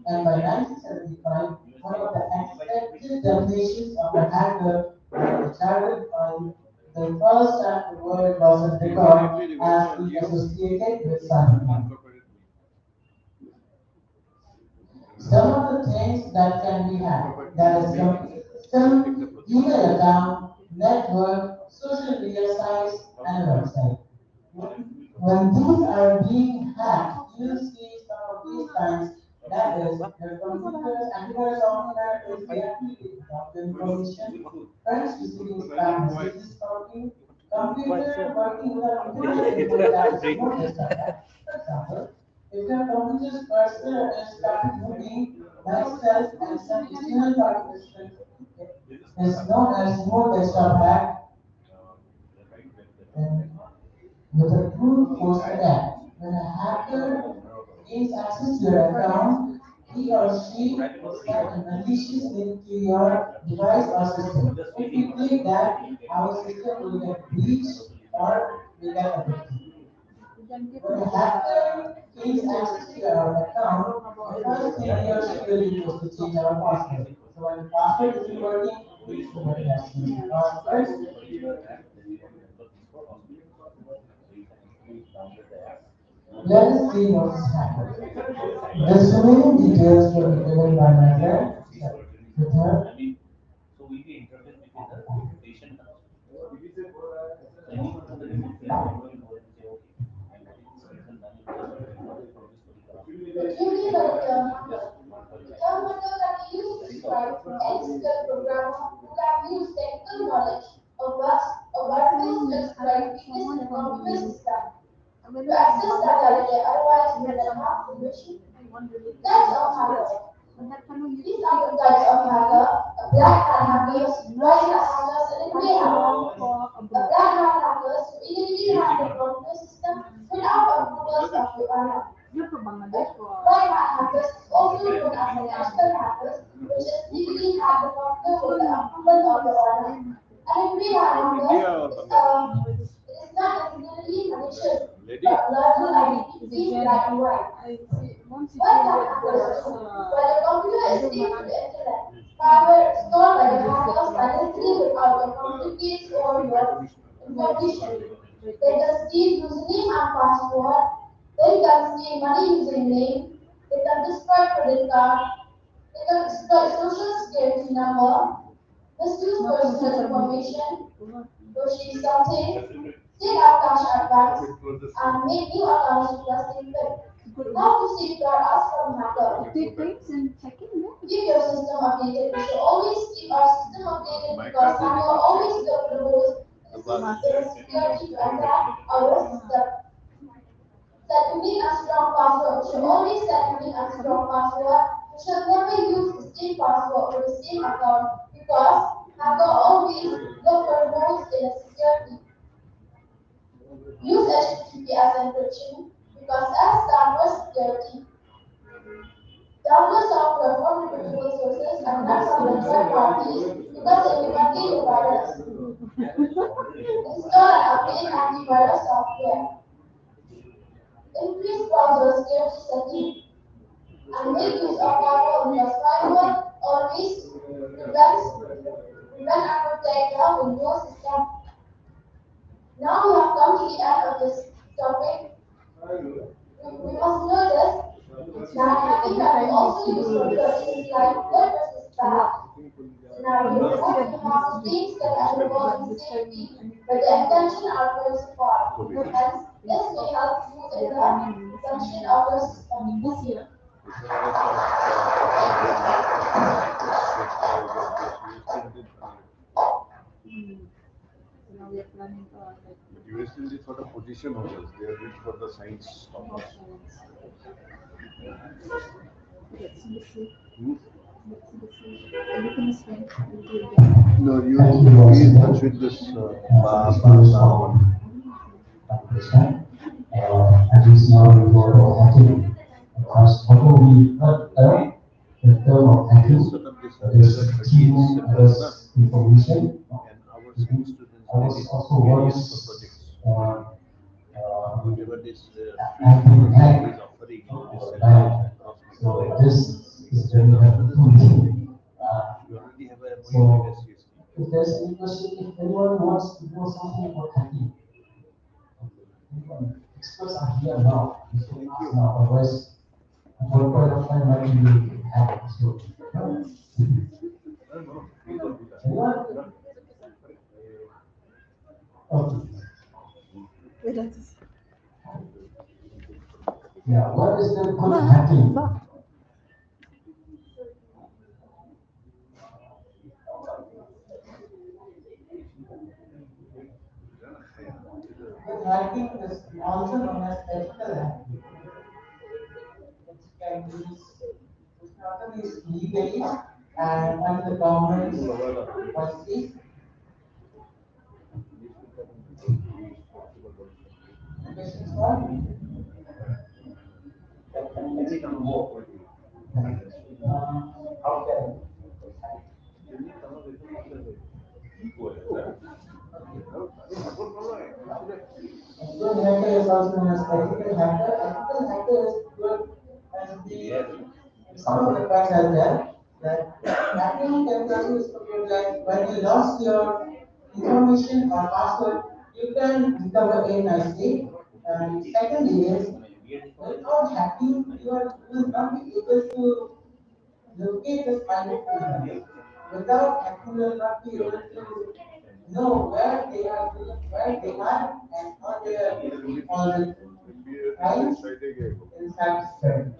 and by 1975, one of the accepted definitions of a hacker was a chartered file. The first time the word was a record as being associated with cybercrime. Some of the things that can be hacked, that is computer system, email account, network, social media sites, and a website. When these are being hacked, you see some of these times, that is, your computer's antivirus software is deactivated without the information, friends receiving spam messages from you, computer working without information that is noticed attack. For example, if your computer's cursor is started moving by itself and some external participant is known as remote desktop hack, with a brute force attack. When a hacker gains access to your account, he or she will send a malicious link to your device or system. If we click that, our system will get breached or will get affected. When a hacker gains access to our account, the first thing he or she will do is to change our password. So when the password isn't working, somebody has to change the password. Let us see what is happening. The remaining details will be given by my friend with her. The beauty of the term hacker. The term hacker can be used to describe any skilled programmer who can use technical knowledge of bugs or variables to exploit weakness in a computer system to access data that they otherwise would not have permission. Types of hackers. These are the types of hacker: a black hat hackers, white hat hackers, and a grey hat hackers. A black hat hackers who illegally hack the computer system without approvals of the owner. White hat hackers is also known as an ethical hackers, which is legally hack the computer with the approval of the owner. And a grey hat hackers is not necessarily malicious, but largely identity black and white. White hat hackers do, where the computer is linked to the internet, power stored by the hacker silently without your computer keys or your information. They can steal username and password. They can steal money using name. They can destroy credit card. They can exploit social security number, misuse personal information, purchase something, take out cash advance, and make new accounts requesting PIN. How to safeguard us from hackers? Keep your system updated. We should always keep our system updated because hacker always look for the holes in the security to attack our system. Set unique and strong password. We should always set unique and strong password. We should never use the same password for the same account because hacker always look for holes in the security. Use HTTP as encryption because was independently virus. Install and update antivirus software. Increase browser safety setting and make use of firewall because firewall always prevent and protect the Windows system. Now we have come to the end of this topic. We must know this that hacking can be also used for good, just like good versus bad. Scenario: both you have the same skill and involving safety, but the intention are close apart. Hence, this may help you in the function of your system. This year. So now we are planning USL sort of position holders. They are rich for the science topics. No, you have to be in touch with this at least now we know about hacking. Because although we heard the term of hacking, is stealing others' information. I was also once hacking hacked bank. So this is very helpful. So if there's any question, if anyone wants to know something about hacking, experts are here now. You can ask now, otherwise, at one point of time, might be hacked. So, anyone? Okay. Yeah, what is the good hacking? Good hacking is also known as ethical hacking. It can be used legally and under the government's policies. Questions for? Okay. Good hacker is also known as ethical hacker. Ethical hacker is good as some of the facts are there that hacking can be used for good, like when you lost your information or password, you can recover it nicely. And secondly is without hacking, you will not be able to locate the private criminals. Without hacking, you will not be able to know where they are, and how they are all the crimes in fact spread.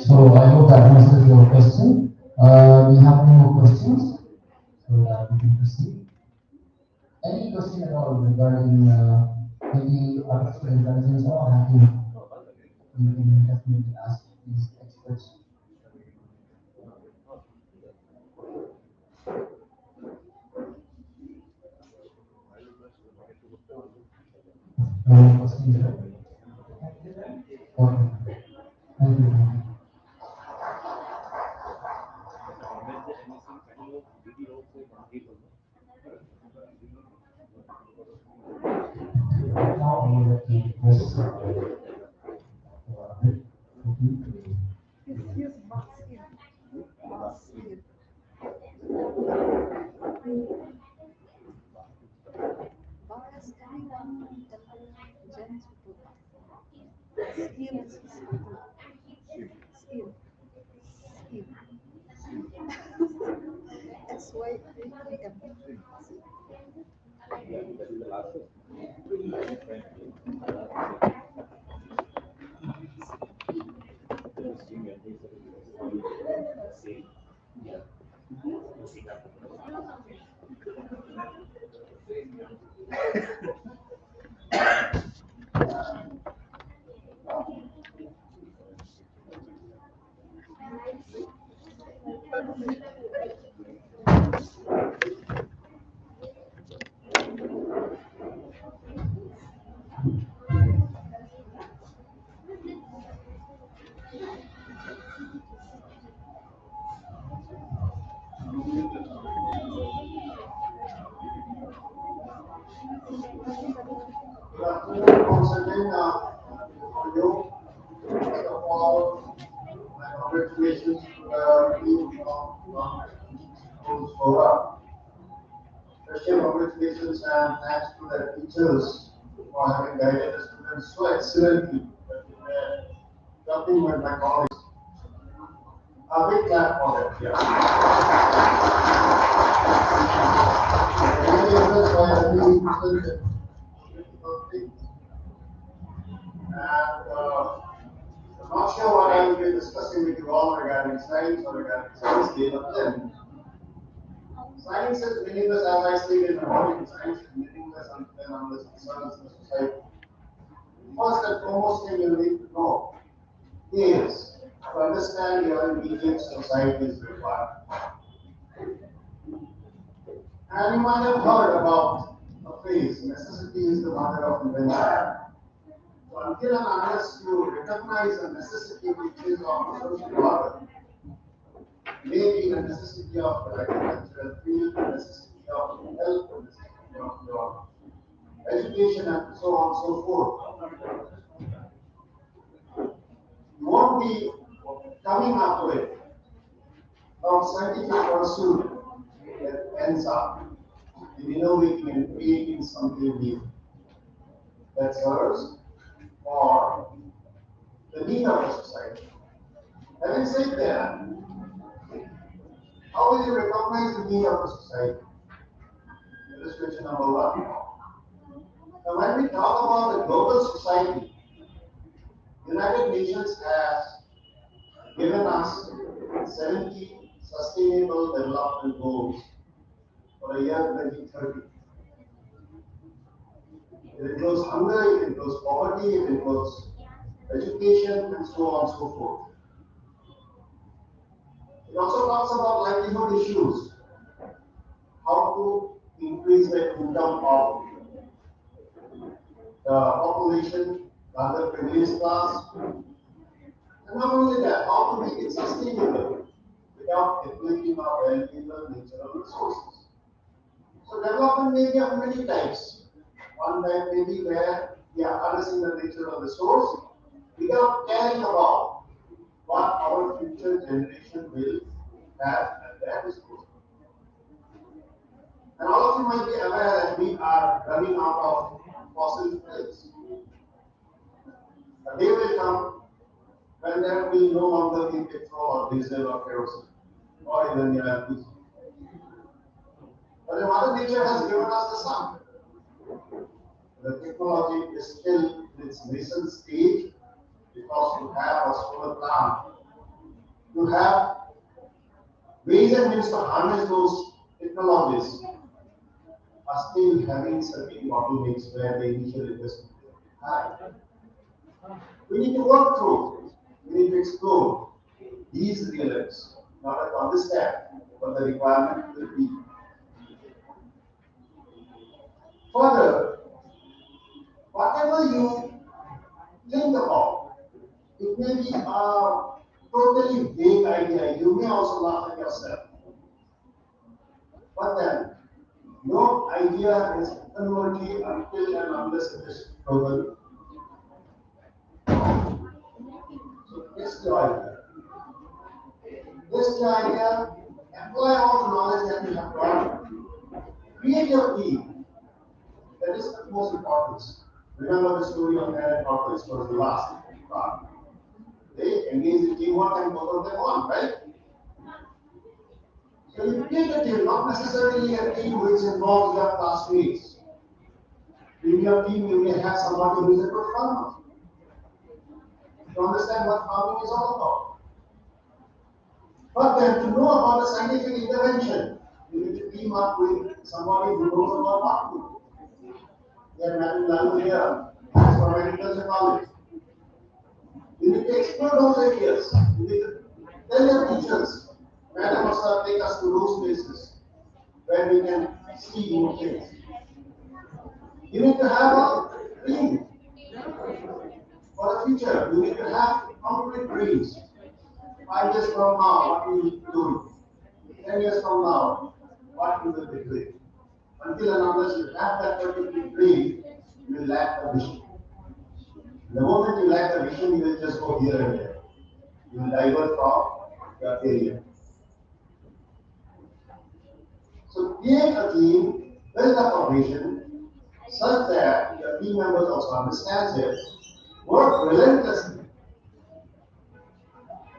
So I hope that answers your question. We have any more questions so that we can proceed. Any question at all regarding maybe artificial intelligence or hacking? You can definitely ask these experts. No questions? Okay. Thank you. Now we will request Forum. Special congratulations and thanks to the teachers for having guided the students so excellently that they were jumping with my colleagues. A big clap for them. Yeah. Really impressed by every presented difficult things. And I'm not sure what I will be discussing with you all regarding science or regarding science day, but then science is meaningless, as I stated in the morning. Science is meaningless unless it serves the society. First and foremost thing you need to know is to understand your immediate society is required. And you might have heard about a phrase, necessity is the mother of invention. So until and unless you recognize the necessity which is of the social order, maybe the necessity of the agricultural field, the necessity of health, the necessity of your education, and so on and so forth, you won't be coming up with a scientific pursuit that ends up in innovating and creating something new that serves for the need of the society. Having said that, how will you recognize the need of the society? That is question number one. Now, when we talk about the global society, United Nations has given us 70 sustainable development goals for the year 2030. It includes hunger, it includes poverty, it includes education, and so on and so forth. It also talks about livelihood issues, how to increase the income of the population, the underprivileged class, and not only that, how to make it sustainable without depleting our valuable natural resources. So development may be of many types. One type may be where we are harnessing the natural resource without caring about what our future generation will have at their disposal. And all of you might be aware that we are running out of fossil fuels. A day will come when there will be no longer be petrol or diesel or kerosene or even LPG. But the Mother Nature has given us the sun. The technology is still in its nascent stage because to have a solar plant, to have ways and means to harness those technologies are still having certain bottlenecks where the initial investment is high. We need to work through, we need to explore these realities in order to understand what the requirement will be. Further, whatever you think about, it may be a totally vague idea. You may also laugh at yourself. But then, no idea is unworthy until and unless it is proven. So, test your idea. Test your idea, apply all the knowledge that you have got, create your team. That is the most important. Remember the story of Aaron Tortoise was the last part. They engage in teamwork and both of them won, right? So you create a team, not necessarily a team which involves your classmates. In your team, you may have somebody who is a good farmer. To understand what farming is all about. But then to know about the scientific intervention, you need to team up with somebody who knows about farming. We have Madam Lalu here, who is from Agriculture College. You need to explore those areas. You need to tell your teachers, Madam must take us to those places where we can see new things. You need to have a dream for the future. You need to have concrete dreams. 5 years from now, what you will be doing. 10 years from now, what you will be doing. Until and unless you have that particular dream, you will lack the vision. The moment you lack the vision, you will just go here and there. You will divert from your area. Create a team, build a foundation, such that your team members also understand it, work relentlessly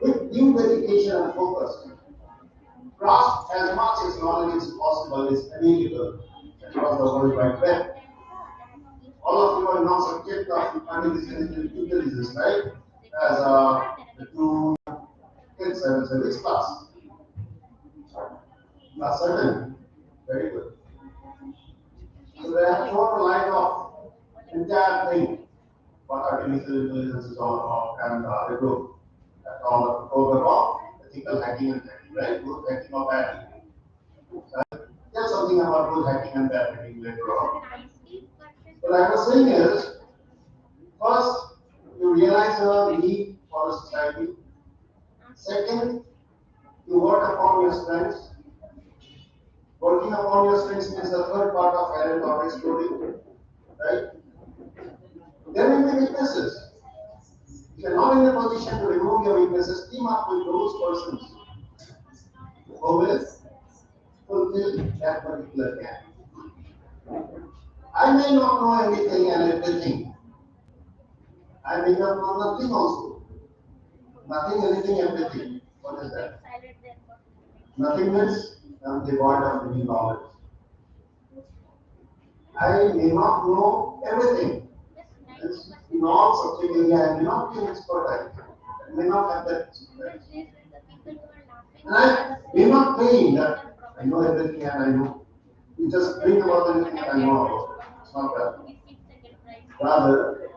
with due dedication and focus. Grasp as much as knowledge as possible is available across the World Wide Web. All of you are now subject of artificial intelligence, right? As the two kids, I will say, which class? Class 7. Very good. So they have drawn a line of entire thing what artificial intelligence is all about, and they do all the program of ethical hacking and hacking, right? Good hacking or bad hacking. Tell something about good hacking and bad hacking later on. What I was saying is, first, you realize your need for the society. Second, you work upon your strengths. Working upon your strengths is the third part of Aaron Torres' story, right? There will be weaknesses. If you're not in a position to remove your weaknesses, team up with those persons who will fulfill that particular gap. I may not know anything and everything. I may not know nothing also. Nothing, anything, everything. What is that? Nothingness, I'm devoid of any knowledge. I may not know everything. In all subject area, I may not be an expert. I may not have that expertise. And I may not claim that I know everything and I know. You just think about anything and I know about it. It's not that. Rather,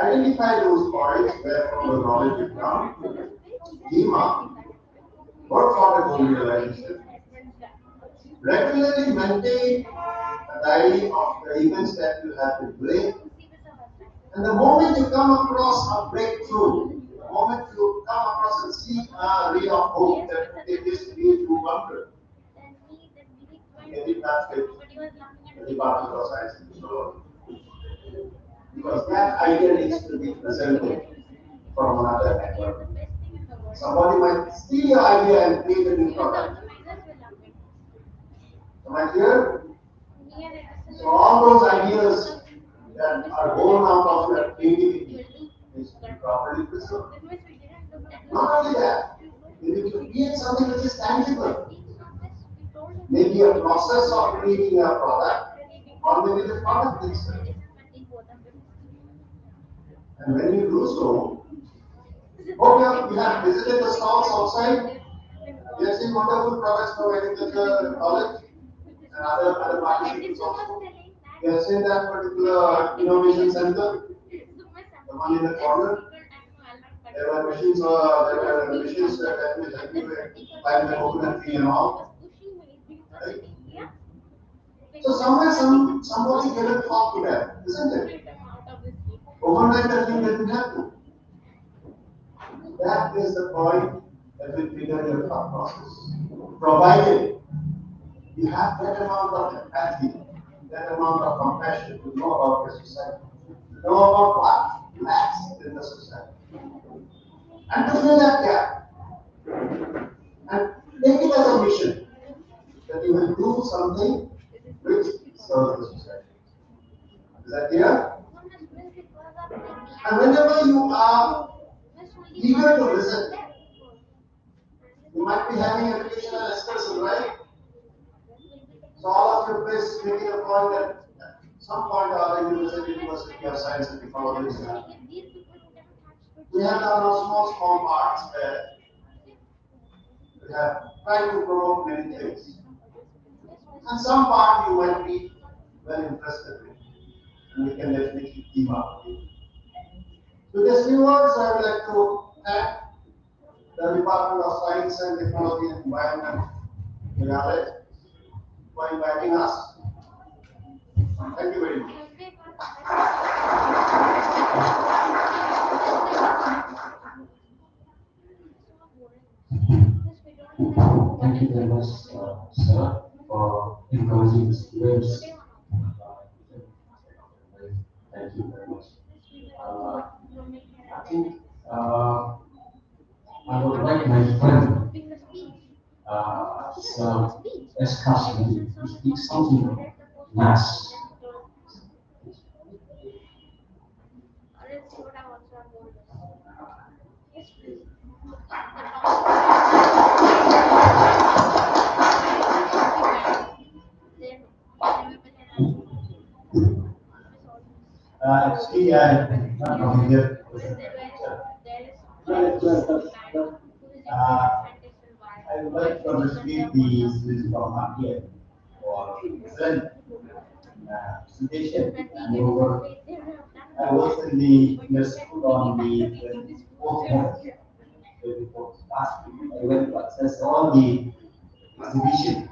identify those points where from the knowledge you come, team up, work for the goal realization, regularly maintain a diary of the events that you have to play. And the moment you come across a breakthrough, the moment you come across and see a ray of hope that it is lead to wonder, get it back with the Department of Science and Technology. Because that idea needs to be presented from another angle. Somebody might steal your idea and create a new product. Am I clear? So all those ideas that are born out of your creativity is to be properly preserved. Not only that, you need to create something which is tangible. Maybe a process of creating a product, or maybe the product itself. And when you do so, hope you have visited the stalls outside. You have seen wonderful products from agriculture college and other partnerships also. You have seen that particular innovation center, the one in the corner. There were machines that will help you climb the coconut tree and all. Right? So somewhere somebody gave a thought to that, isn't it? Overnight that thing didn't happen. That is the point that will trigger your thought process. Provided you have that amount of empathy, that amount of compassion to know about your society, to know about what lacks in the society, and to fill that gap. And take it as a mission that you will do something which serves the society. Is that clear? And whenever you are eager to visit, you might be having educational excursion, right? So all of you please make it a point that at some point or other you visit University of Science and Technology. We have done small parts where we have tried to promote many things. And some part you might be well interested in, and we can definitely team up. With these few words, I would like to thank the Department of Science and Technology and Environment, Vigyan, for inviting us. Thank you very much. Thank you very much, sir, for encouraging students. Thank you very much. I think I would like my friend So let's trust him. He speaks something nice. Actually, I'm not from here. I would like to congratulate the students from RTM for excellent presentation. And over, I was in the school on the fourth month. Before last week, I went to access all the exhibition.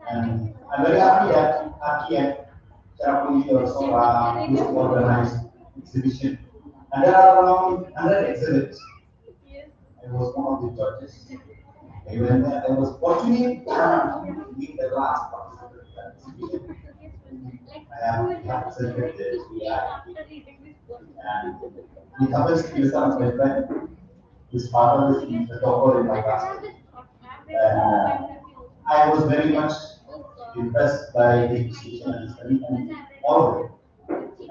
And I'm very happy that RTM Cherrapunji also used to organize exhibition. And there are around 100 exhibits. I was one of the judges. I went there. I was fortunate to meet the last participant in that exhibition. I have presented the AI. And the Tamil speaker, my friend, his father is the topper in my class. I was very much impressed by the exhibition and study and all of it.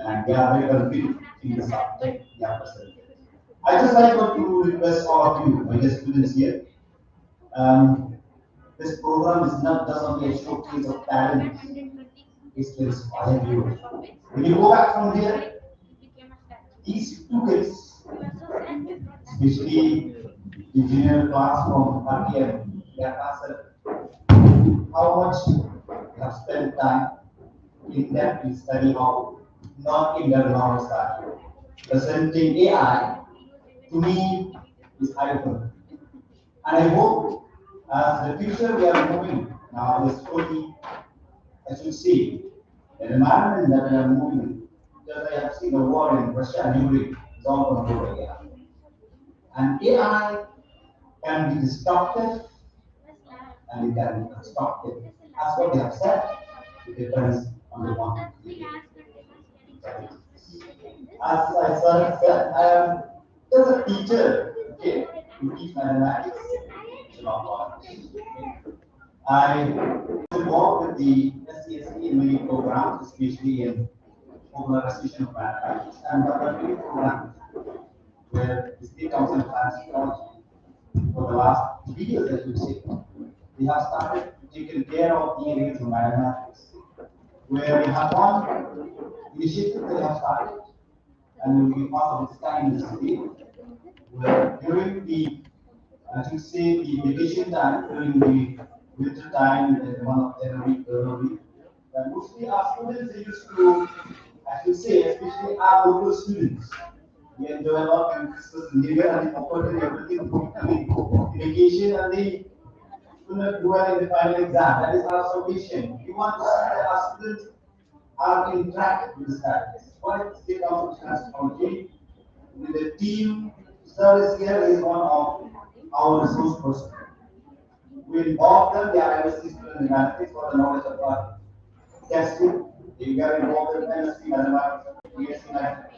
And they are very confident in the subject they are presenting. I just like to request all of you, my dear students here. This program is not just only a showcase of talent, it's to inspire you. When you go back from here, these two kids, especially the junior class from RTM, they are asked how much they have spent time in depth in study how not in their normal study. Presenting AI to me is eye-opening. And I hope as the future we are moving now, this slowly, I should say, the environment that we are moving, because I have seen the war in Russia and Ukraine, is all controlled by AI. And AI can be destructive and it can be constructive. As what they have said, it depends on the one. As I said, I am just a teacher, okay, who teach mathematics. I involved with the SCSE in many programs, especially in popularization of mathematics and other many programs where the State Council of Science and Technology for the last 3 years, I should say, we have started taking care of the areas of mathematics, where we have one initiative that we have started and will be part of its time in the city, where during the, I should say, the vacation time, during the winter time, one of every week, mostly our students they used to, I should say, especially our local students, we enjoy a lot in Christmas, New Year, and the opportunity everything to vacation, and they do not do well in the final exam. That is our solution. We want to see that our students are in track with the studies. Why State Council of Science and Technology with the team service here is one of our resource persons. We involve them, they are MSc students in mathematics for the knowledge of our testing. They are involved in MSc mathematics, BSc mathematics.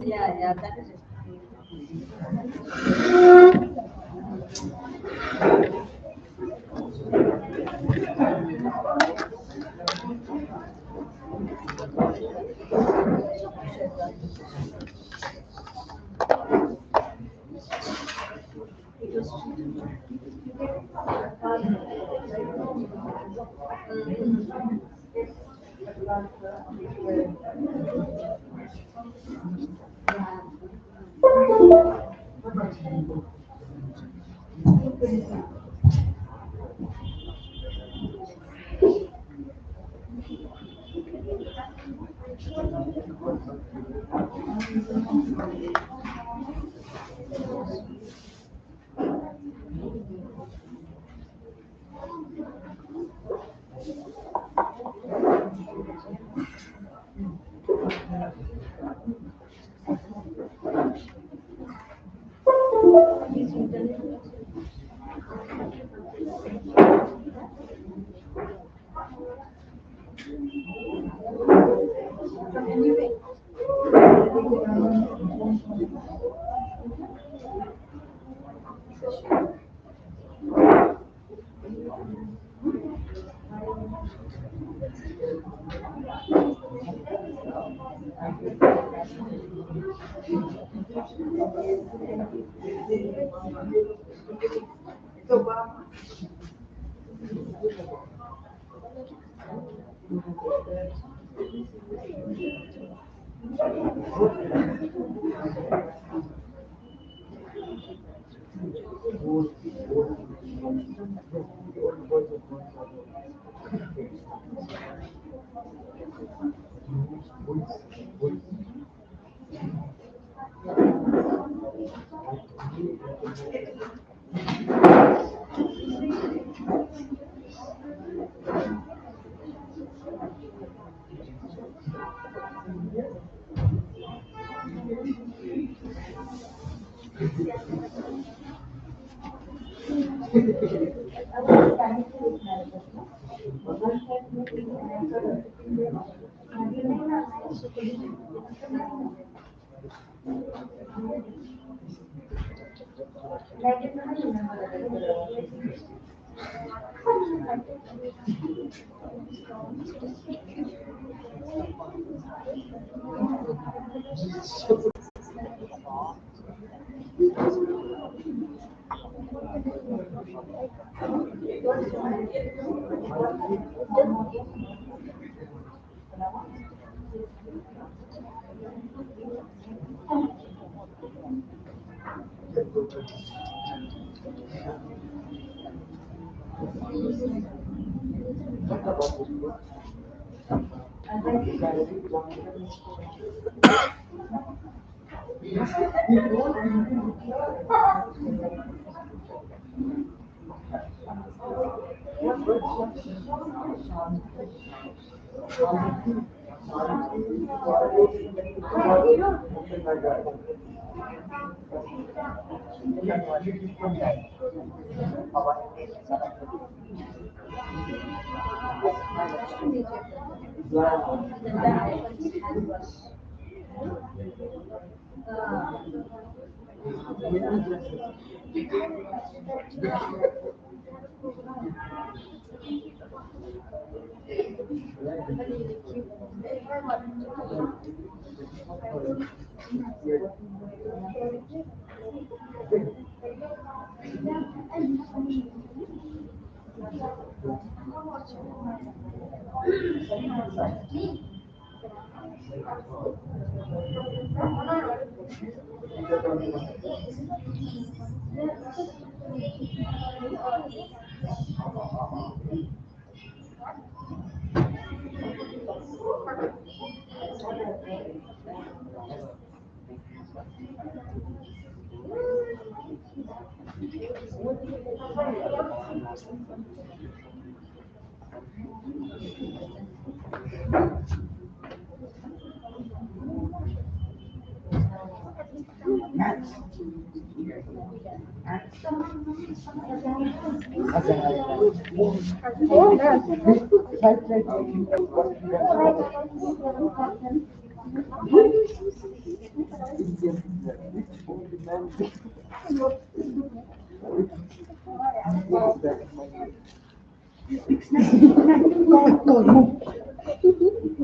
Yeah, that is it.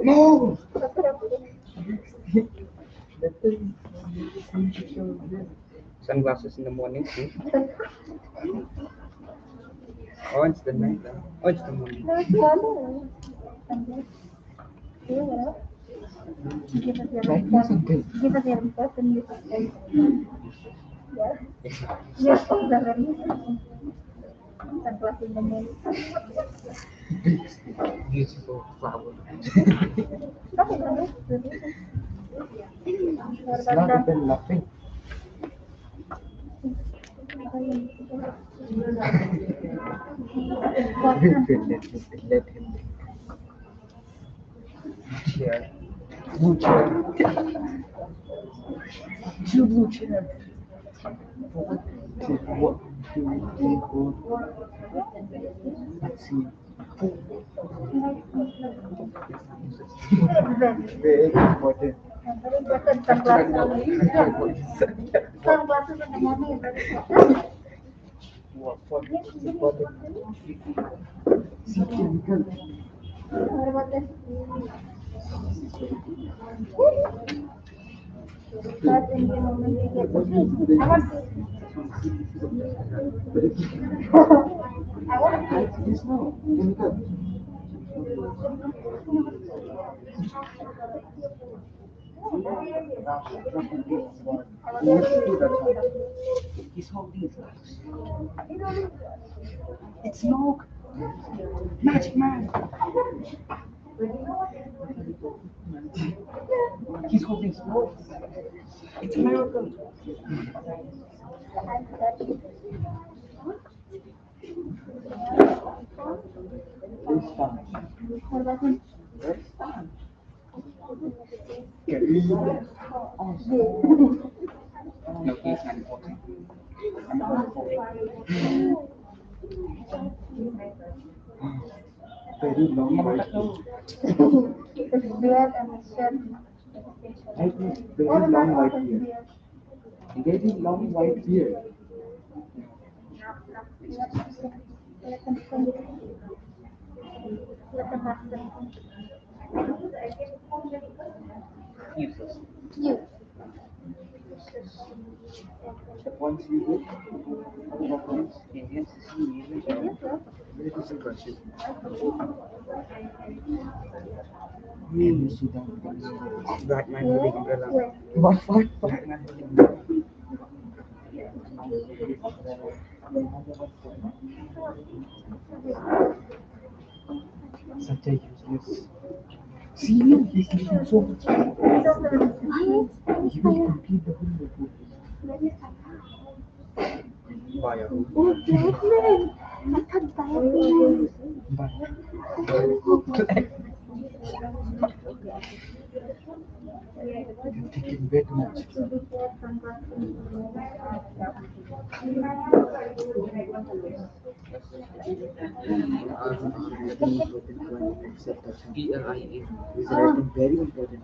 No! Sunglasses in the morning, see? Oh, it's the night. Oh, it's the morning. Give us your response. Give us your response and you say. Yes. Yes, the very sunglasses in the morning. Beautiful flower. It's not even nothing. Let him. Chair. Blue chair. Two blue chair. What do you think would let's see. Very important. Very important sunglasses. Sunglasses in the morning is very important. What for? Important. See chemical. What about this? First in the moment we get the treat. I want this. I want This no chemical. He's holding his eyes. It's smoke. Magic man. He's holding smoke. It's a miracle. It's fun. What about him? No, he's not important. Very long white beard. His beard and his shirt. I think very long white beard. Very long white beard. Let him think. Let him have to think. You. The points you get, the points Indians see very impressive. You see Batman holding umbrella. What? Batman holding umbrella. Such a useless. See him, he's looking so much. He will complete the whole report. Fire. Oh, Batman! I thought Batman. You're taking way too much. Is writing very important.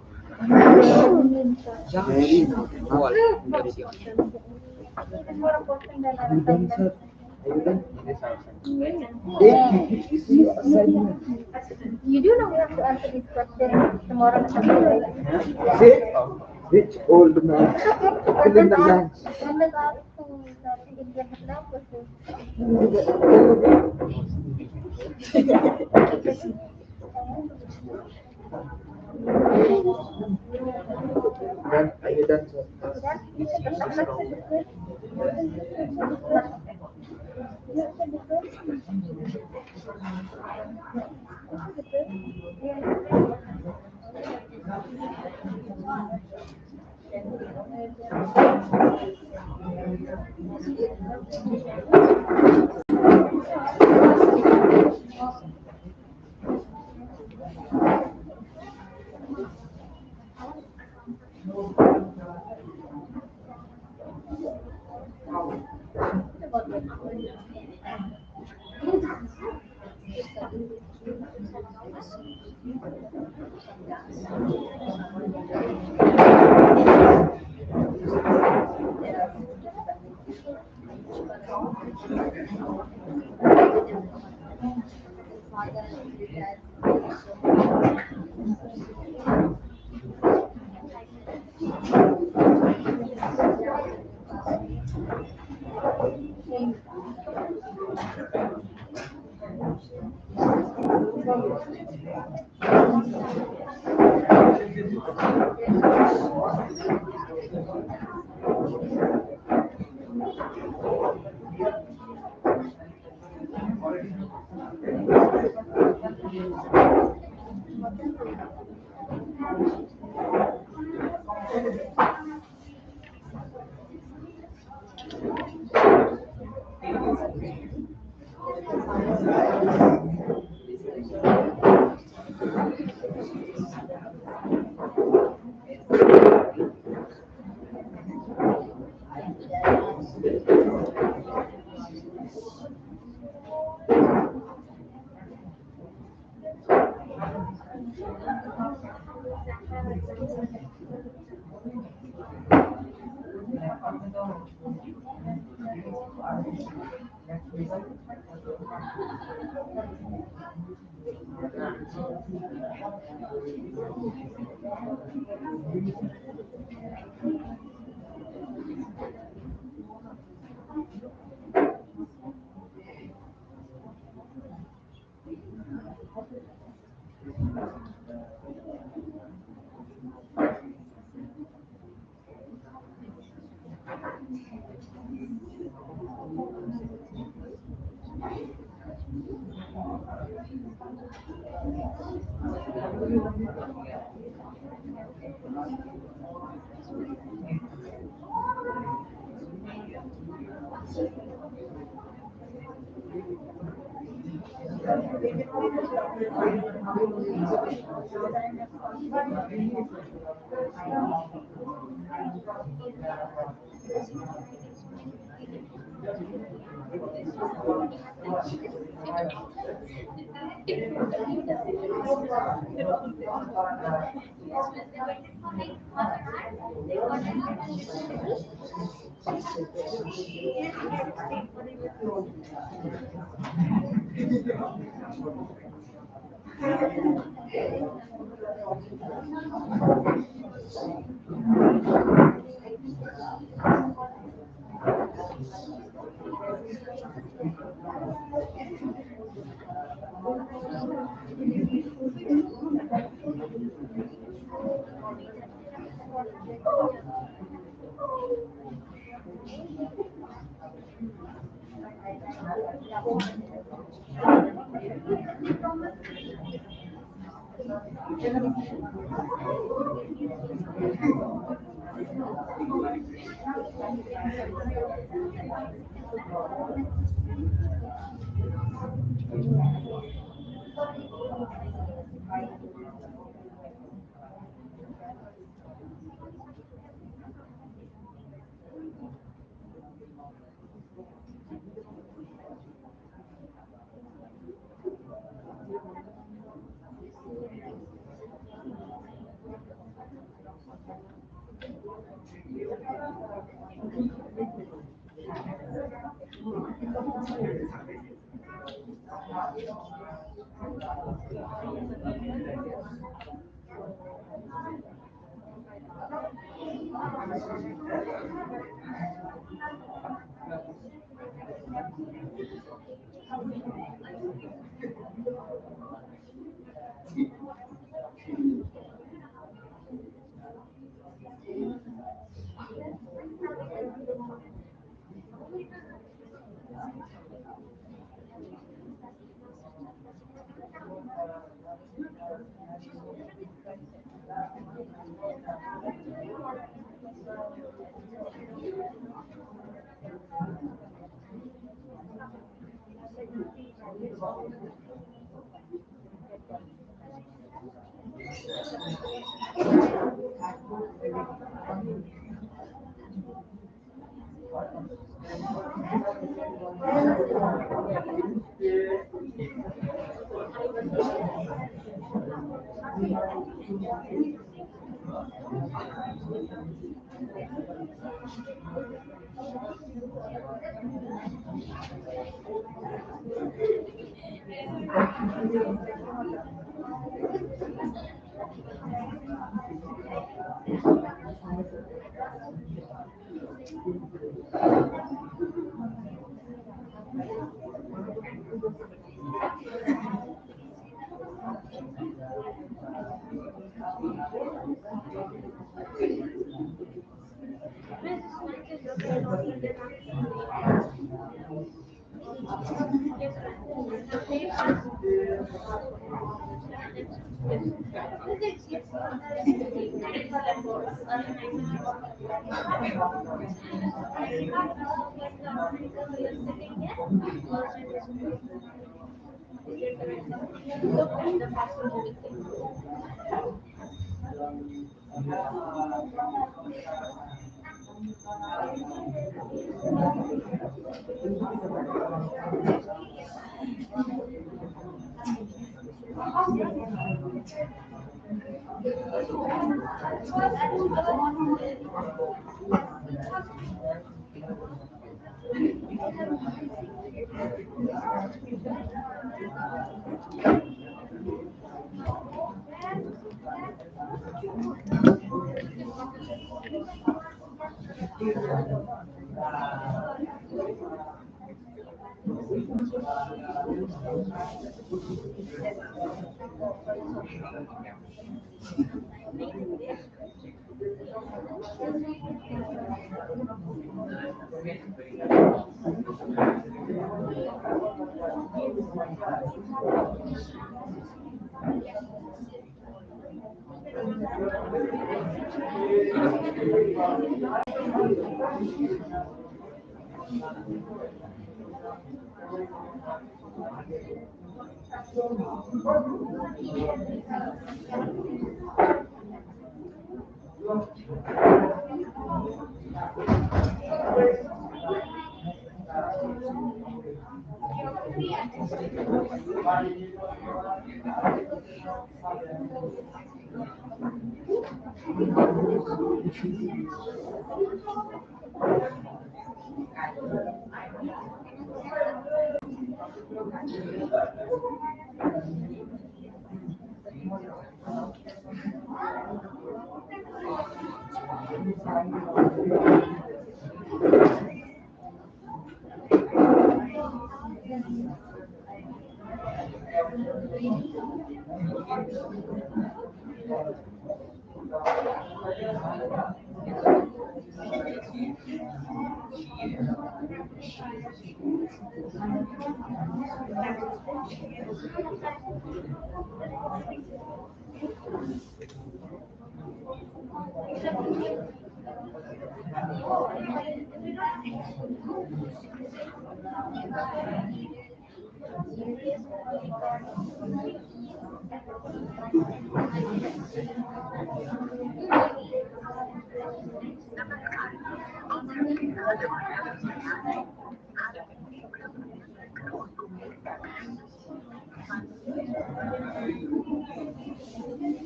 Very important. Are you done, sir? Are you done? You do know we have to answer these questions tomorrow. Which old man? Fill in the blanks. When the guy who is Indian love was Done. Are you done, sir?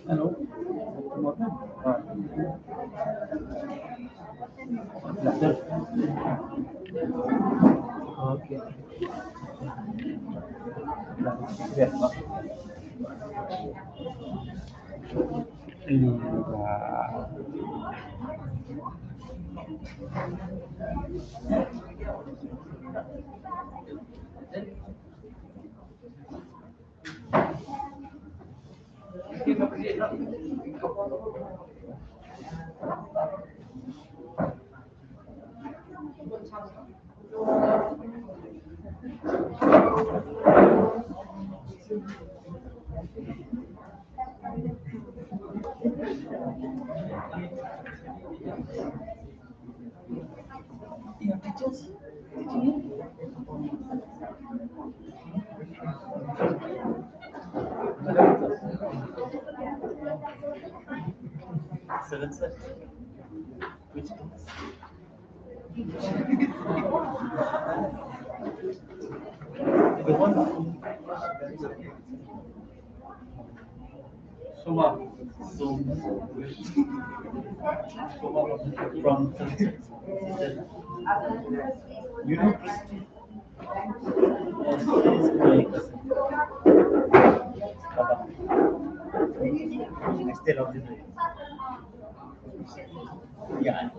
Hello. Okay. Yes. Seven set. Which class? The one Suma. Suma. From you know Christy? Yes, she is my cousin. Papa. I stay on this way. Yeah.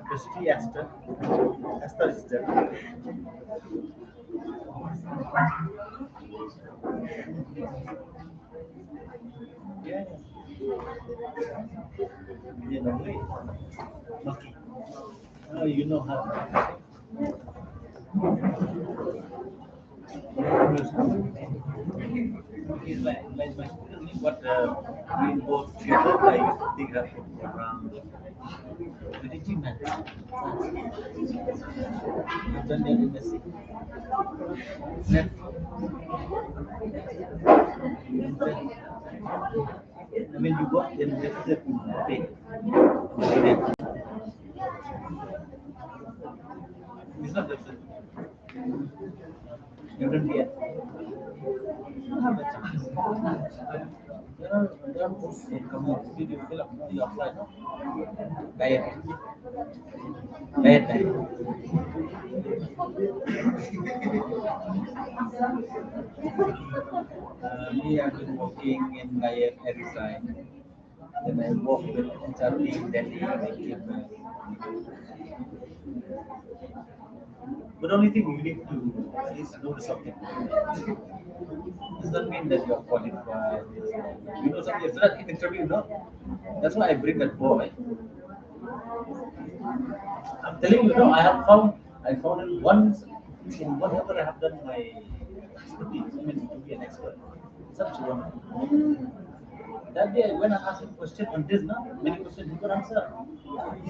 Christy Esther. Esther is there. Yeah. You know me. Lucky. Oh, you know her. He's like my cousin, but we both together. I used to take her around. Did you man? I've done that in the city. I mean, you got in the pay. It's not different. You don't get. You have a chance. There are books in coming. Did you fill up the offline? Diet. Diet. Me, I've been working in diet every time. Then I work with HRT in Delhi, I came back. But only thing you need to at least know something. Does not mean that you are qualified. You know something. It's not an interview, no. That's why I bring that boy. I'm telling you, no. I found it once in whatever I have done my expertise. I mean, to be an expert. Such one. That day when I asked him question on this, now many questions he could answer.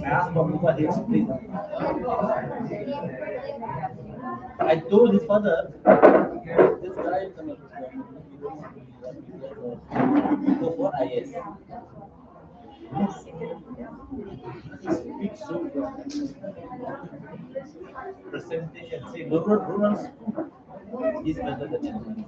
I asked about what he explained. I told his father, this guy cannot go for IS. He speaks so well. Presentation, see, rural school is better than anyone.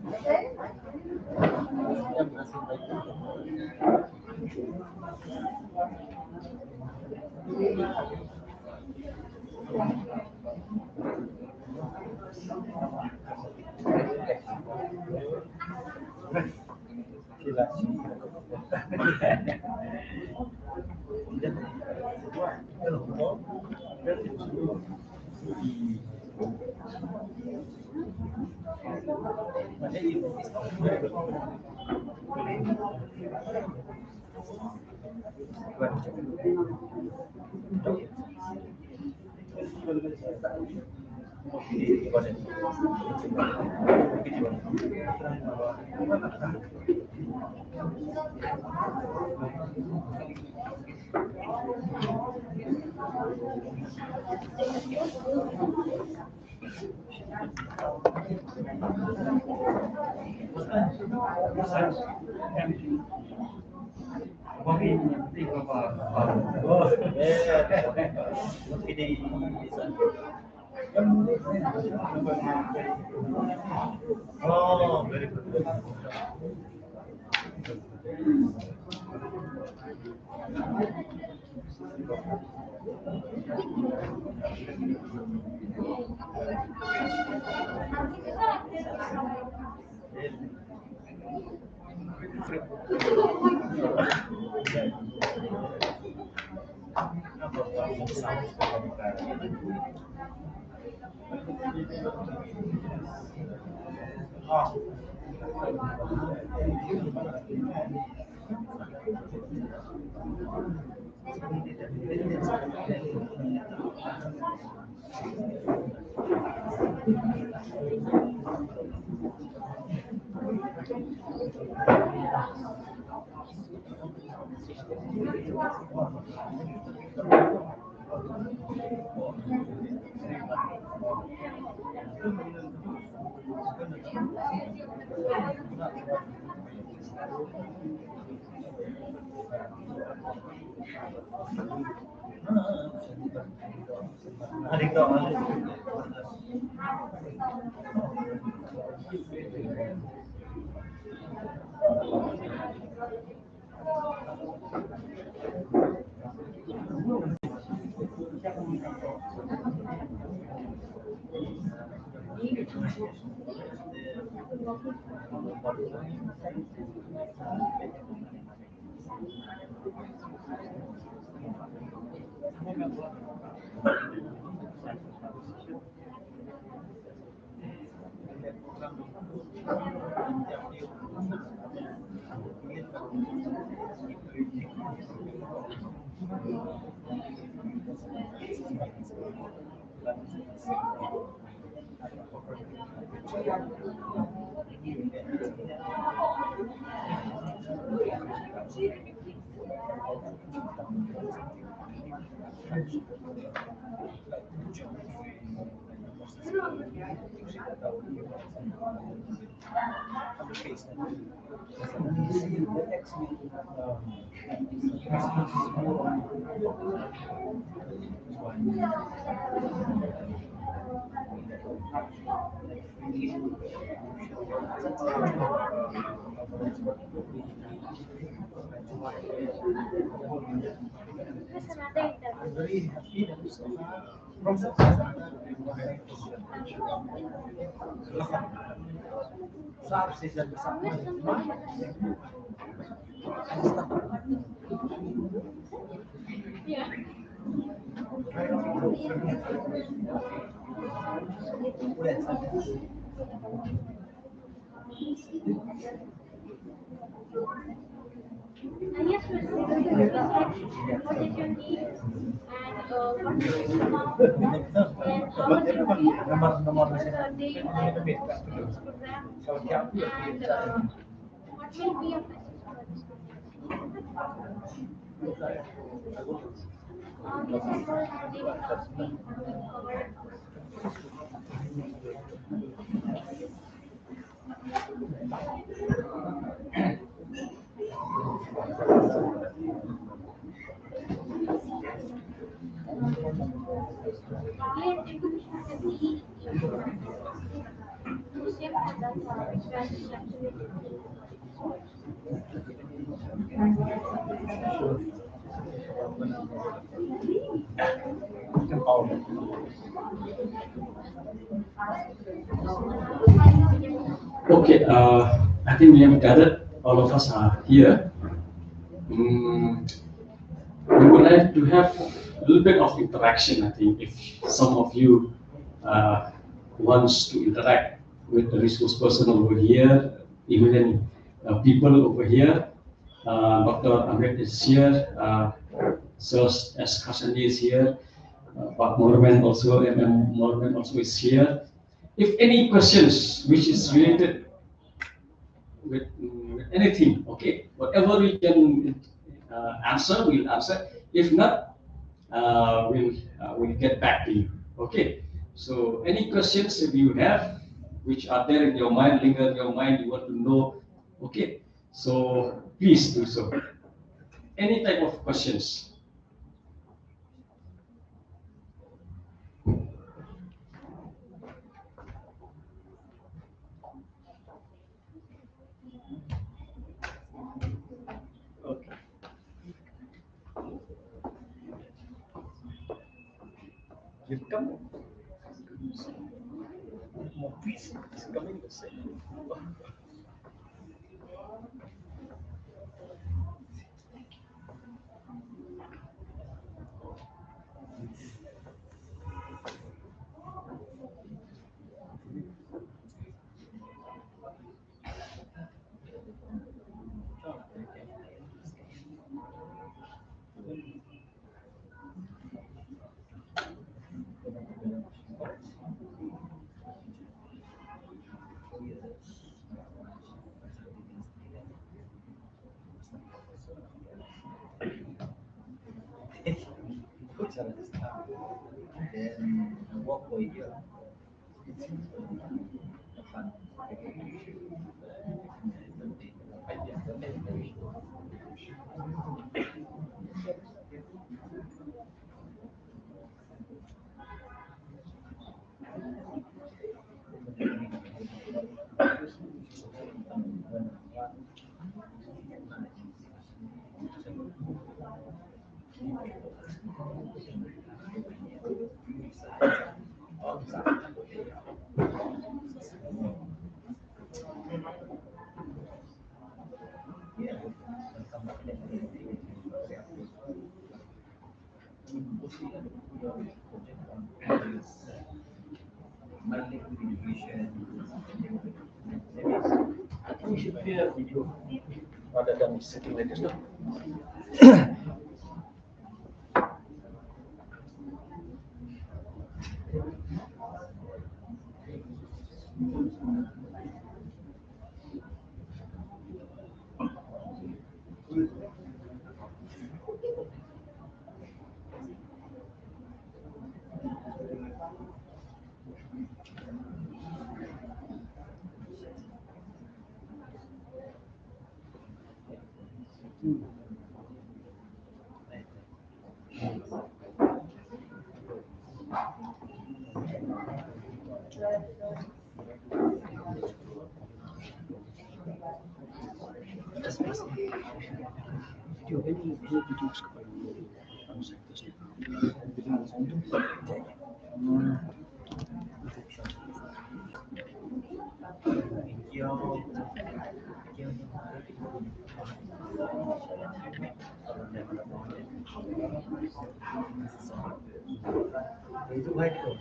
Oh, very good. I'm very happy that Yeah. Yes, what is your need and what is your amount and how much you need for the daily life of this program and what will be your message for this yes, of course, they will be covered. Clear information can be to save the data which is actually Okay, I think we have gathered, all of us are here. We would like to have a little bit of interaction, I think, if some of you wants to interact with the resource person over here, even people over here. Dr. Ahmed is here, Sir S. Kasani is here, Pak Morman also, MM Morman also is here. If any questions which is related with anything, okay, whatever we can answer, we'll answer. If not, we'll get back to you. Okay. So any questions if you have, which are there in your mind, linger in your mind, you want to know, okay. So please do so. Any type of questions. Okay. You come. More peace is coming the same. Then walk for a year. I think we should play a video rather than sitting like this. Itu baik tuh.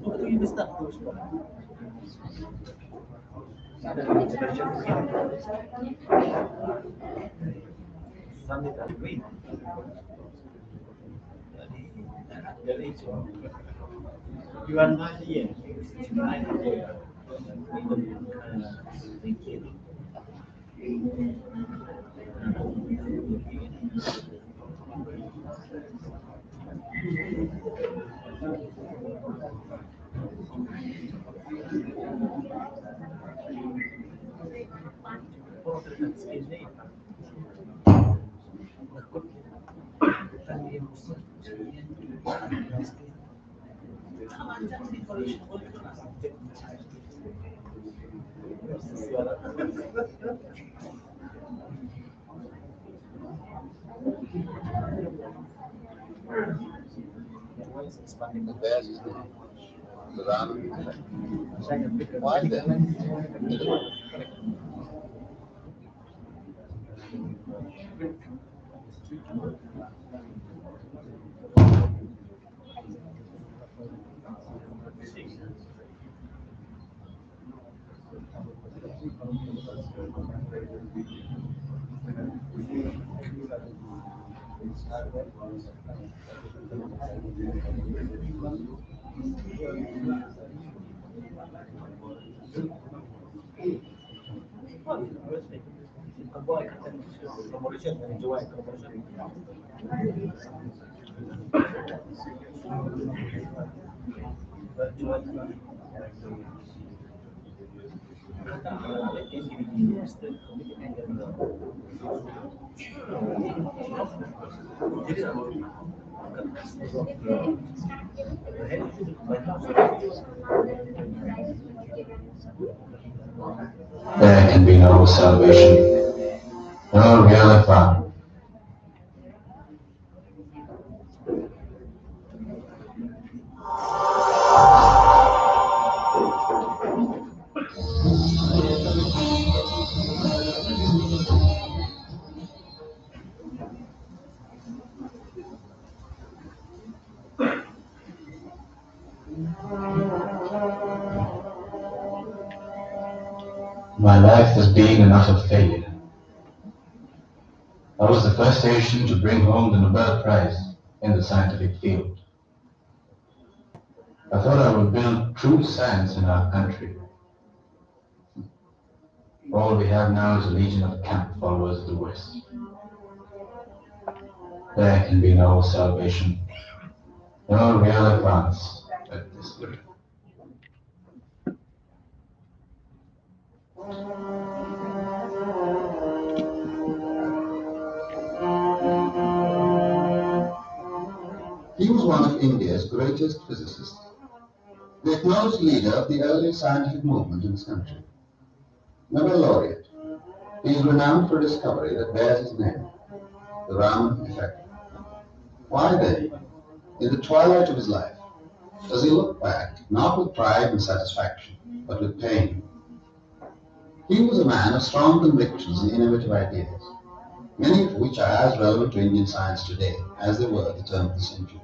Itu ini start terus. Ada introduction. Sambil tadi. Dari itu. Juan tadi ya. Thank you. is expanding. There's his name. The Raman effect. Why then? There can be no salvation, no real advance. My life has been an utter failure. I was the first Asian to bring home the Nobel Prize in the scientific field. I thought I would build true science in our country. All we have now is a legion of camp followers of the West. There can be no salvation, no real advance at this rate. He was one of India's greatest physicists, the acknowledged leader of the early scientific movement in this country. Nobel laureate, he is renowned for a discovery that bears his name, the Raman effect. Why then, in the twilight of his life, does he look back not with pride and satisfaction, but with pain? He was a man of strong convictions and innovative ideas, many of which are as relevant to Indian science today as they were at the turn of the century.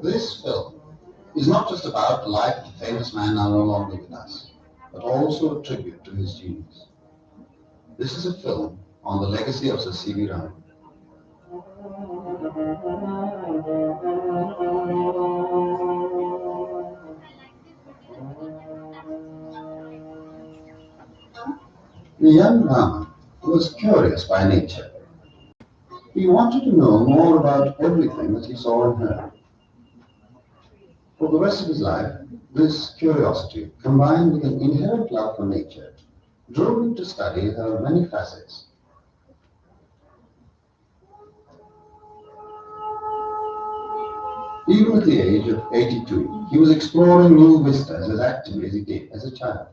This film is not just about the life of a famous man now no longer with us, but also a tribute to his genius. This is a film on the legacy of Sir C.V. Raman. The young Raman was curious by nature. He wanted to know more about everything that he saw and heard. For the rest of his life, this curiosity, combined with an inherent love for nature, drove him to study her many facets. Even at the age of 82, he was exploring new vistas as actively as he did as a child.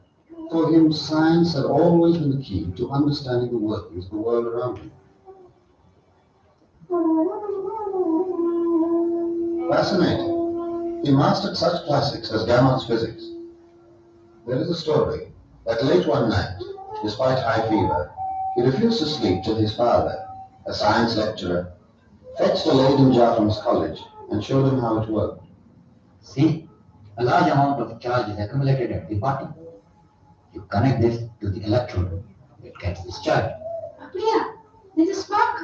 For him, science had always been the key to understanding the workings of the world around him. Fascinating, he mastered such classics as Gamont's physics. There is a story that late one night, despite high fever, he refused to sleep till his father, a science lecturer, fetched a Leyden jar from his college and showed him how it worked. See, a large amount of charge is accumulated at the bottom. You connect this to the electrode, it gets discharged. Priya, there's a spark.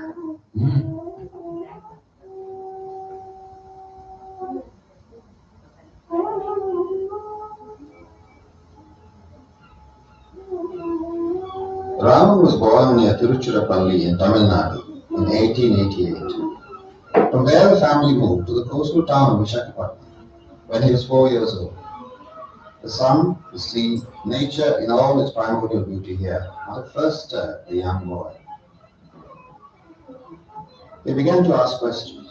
Raman was born near Tiruchirappalli in Tamil Nadu in 1888. From there the family moved to the coastal town of Visakhapatnam when he was 4 years old. The sun, the sea, nature in all its primordial beauty here might have first stirred the young boy. He began to ask questions.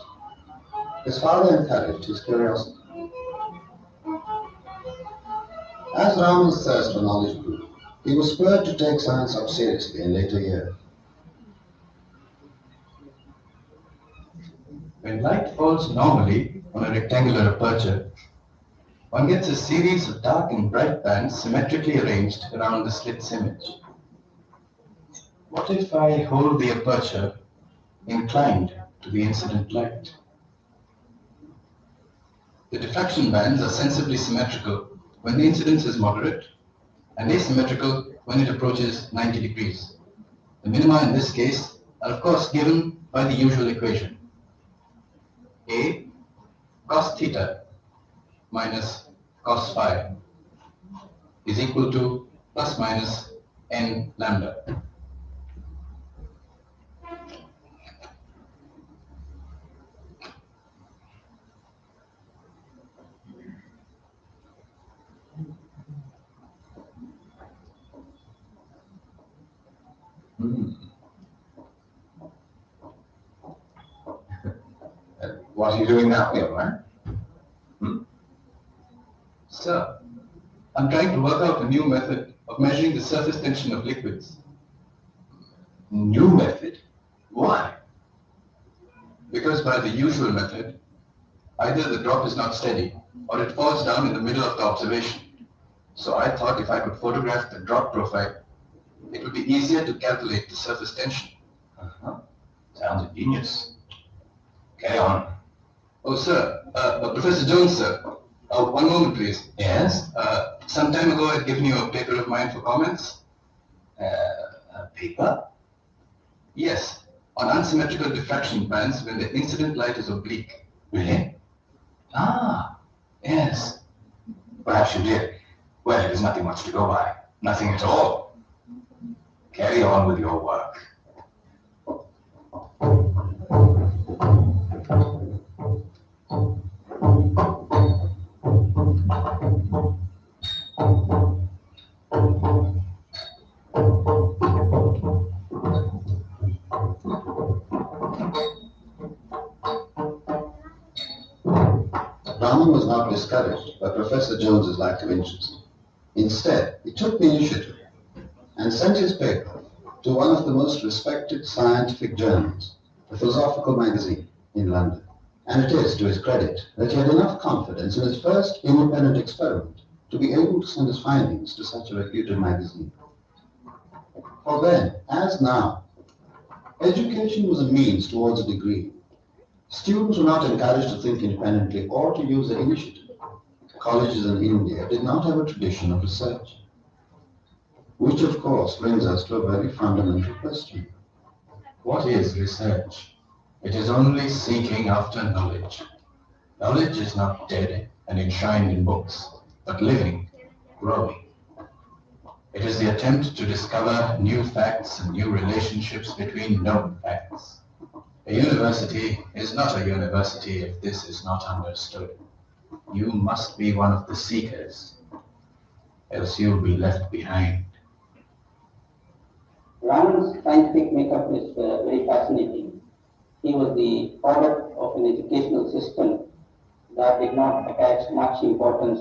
His father encouraged his curiosity. As Raman's thirst for knowledge grew, he was spurred to take science up seriously in later years. When light falls normally, on a rectangular aperture, one gets a series of dark and bright bands symmetrically arranged around the slit's image. What if I hold the aperture inclined to the incident light? The diffraction bands are sensibly symmetrical when the incidence is moderate and asymmetrical when it approaches 90 degrees. The minima in this case are of course given by the usual equation. A cos theta minus cos phi is equal to plus minus n lambda. What are you doing now, young man? Sir, I'm trying to work out a new method of measuring the surface tension of liquids. New method? Why? Because by the usual method, either the drop is not steady or it falls down in the middle of the observation. So I thought if I could photograph the drop profile, it would be easier to calculate the surface tension. Sounds ingenious. Carry on. Oh, sir. Professor Jones, sir. One moment, please. Yes? Some time ago, I'd given you a paper of mine for comments. A paper? Yes. On unsymmetrical diffraction bands when the incident light is oblique. Really? Ah, yes. Perhaps you did. Well, it is nothing much to go by. Nothing at all. Carry on with your work. Raman was not discouraged by Professor Jones's lack of interest. Instead, he took the initiative and sent his paper to one of the most respected scientific journals, the Philosophical Magazine in London. And it is to his credit that he had enough confidence in his first independent experiment to be able to send his findings to such a reputed magazine. For then, as now, education was a means towards a degree. Students were not encouraged to think independently or to use their initiative. Colleges in India did not have a tradition of research. Which of course brings us to a very fundamental question. What is research? It is only seeking after knowledge. Knowledge is not dead and enshrined in books, but living, growing. It is the attempt to discover new facts and new relationships between known facts. A university is not a university if this is not understood. You must be one of the seekers, else you'll be left behind. Raman's scientific makeup is very fascinating. He was the product of an educational system that did not attach much importance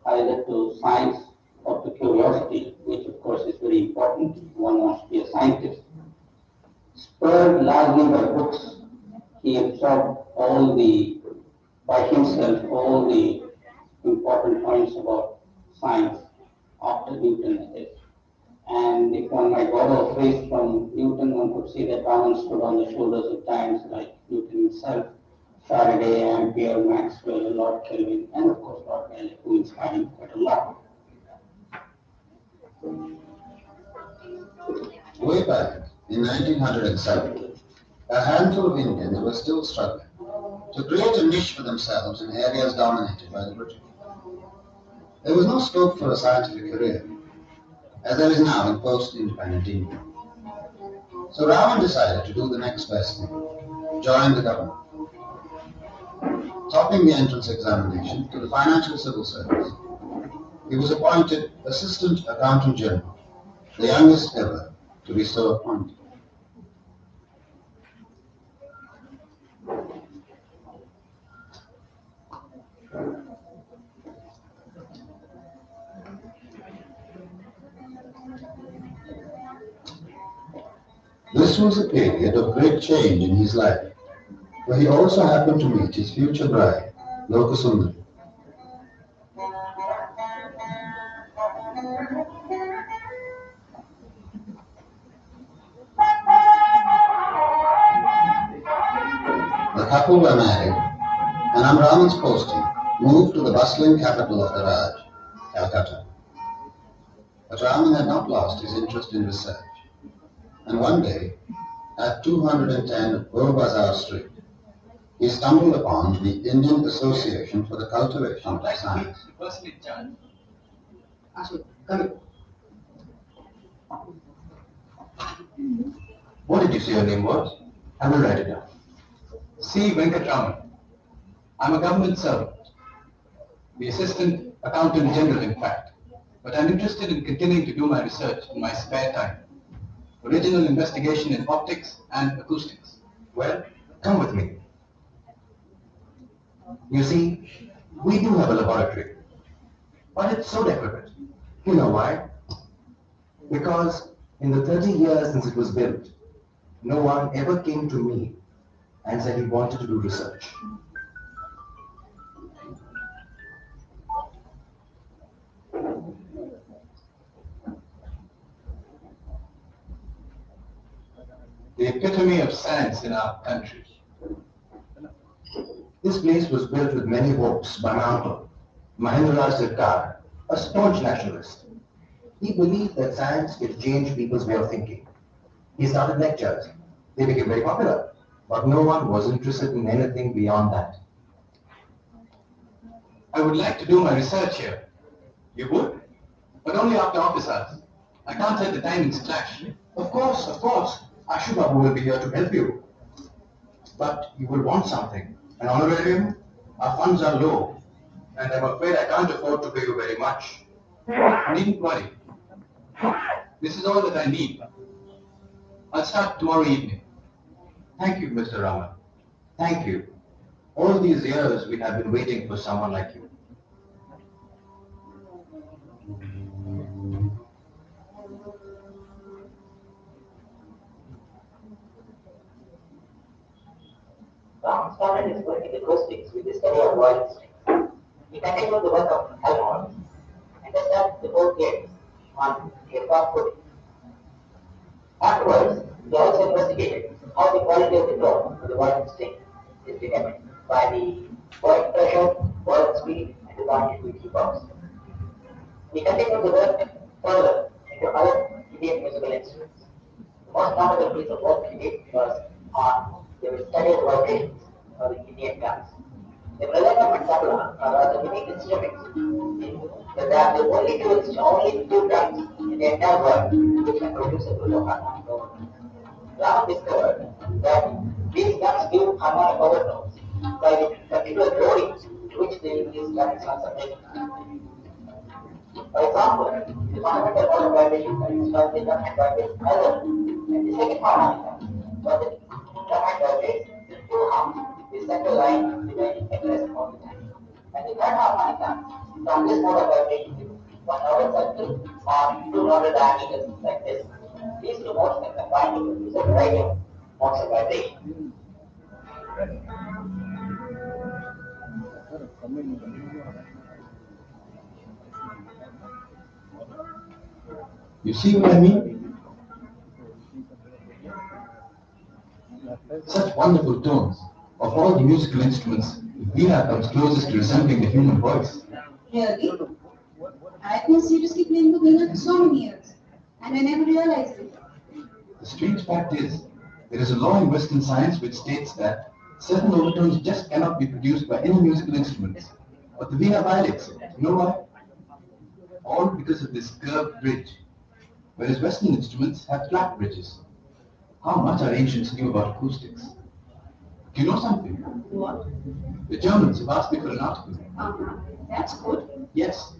either to science or to curiosity, which of course is very important if one wants to be a scientist. Spurred largely by books, he absorbed by himself all the important points about science after Newton's death. And if one might borrow a phrase from Newton, one could say that Raman stood on the shoulders of giants like Newton himself, Faraday, Ampere, Maxwell, Lord Kelvin, and of course Lord Rayleigh, who inspired him quite a lot. Way back in 1907, a handful of Indians were still struggling to create a niche for themselves in areas dominated by the British. There was no scope for a scientific career, as there is now in post-independent India. So Raman decided to do the next best thing, join the government. Topping the entrance examination to the Financial Civil Service, he was appointed Assistant Accountant General, the youngest ever to be so appointed. This was a period of great change in his life, where he also happened to meet his future bride, Lokasundari. The couple were married, and on Raman's posting, moved to the bustling capital of the Raj, Calcutta. But Raman had not lost his interest in research, and one day, at 210 Bull Bazaar Street, he stumbled upon the Indian Association for the Cultivation of Science. The person in charge. What did you say your name was? I will write it down. C. Venkatraman. I'm a government servant, the Assistant Accountant General in fact, but I'm interested in continuing to do my research in my spare time. Original investigation in optics and acoustics. Well, come with me. You see, we do have a laboratory, but it's so decrepit. You know why? Because in the 30 years since it was built, no one ever came to me and said he wanted to do research. The epitome of science in our country. This place was built with many hopes by my uncle, Mahendralal Sirkar, a staunch nationalist. He believed that science could change people's way of thinking. He started lectures. They became very popular, but no one was interested in anything beyond that. I would like to do my research here. You would? But only after office hours. I can't let the timings clash. Of course, of course. Ashu Babu will be here to help you. But you will want something. An honorarium? Our funds are low, and I'm afraid I can't afford to pay you very much. Needn't worry. This is all that I need. I'll start tomorrow evening. Thank you, Mr. Raman. Thank you. All these years we have been waiting for someone like you. Ram started his work in acoustics with the study of voice strings. He continued the work of Helmholtz and established the both games on aircraft footing. Afterwards, he also investigated how the quality of the tone of the voice string is determined by the voice pressure, voice speed, and the continuity box. He continued the work further into other Indian musical instruments. The most notable piece of work he did was on the study of vibrations of the Indian drums. The mridangam and tabla are rather unique instruments, but they are the only two drums in the entire world which can produce a good harmonic overtone. Raman discovered that these drums give harmonic overtones by the particular loading to which these drums are subject. For example, the fundamental mode of vibration is the drum head vibrates either, and the second harmonica, where the drum head vibrates in two halves, the central line remaining at rest all the time. And the third harmonica, from this mode of vibration, one nodal circle or two nodal diameters like this. These two modes can combine to produce a variety of modes of vibration. You see what I mean? Such wonderful tones. Of all the musical instruments, the veena comes closest to resembling the human voice. Really? I've been seriously playing the veena for so many years, and I never realized it. The strange fact is, there is a law in Western science which states that certain overtones just cannot be produced by any musical instruments. But the veena violates it. You know why? All because of this curved bridge, whereas Western instruments have flat bridges. How much our ancients knew about acoustics. Do you know something? What? The Germans have asked me for an article. That's good. Yes.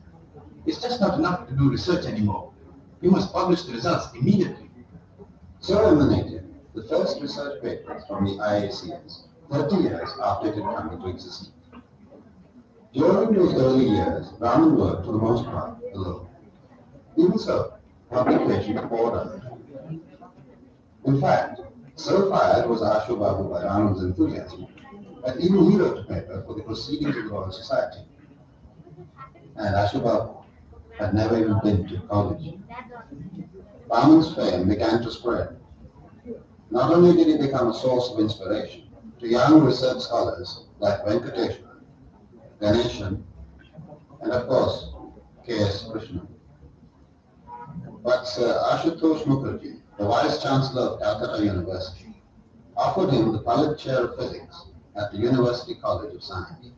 It's just not enough to do research anymore. You must publish the results immediately. So emanated the first research papers from the IACS, 30 years after it had come into existence. During those early years, Raman worked for the most part alone. Even so, publication poured out. In fact, so fired was Ashu Babu by Raman's enthusiasm and even he wrote a paper for the Proceedings of the Royal Society. And Ashurba had never even been to college. Raman's fame began to spread. Not only did he become a source of inspiration to young research scholars like Venkateshwar, Ganeshan, and of course, K.S. Krishnan, but Sir Ashutosh Mukherjee, the Vice Chancellor of Calcutta University, offered him the Pallet Chair of Physics at the University College of Science.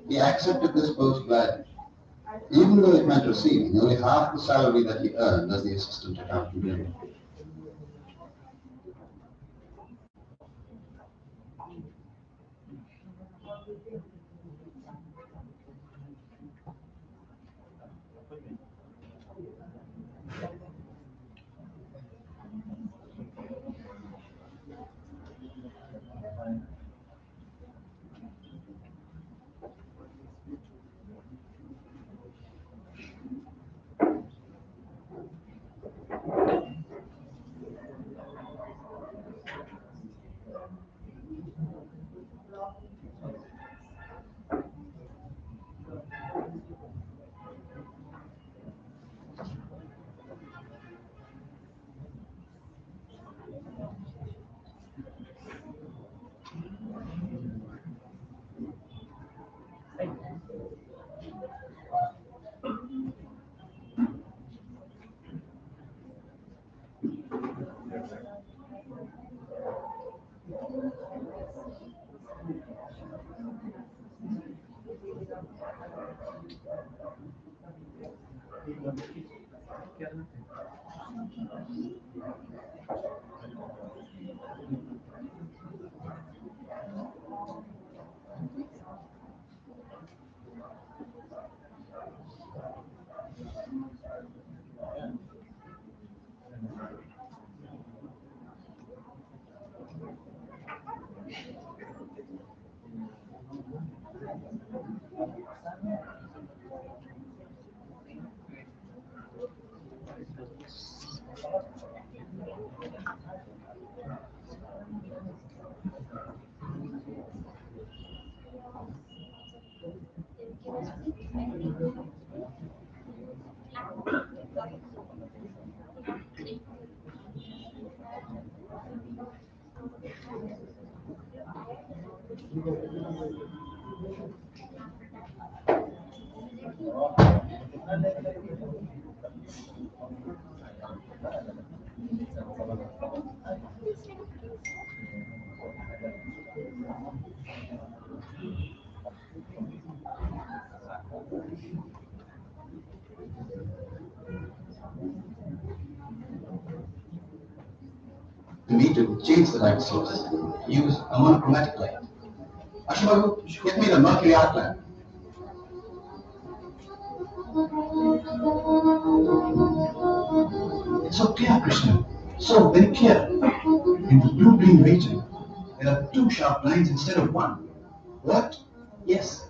He accepted this post gladly, even though it meant receiving only half the salary that he earned as the Assistant Accountant General. We need to change the light source. Use a monochromatic light. Ashbabu, get me the mercury arc lamp. It's so clear, Krishna. So very clear. In the blue-green region, there are two sharp lines instead of one. What? Yes.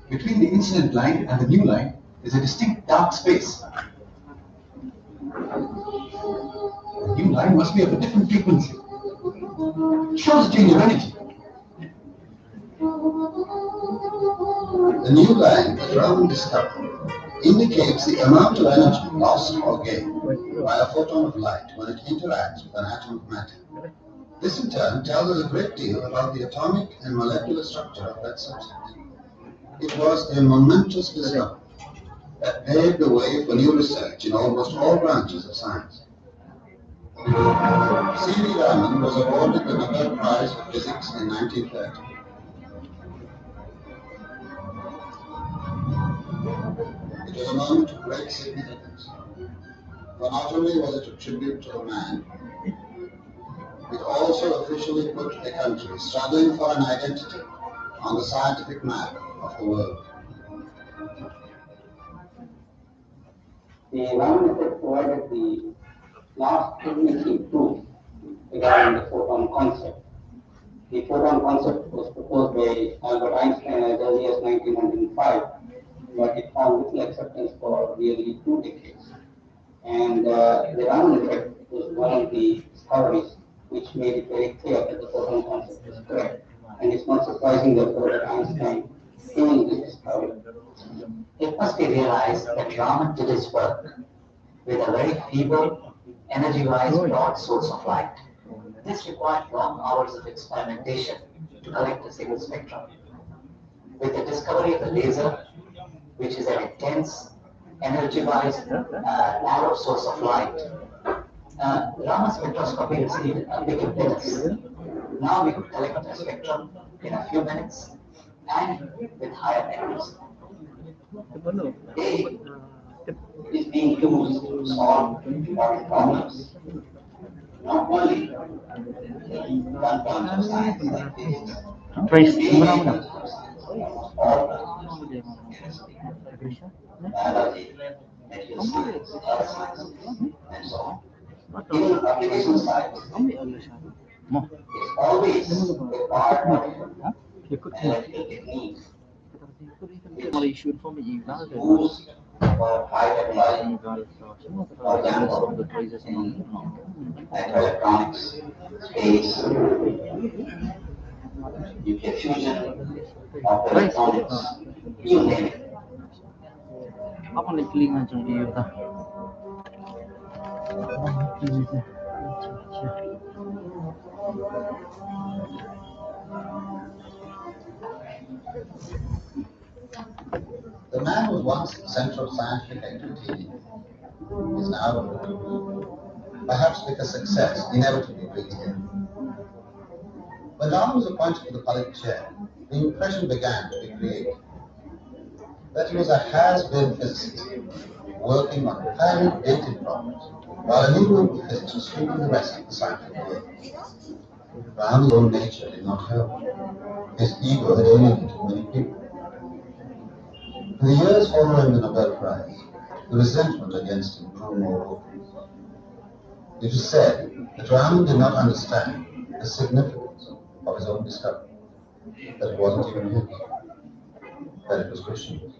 Between the incident line and the new line is a distinct dark space. The new line must be of a different frequency. It shows a change of energy. The new line that Raman discovered indicates the amount of energy lost or gained by a photon of light when it interacts with an atom of matter. This in turn tells us a great deal about the atomic and molecular structure of that substance. It was a momentous discovery that paved the way for new research in almost all branches of science. C.V. Raman was awarded the Nobel Prize for Physics in 1930. It was a moment of great significance, for not only was it a tribute to a man, it also officially put a country struggling for an identity on the scientific map of the world. The Raman effect provided the last convincing proof regarding the photon concept. The photon concept was proposed by Albert Einstein as early as 1905, but it found little acceptance for nearly 2 decades. And the Raman effect was one of the discoveries which made it very clear that the photon concept was correct. and it's not surprising therefore that Einstein doing this discovery. It must be realized that Raman did his work with a very feeble, energy-wise broad source of light. This required long hours of experimentation to collect a single spectrum. With the discovery of the laser, which is an intense, energy-wise, narrow source of light, Raman spectroscopy received a big impetus. Now we could collect a spectrum in a few minutes and with higher accuracy. Today, it is being used to solve important problems. Not only in one branch of science like physics, almost all branches, chemistry, biology, material science, earth sciences, and so on. Even application science is always a part of analytical techniques. Which used for high technology, for example, in electronics, space, nuclear fusion, of electronics, you name it. Apa nih telinga macam dia ta? The man who was once the center of scientific activity is now, perhaps with a success, inevitably brings him. When Raman was appointed to the public chair, the impression began to be created that he was a has-been physicist working on highly dated problems, while a new group of physicists was sweeping the rest of the scientific world. Raman's own nature did not help. His ego had alienated many people. In the years following the Nobel Prize, the resentment against him grew more open. It was said that Raman did not understand the significance of his own discovery, that it wasn't even his, that it was Krishna's.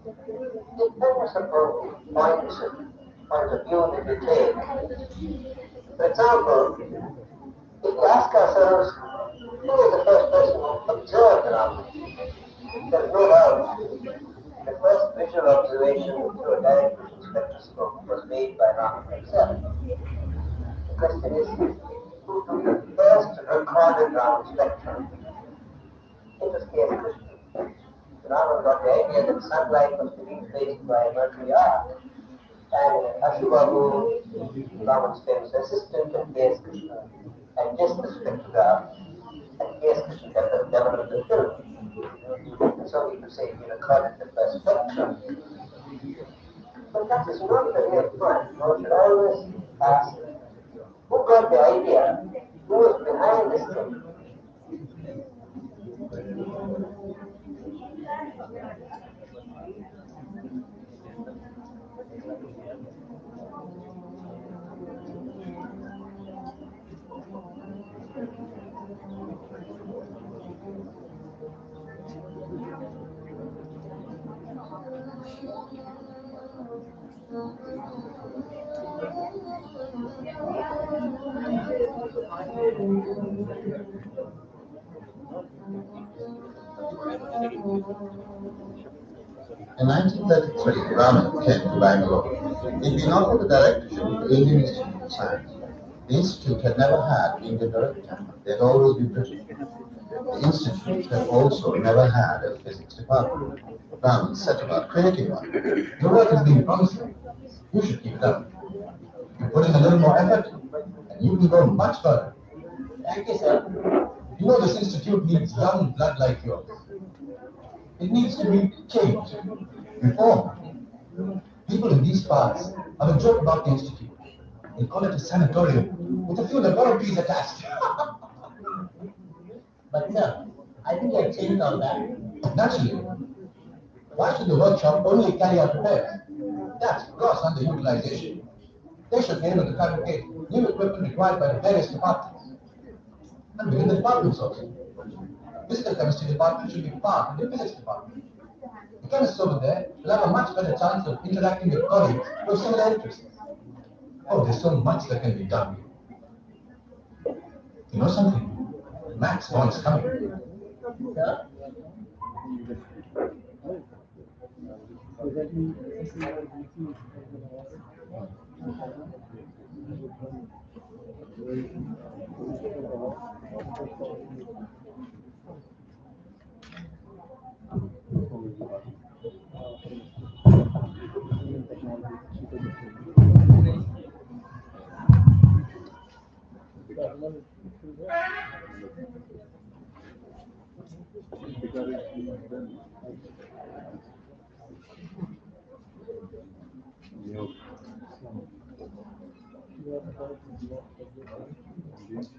Depends upon the point of view that you take. For example, if we ask ourselves, who was the first person who observed Raman? There's no doubt the first visual observation through a direct vision spectroscope was made by Raman himself. The question is, who took the first recorded Raman spectrum? It was K.S. Krishna. Raman got the idea that sunlight was to be faced by a mercury arc, and Ashubabu, Raman's famous assistant, and K.S. Krishna, and just the spectrograph, and K.S. Krishna developed the film. And so we could say he recorded the first spectrum. But that is not the real point. One should always ask, who got the idea? Who was behind this thing? In 1933, Raman came to Bangalore. He'd been offered the directorship of the Indian Institute of Science. The institute had never had an Indian director. They had always been British. The institute had also never had a physics department. Raman set about creating one. Your work has been promising. You should keep it up. You put in a little more effort, and you can go much further. Thank you, sir. You know this institute needs young blood like yours. It needs to be changed, reformed. People in these parts have a joke about the institute. They call it a sanatorium with a few laboratories attached. But sir, I think you have changed all that. Naturally. Why should the workshop only carry out repairs? That's gross underutilization. They should be able to fabricate new equipment required by the various departments. And within the departments also. Physical chemistry department should be part of the physics department. The chemists over there will have a much better chance of interacting with colleagues who have similar interests. Oh, there's so much that can be done. You know something? Max wants coming.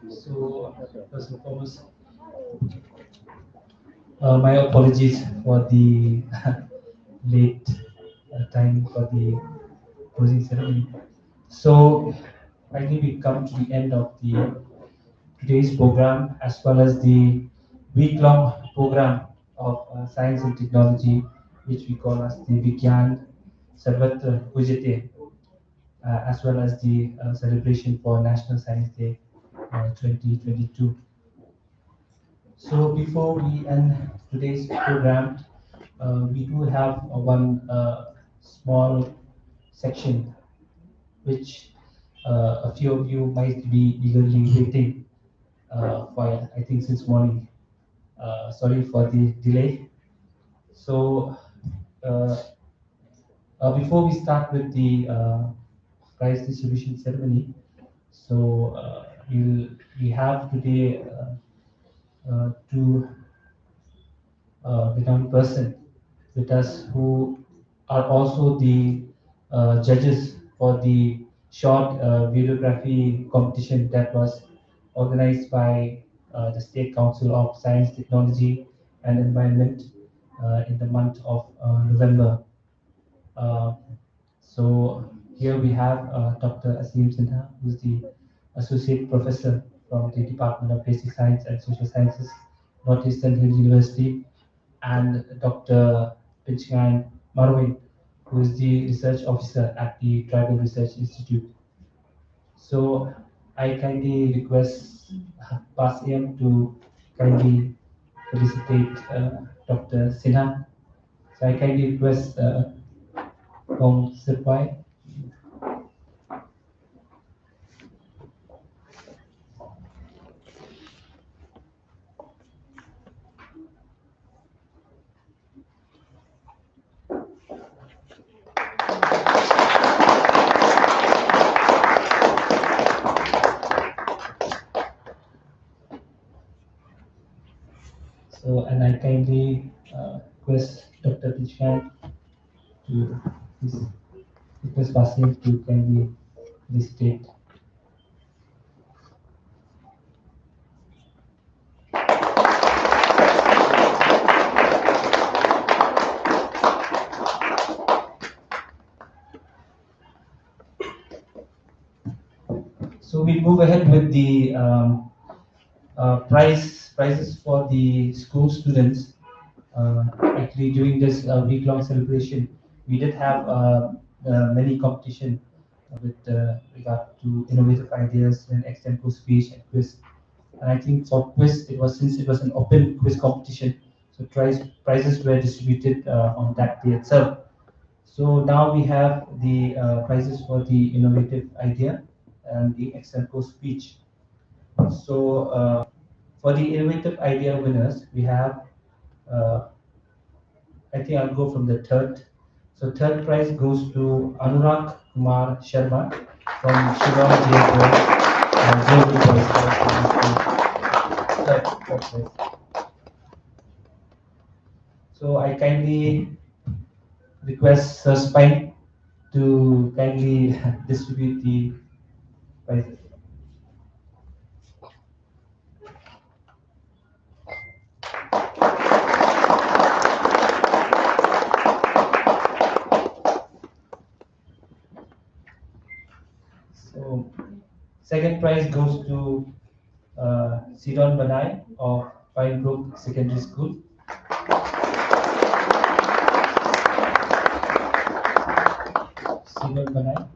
So, first and foremost, my apologies for the late time for the closing ceremony. So, finally, we come to the end of the today's program as well as the week-long program of science and technology, which we call as the Vigyan Sarvatra Pujyate, as well as the celebration for National Science Day 2022. So before we end today's program, we do have one small section which a few of you might be eagerly waiting for, I think, since morning. Sorry for the delay. So uh, before we start with the prize distribution ceremony, so we have today two renowned person with us who are also the judges for the short videography competition that was organized by the State Council of Science, Technology and Environment in the month of November. Uh, so here we have Dr. Asim Sinha, who is the Associate Professor from the Department of Basic Science and Social Sciences, Northeastern Hill University, and Dr. Pinchgan Marwin, who is the Research Officer at the Tribal Research Institute. So I kindly request Pasim to kindly felicitate Dr. Sinha. So I kindly request Hong Sirpai. So, and I kindly request Dr. Pinchgan to please request Pasim to kindly felicitate. So we move ahead with the prizes for the school students. Actually, during this week-long celebration, we did have many competition with regard to innovative ideas and extempo speech and quiz. And I think for quiz, since it was an open quiz competition, so prizes were distributed on that day itself. So now we have the prizes for the innovative idea and the extempo speech. So for the innovative idea winners, we have, I think I'll go from the third. So third prize goes to Anurag Kumar Sharma from Shillong, third. So I kindly request Sir Spine to kindly distribute the prizes. So second prize goes to Sidon Banai of Pine Brook Secondary School. Sidon Banai.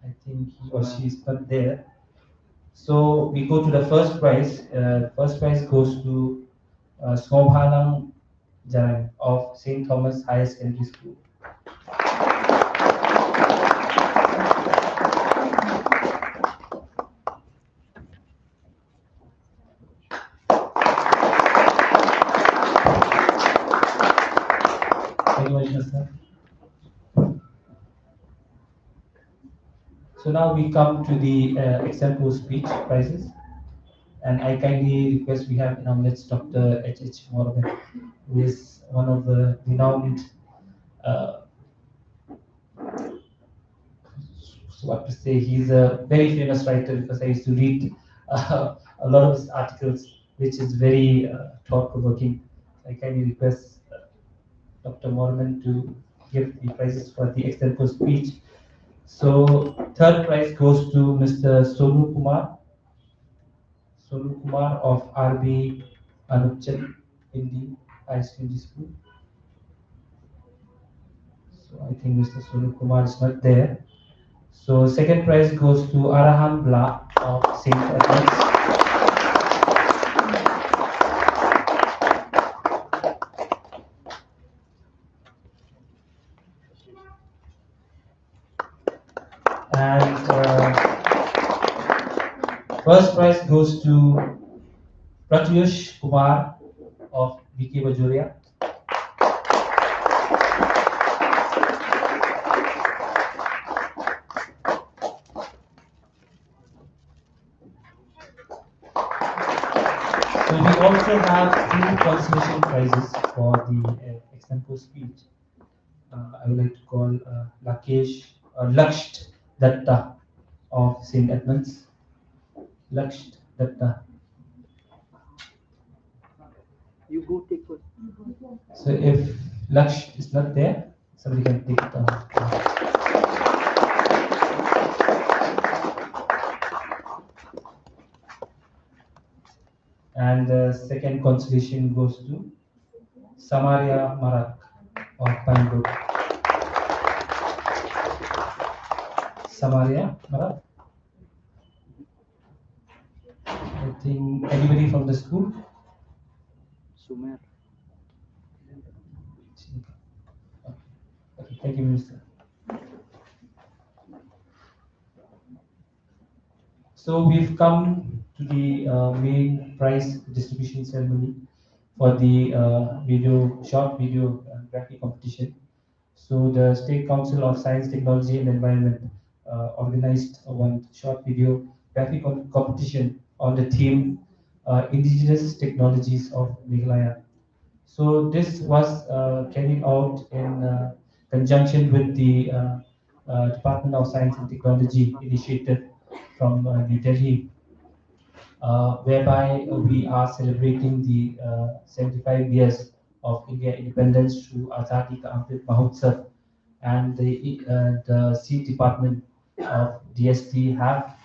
I think he or she is not there. So we go to the first prize. First prize goes to Snobhalang Jaran of St. Thomas Higher Secondary School. Thank you very much, sir. So now we come to the example speech prizes, and I kindly request we have in our midst Dr. H.H. Morgan, who is one of the renowned, what to say, he's a very famous writer because I used to read a lot of his articles, which is very thought-provoking. I kindly request Dr. Morgan to give the prizes for the example speech. So third prize goes to Mr. Sonu Kumar of RB Anupchand Hindi High Secondary School. So I think Mr. Sonu Kumar is not there. So second prize goes to Arahan Bla of St. Edmunds. And first prize goes to Pratyush Kumar of BK Bajoria. So we also have two consolation prizes for the example speech. I would like to call Laksht Datta of St. Edmunds. Laksht Datta. You go take first. So if Laksh is not there, somebody can take it on. And the second consolation goes to Samaria Marak of Pinebrook. Samaria Marak. I think anybody from the school? Sumer. Okay, thank you, Minister. So we've come to the main prize distribution ceremony for the short video graphic competition. So the State Council of Science, Technology and Environment organized one short video graphic competition on the theme Indigenous Technologies of Meghalaya. So this was carried out in conjunction with the Department of Science and Technology initiative from New Delhi, whereby we are celebrating the 75 years of India independence through Azadi Ka Amrit Mahotsav, and the Seed Department of DST have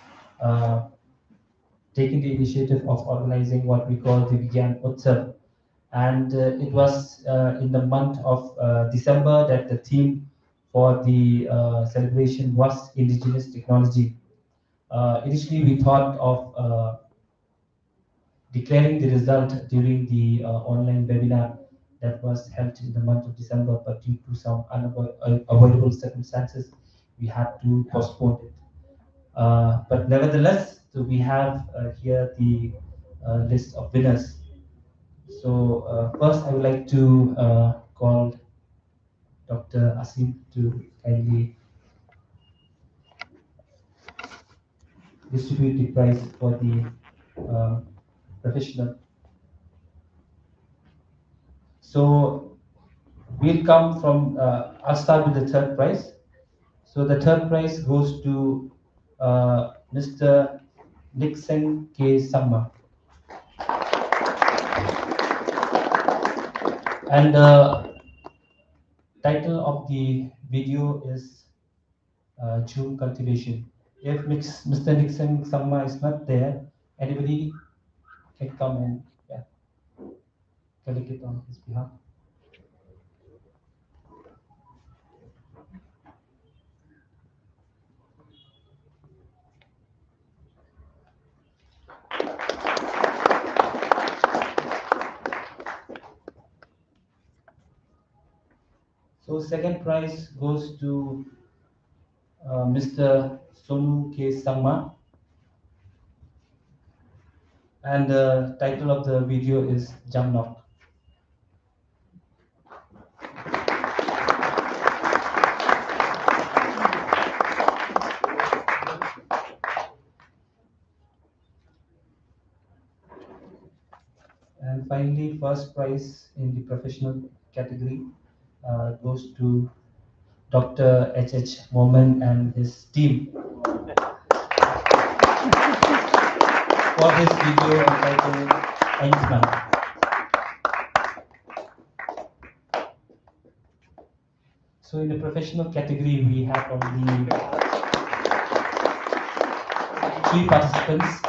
taken the initiative of organizing what we call the Vigyan Utsav, and it was in the month of December that the theme for the celebration was indigenous technology. Initially, we thought of declaring the result during the online webinar that was held in the month of December, but due to some unavoidable circumstances, we had to postpone it. But nevertheless, so we have here the list of winners. So first, I would like to call Dr. Asim to kindly distribute the prize for the professional. So we'll come from, I'll start with the third prize. So the third prize goes to Mr. Nixon K. Samma. And the title of the video is June Cultivation. If Mr. Nixon Samma is not there, anybody can come and collect it on his behalf. So second prize goes to Mr. Sonu K. Sangma, and the title of the video is Jamnok. And finally, first prize in the professional category goes to Dr. H.H. Momin and his team for this video entitled Einstein. So in the professional category, we have only 3 participants.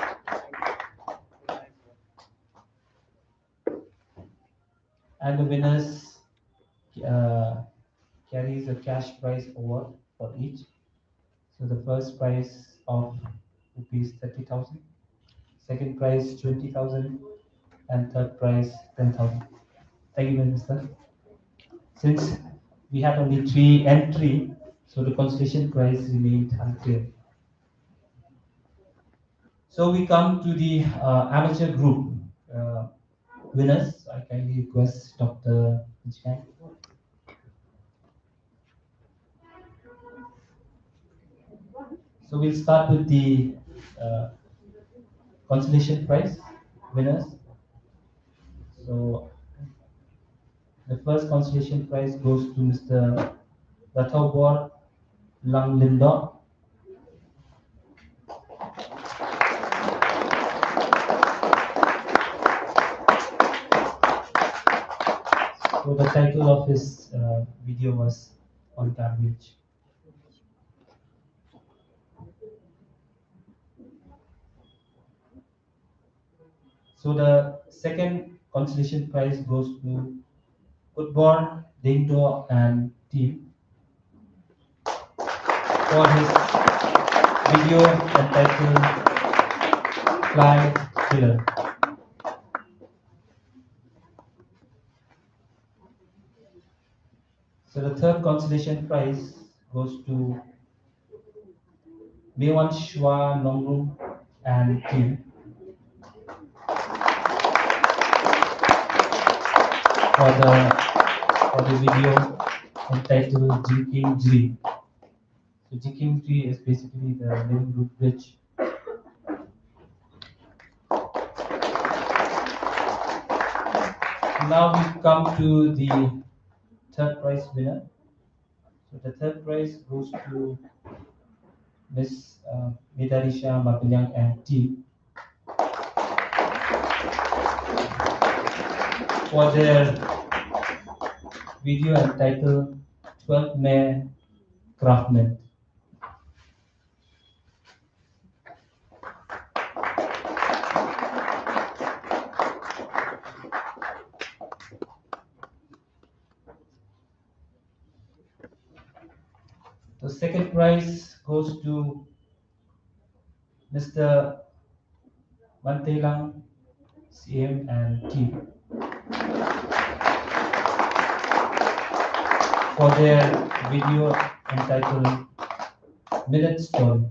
And the winners carries a cash prize award for each. So the first prize of rupees 30,000, second prize 20,000, and third prize 10,000. Thank you very much, sir. Since we had only 3 entry, so the consolation prize remained unclear. So we come to the amateur group winners. I kindly request Dr. Vigyan. So we'll start with the consolation prize winners. So the first consolation prize goes to Mr. Rathawar Langlindo. So the title of his video was On Garbage. So the second consolation prize goes to Utbor Dingdo and team for his video entitled Fly Killer. So the third consolation prize goes to Mewan Shwa Nongrum and team for the video entitled Jinking Jri. So Jinking Jri is basically the living root bridge. Now we come to the third prize winner. So the third prize goes to Miss Medarisha Mabinyang and team for their video entitled 12 May Craftsman. The second prize goes to Mr. Mantelang CM and team for their video entitled Minute Story.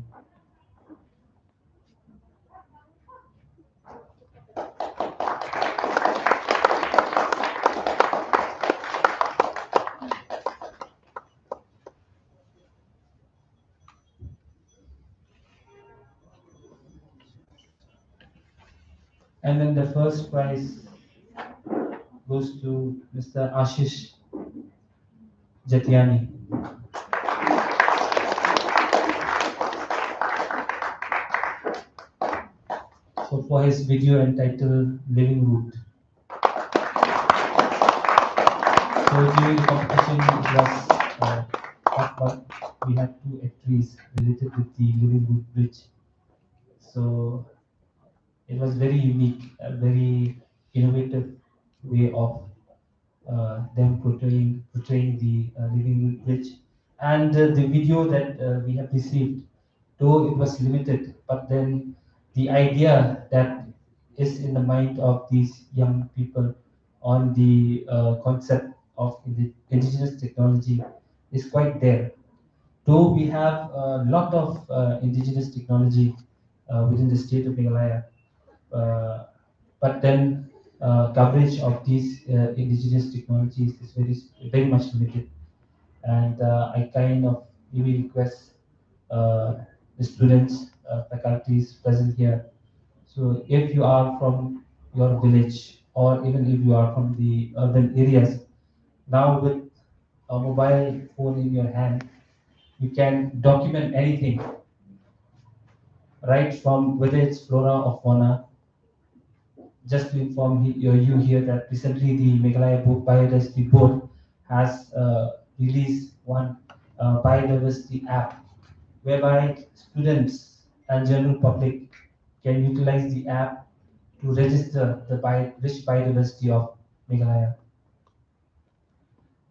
And then the first prize goes to Mr. Ashish Jatiani. So for his video entitled Living Root. So during the competition it was hot, but we had 2 entries related with the Living Root Bridge. So it was very unique, a very innovative way of them portraying the Living Root Bridge. And the video that we have received, though it was limited, but then the idea that is in the mind of these young people on the concept of indigenous technology is quite there. Though we have a lot of indigenous technology within the state of Meghalaya, uh, but then coverage of these indigenous technologies is very much limited. And I kind of maybe request the students, faculties present here. So if you are from your village, or even if you are from the urban areas, now with a mobile phone in your hand, you can document anything, right from whether it's flora or fauna. Just to inform you here that recently the Meghalaya Biodiversity Board has released one biodiversity app, whereby students and general public can utilize the app to register the rich biodiversity of Meghalaya.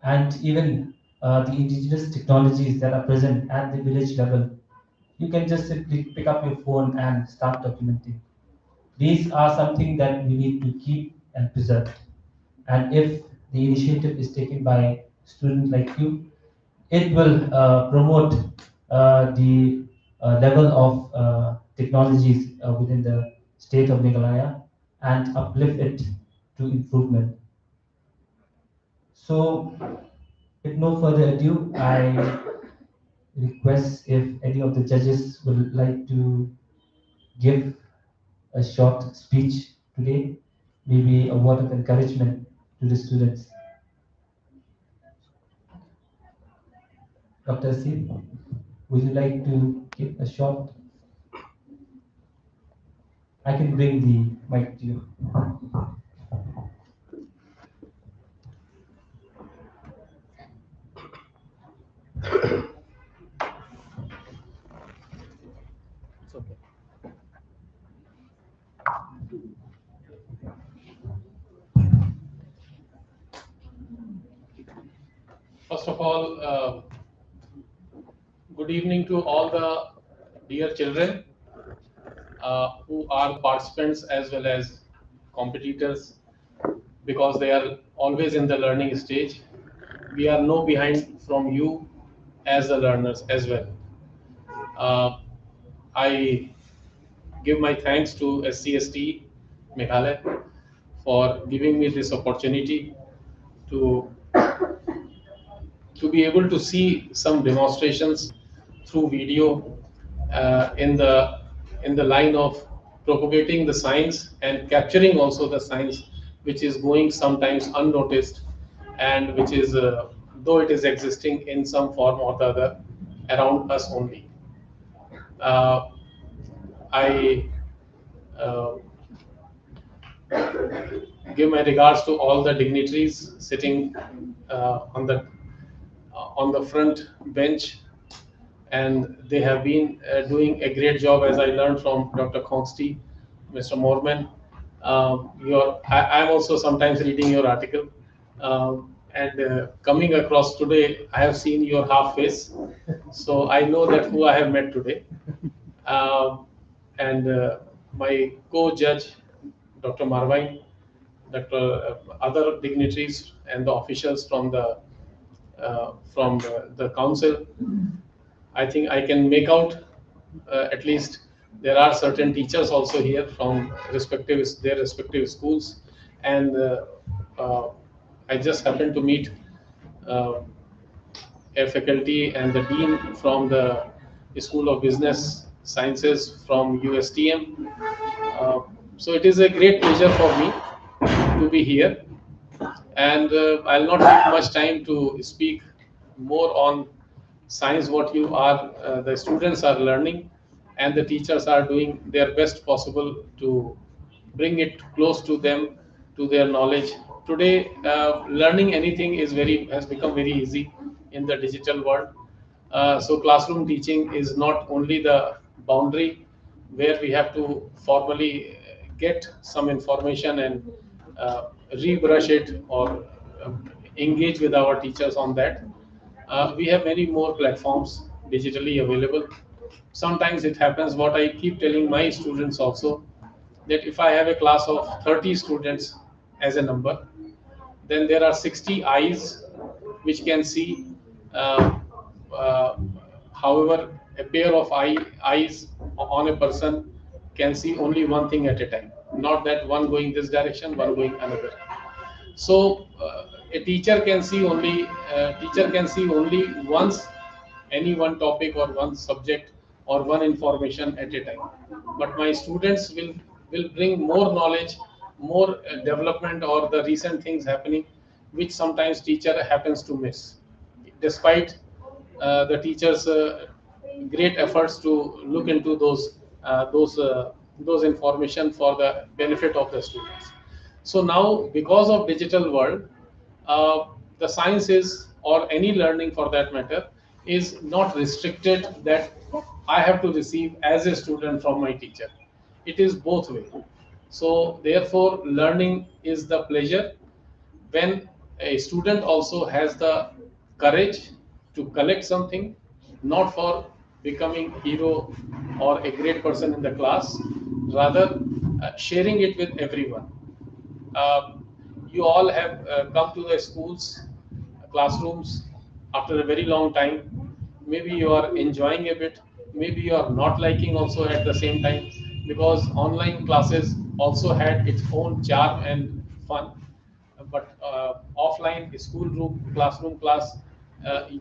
And even the indigenous technologies that are present at the village level, you can just simply pick up your phone and start documenting. These are something that we need to keep and preserve. And if the initiative is taken by students like you, it will promote the level of technologies within the state of Meghalaya and uplift it to improvement. So, with no further ado, I request if any of the judges would like to give a short speech today, maybe a word of encouragement to the students. Dr. Asif, would you like to give a short? I can bring the mic to you. It's okay. First of all, good evening to all the dear children who are participants as well as competitors, because they are always in the learning stage. We are no behind from you as the learners as well. I give my thanks to SCST Meghalaya for giving me this opportunity to be able to see some demonstrations through video in the line of propagating the science and capturing also the science which is going sometimes unnoticed, and which is though it is existing in some form or the other around us only. I give my regards to all the dignitaries sitting on the front bench, and they have been doing a great job, as I learned from Dr. Khongsti, Mr. Morman. I'm also sometimes reading your article, and coming across today, I have seen your half face, so I know that who I have met today. And my co-judge, Dr. Marvine, other dignitaries and the officials from the council. I think I can make out at least there are certain teachers also here from their respective schools, and I just happened to meet a faculty and the dean from the School of Business Sciences from USTM. So it is a great pleasure for me to be here, and I'll not take much time to speak more on science, what the students are learning, and the teachers are doing their best possible to bring it close to them, to their knowledge. Today, learning anything has become very easy in the digital world. So classroom teaching is not only the boundary where we have to formally get some information and rebrush it, or engage with our teachers on that. We have many more platforms digitally available. Sometimes it happens, what I keep telling my students also, that if I have a class of 30 students as a number, then there are 60 eyes which can see. Uh, uh, However, a pair of eyes on a person can see only one thing at a time, not that one going this direction, one going another. So a teacher can see only once any one topic or one subject or one information at a time. But my students will bring more knowledge, more development or the recent things happening, which sometimes teacher happens to miss, despite the teachers' great efforts to look into those information for the benefit of the students. So now, because of digital world, the sciences or any learning for that matter is not restricted that I have to receive as a student from my teacher. It is both way. So therefore, learning is the pleasure when a student also has the courage to collect something, not for becoming hero or a great person in the class, rather sharing it with everyone. You all have come to the schools, classrooms after a very long time. Maybe you are enjoying a bit, maybe you are not liking also at the same time, because online classes also had its own charm and fun. But offline school room, classroom class,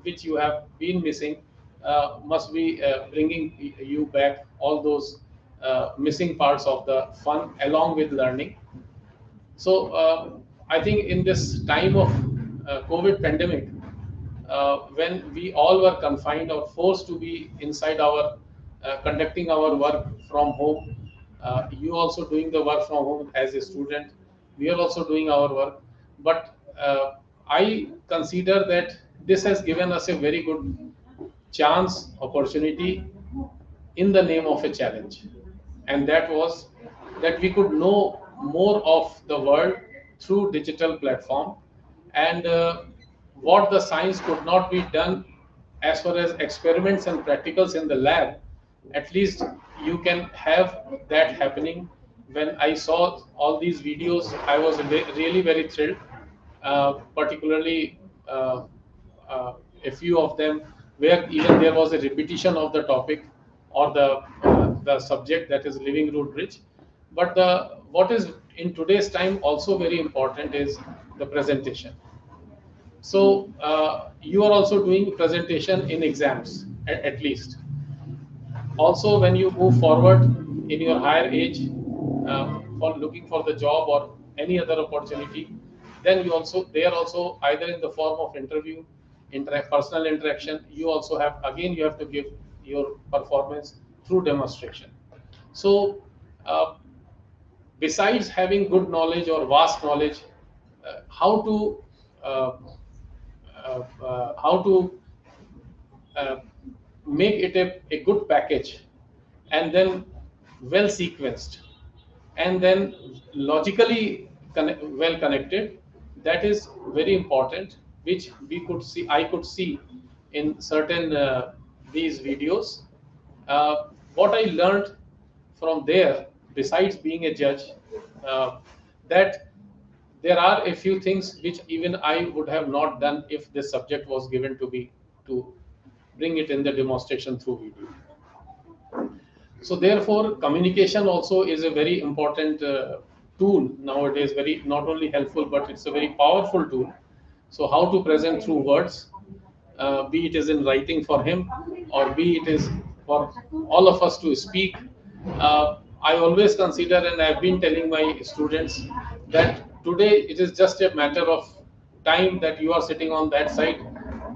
which you have been missing, must be bringing you back all those missing parts of the fun along with learning. So I think in this time of COVID pandemic, when we all were confined or forced to be inside our conducting our work from home, you also doing the work from home as a student, we are also doing our work. But I consider that this has given us a very good chance, opportunity in the name of a challenge, and that was that we could know more of the world through digital platform, and what the science could not be done as far as experiments and practicals in the lab, at least you can have that happening. When I saw all these videos, I was really very thrilled, particularly uh, a few of them where even there was a repetition of the topic or the subject, that is living root bridge. But the what is in today's time also very important is the presentation. So you are also doing presentation in exams at least. Also, when you move forward in your higher age, for looking for the job or any other opportunity, then you also there also either in the form of interview, personal interaction, you also have, again you have to give your performance through demonstration. So besides having good knowledge or vast knowledge, how to uh, how to uh, make it a good package, and then well sequenced, and then logically well connected, that is very important, which we could see, I could see in certain these videos. What I learned from there, besides being a judge, uh, that there are a few things which even I would have not done if this subject was given to me to bring it in the demonstration through video. So therefore, communication also is a very important tool nowadays. Very not only helpful, but it's a very powerful tool. So how to present through words, be it is in writing for him, or be it is for all of us to speak. I always consider, and I've been telling my students, that today it is just a matter of time that you are sitting on that side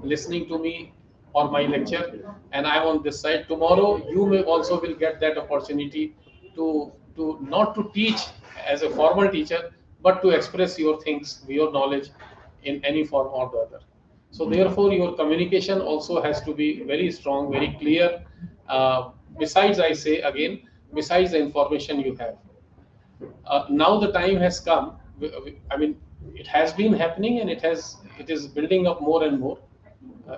listening to me or my lecture, and I'm on this side. Tomorrow you may also will get that opportunity to not to teach as a formal teacher, but to express your things, your knowledge in any form or the other. So therefore your communication also has to be very strong, very clear. Besides, I say again, besides the information you have, now the time has come. I mean, it has been happening, and it is building up more and more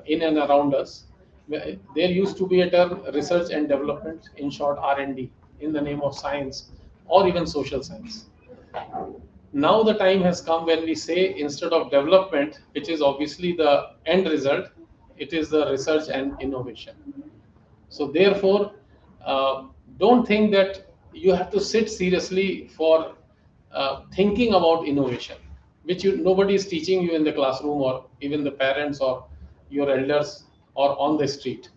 in and around us. There used to be a term research and development, in short R&D, in the name of science or even social science. Now the time has come when we say, instead of development, which is obviously the end result, it is the research and innovation. So therefore, don't think that you have to sit seriously for thinking about innovation, which nobody is teaching you in the classroom, or even the parents or your elders or on the street.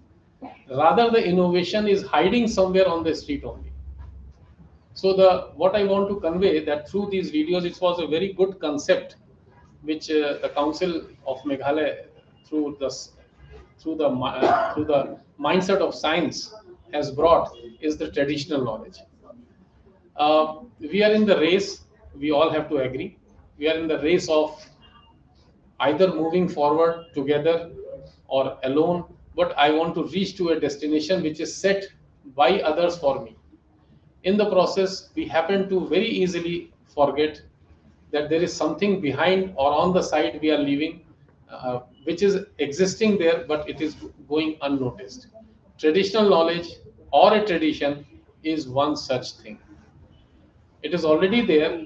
Rather, the innovation is hiding somewhere on the street only. So the what I want to convey, that through these videos, it was a very good concept which the Council of Meghalaya, through the through the mindset of science, has brought, is the traditional knowledge. We are in the race. We all have to agree. We are in the race of either moving forward together or alone. But I want to reach to a destination which is set by others for me. In the process, we happen to very easily forget that there is something behind or on the side we are leaving, which is existing there, but it is going unnoticed. Traditional knowledge or a tradition is one such thing. It is already there.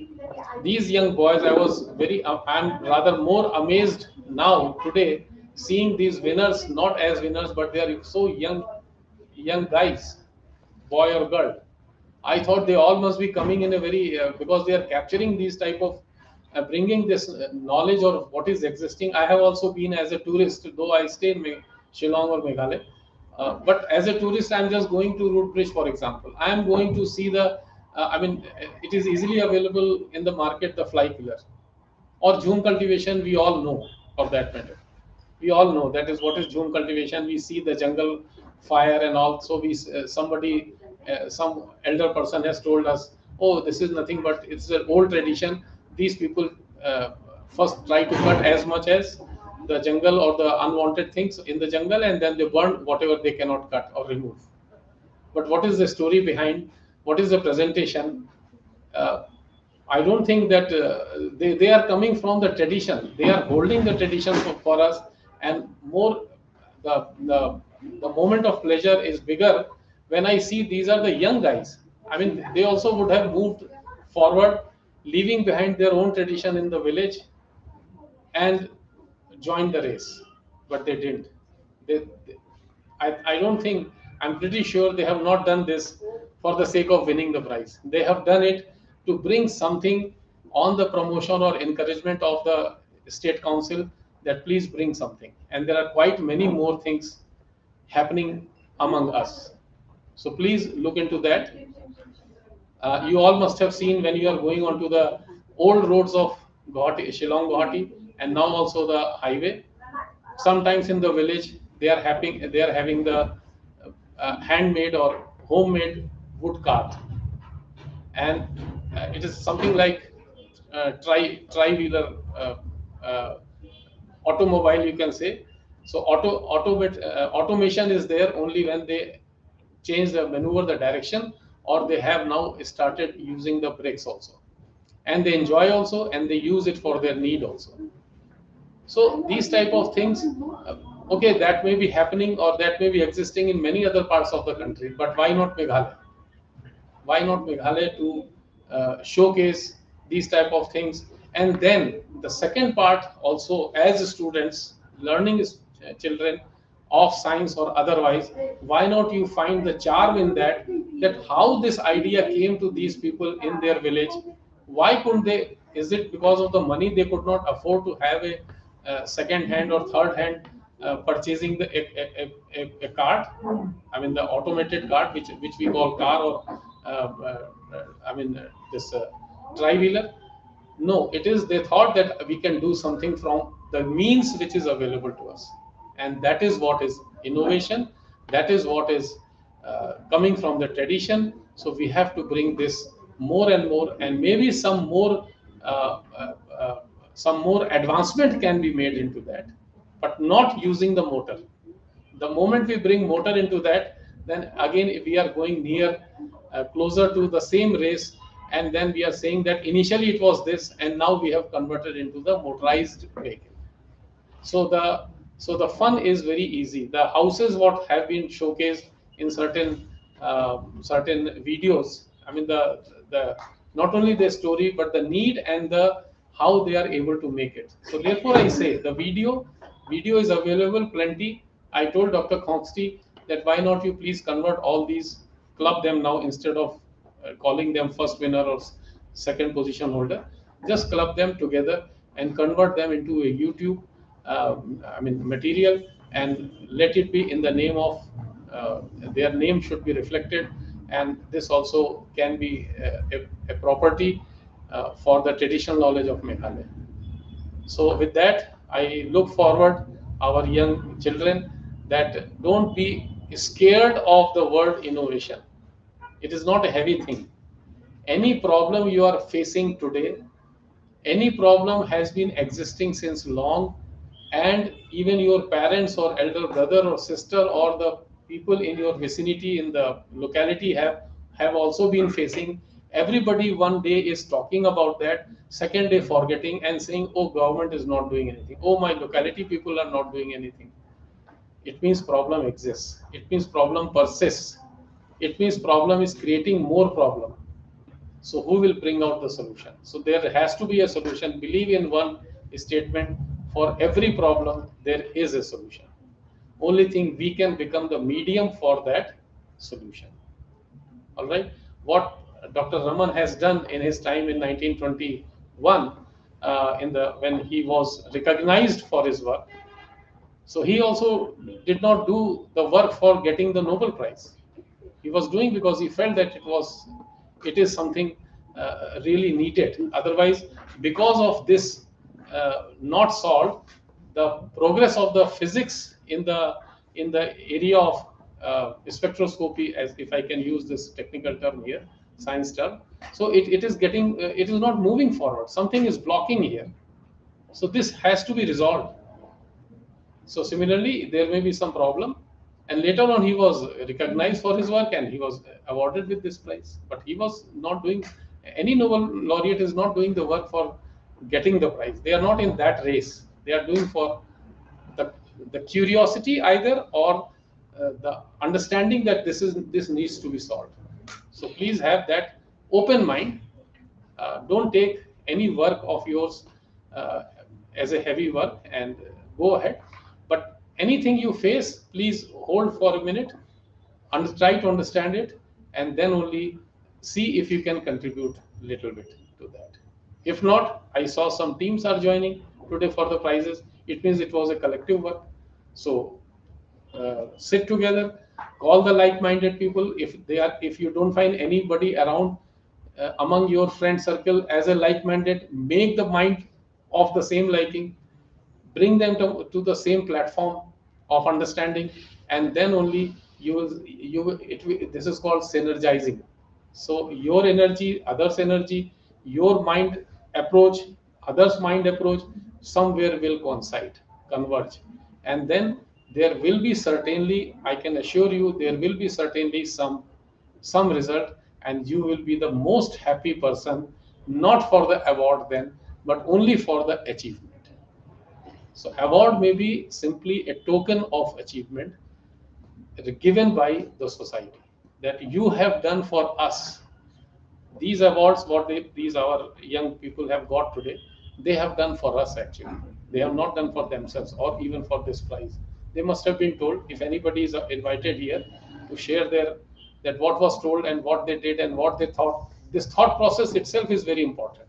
These young boys, I'm rather more amazed now today seeing these winners not as winners, but they are so young guys, boy or girl. I thought they all must be coming in a very because they are capturing these type of bringing this knowledge or what is existing. I have also been as a tourist, though I stay in Shillong or Meghalaya. But as a tourist, I'm just going to Root Bridge, for example. I am going to see the. It is easily available in the market, the fly pillar, or Jhum cultivation. We all know, for that matter. We all know that is what is Jhum cultivation. We see the jungle fire, and also some elder person has told us, oh, this is nothing but it's an old tradition. These people first try to cut as much as the jungle or the unwanted things in the jungle, and then they burn whatever they cannot cut or remove. But what is the story behind? What is the presentation? Uh, I don't think that they are coming from the tradition. They are holding the tradition for us, and more the moment of pleasure is bigger when I see these are the young guys. I mean, they also would have moved forward, leaving behind their own tradition in the village and joined the race, but they didn't. I don't think, I'm pretty sure they have not done this for the sake of winning the prize. They have done it to bring something on the promotion or encouragement of the state council, that please bring something. And there are quite many more things happening among us. So please look into that. You all must have seen when you are going onto the old roads of Guwahati, Shillong, Guwahati, and now also the highway. Sometimes in the village, they are having the handmade or homemade wood cart, and it is something like tri-wheeler uh, automobile, you can say. So automation is there only when they change the maneuver, the direction, or they have now started using the brakes also, and they enjoy also, and they use it for their need also. So these type of things, okay, that may be happening or that may be existing in many other parts of the country, but why not Meghalaya? Why not Meghalaya to showcase these type of things? And then the second part also, as students, learning children of science or otherwise, why not you find the charm in that, that how this idea came to these people in their village? Why couldn't they? Is it because of the money they could not afford to have a second hand or third hand purchasing a cart? I mean, the automated cart, which we call car, or this tri-wheeler. No, it is they thought that we can do something from the means which is available to us, and that is what is innovation. That is what is coming from the tradition. So we have to bring this more and more, and maybe uh, uh, uh, some more advancement can be made into that, but not using the motor. The moment we bring motor into that, then again we are going near closer to the same race, and then we are saying that initially it was this, and now we have converted into the motorized vehicle. So the fun is very easy. The houses what have been showcased in certain videos. I mean, the not only the story, but the need and the how they are able to make it. So therefore, I say the video is available plenty. I told Dr. Khonksti that why not you please convert all these, club them now instead of calling them first winner or second position holder. Just club them together and convert them into a YouTube, material, and let it be in the name of their name should be reflected, and this also can be a property for the traditional knowledge of Meghalaya. So with that, I look forward our young children that don't be scared of the word innovation. It is not a heavy thing. Any problem you are facing today, any problem has been existing since long, and even your parents or elder brother or sister or the people in your vicinity in the locality have also been facing. Everybody one day is talking about that, second day forgetting and saying, oh, government is not doing anything, oh, my locality people are not doing anything. It means problem exists, it means problem persists, it means problem is creating more problem. So who will bring out the solution? So there has to be a solution. Believe in one statement: for every problem, there is a solution. Only thing, we can become the medium for that solution. All right. What Dr. Raman has done in his time in 1921, when he was recognized for his work. So he also did not do the work for getting the Nobel Prize. He was doing because he felt that it is something really needed. Otherwise, because of this not solved, the progress of the physics in the area of spectroscopy, as if I can use this technical term here, science term. So it is getting it is not moving forward. Something is blocking here. So this has to be resolved. So similarly, there may be some problem, and later on he was recognized for his work and he was awarded with this prize. But he was not doing, any Nobel laureate is not doing the work for getting the prize. They are not in that race. They are doing for the curiosity either, or the understanding that this needs to be solved. So please have that open mind. Don't take any work of yours as a heavy work and go ahead. But anything you face, please hold for a minute and try to understand it, and then only see if you can contribute a little bit to that. If not, I saw some teams are joining today for the prizes. It means it was a collective work. So sit together, call the like-minded people. If you don't find anybody around among your friend circle as a like-minded, make the mind of the same liking, bring them to the same platform of understanding, and then only this is called synergizing. So your energy, others energy, your mind approach, others mind approach, somewhere will coincide, converge, and then there will be certainly, I can assure you, there will be certainly some result, and you will be the most happy person, not for the award then, but only for the achievement. So award may be simply a token of achievement given by the society, that you have done for us. These awards, these our young people have got today, they have done for us actually. They have not done for themselves or even for this prize. They must have been told, if anybody is invited here to share that what was told and what they did and what they thought. This thought process itself is very important.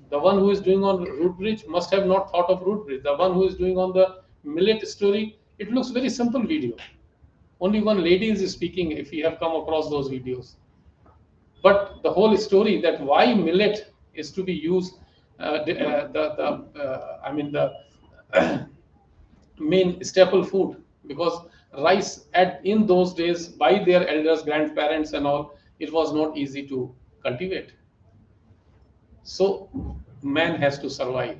The one who is doing on root bridge must have not thought of root bridge. The one who is doing on the millet story, it looks very simple video. Only one lady is speaking, if you have come across those videos. But the whole story, that why millet is to be used, the main staple food, because rice in those days by their elders, grandparents and all, it was not easy to cultivate. So man has to survive.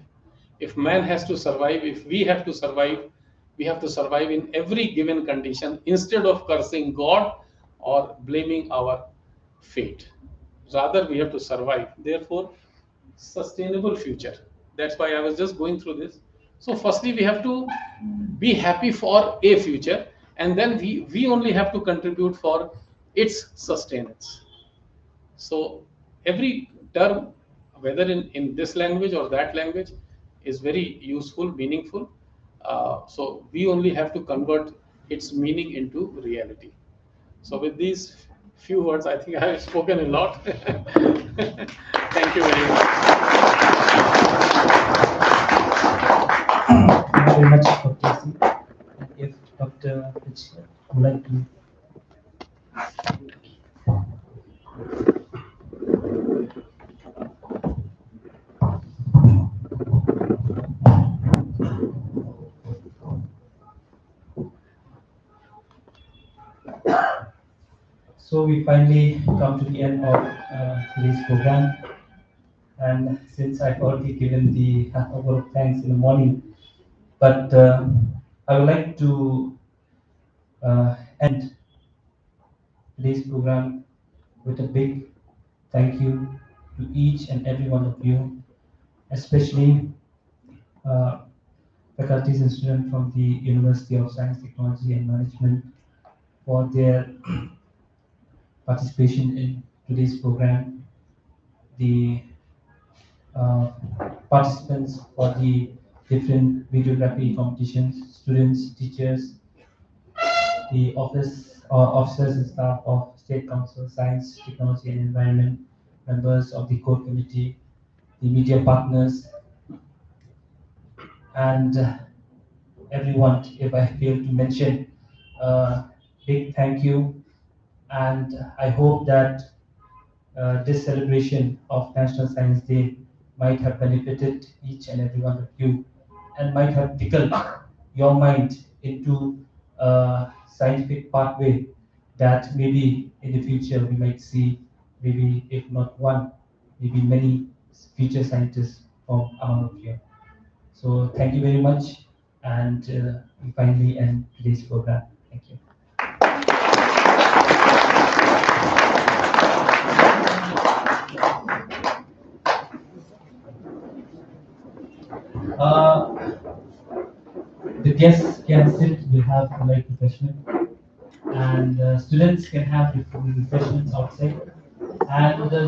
If man has to survive, if we have to survive, we have to survive in every given condition instead of cursing God or blaming our fate. Rather, we have to survive. Therefore, sustainable future. That's why I was just going through this. So firstly, we have to be happy for a future, and then we only have to contribute for its sustenance. So every term, whether in this language or that language, is very useful, meaningful. So we only have to convert its meaning into reality. So with these few words, I think I have spoken a lot. Thank you very much. Thank you very much, Dr. C. And if Dr. Richard would like to. So we finally come to the end of today's program. And since I've already given the word of thanks in the morning, but I would like to end today's program with a big thank you to each and every one of you, especially faculties and students from the University of Science, Technology and Management for their participation in today's program, the participants for the different videography competitions, students, teachers, the officers and staff of State Council, Science, Technology and Environment, members of the core committee, the media partners, and everyone. If I fail to mention, big thank you, and I hope that this celebration of National Science Day might have benefited each and every one of you, and might have tickled your mind into a scientific pathway that maybe in the future we might see, maybe if not one, maybe many future scientists from among of you. So thank you very much, and we finally end today's program. Thank you. The guests can sit, we have light refreshment, and students can have refreshments outside, and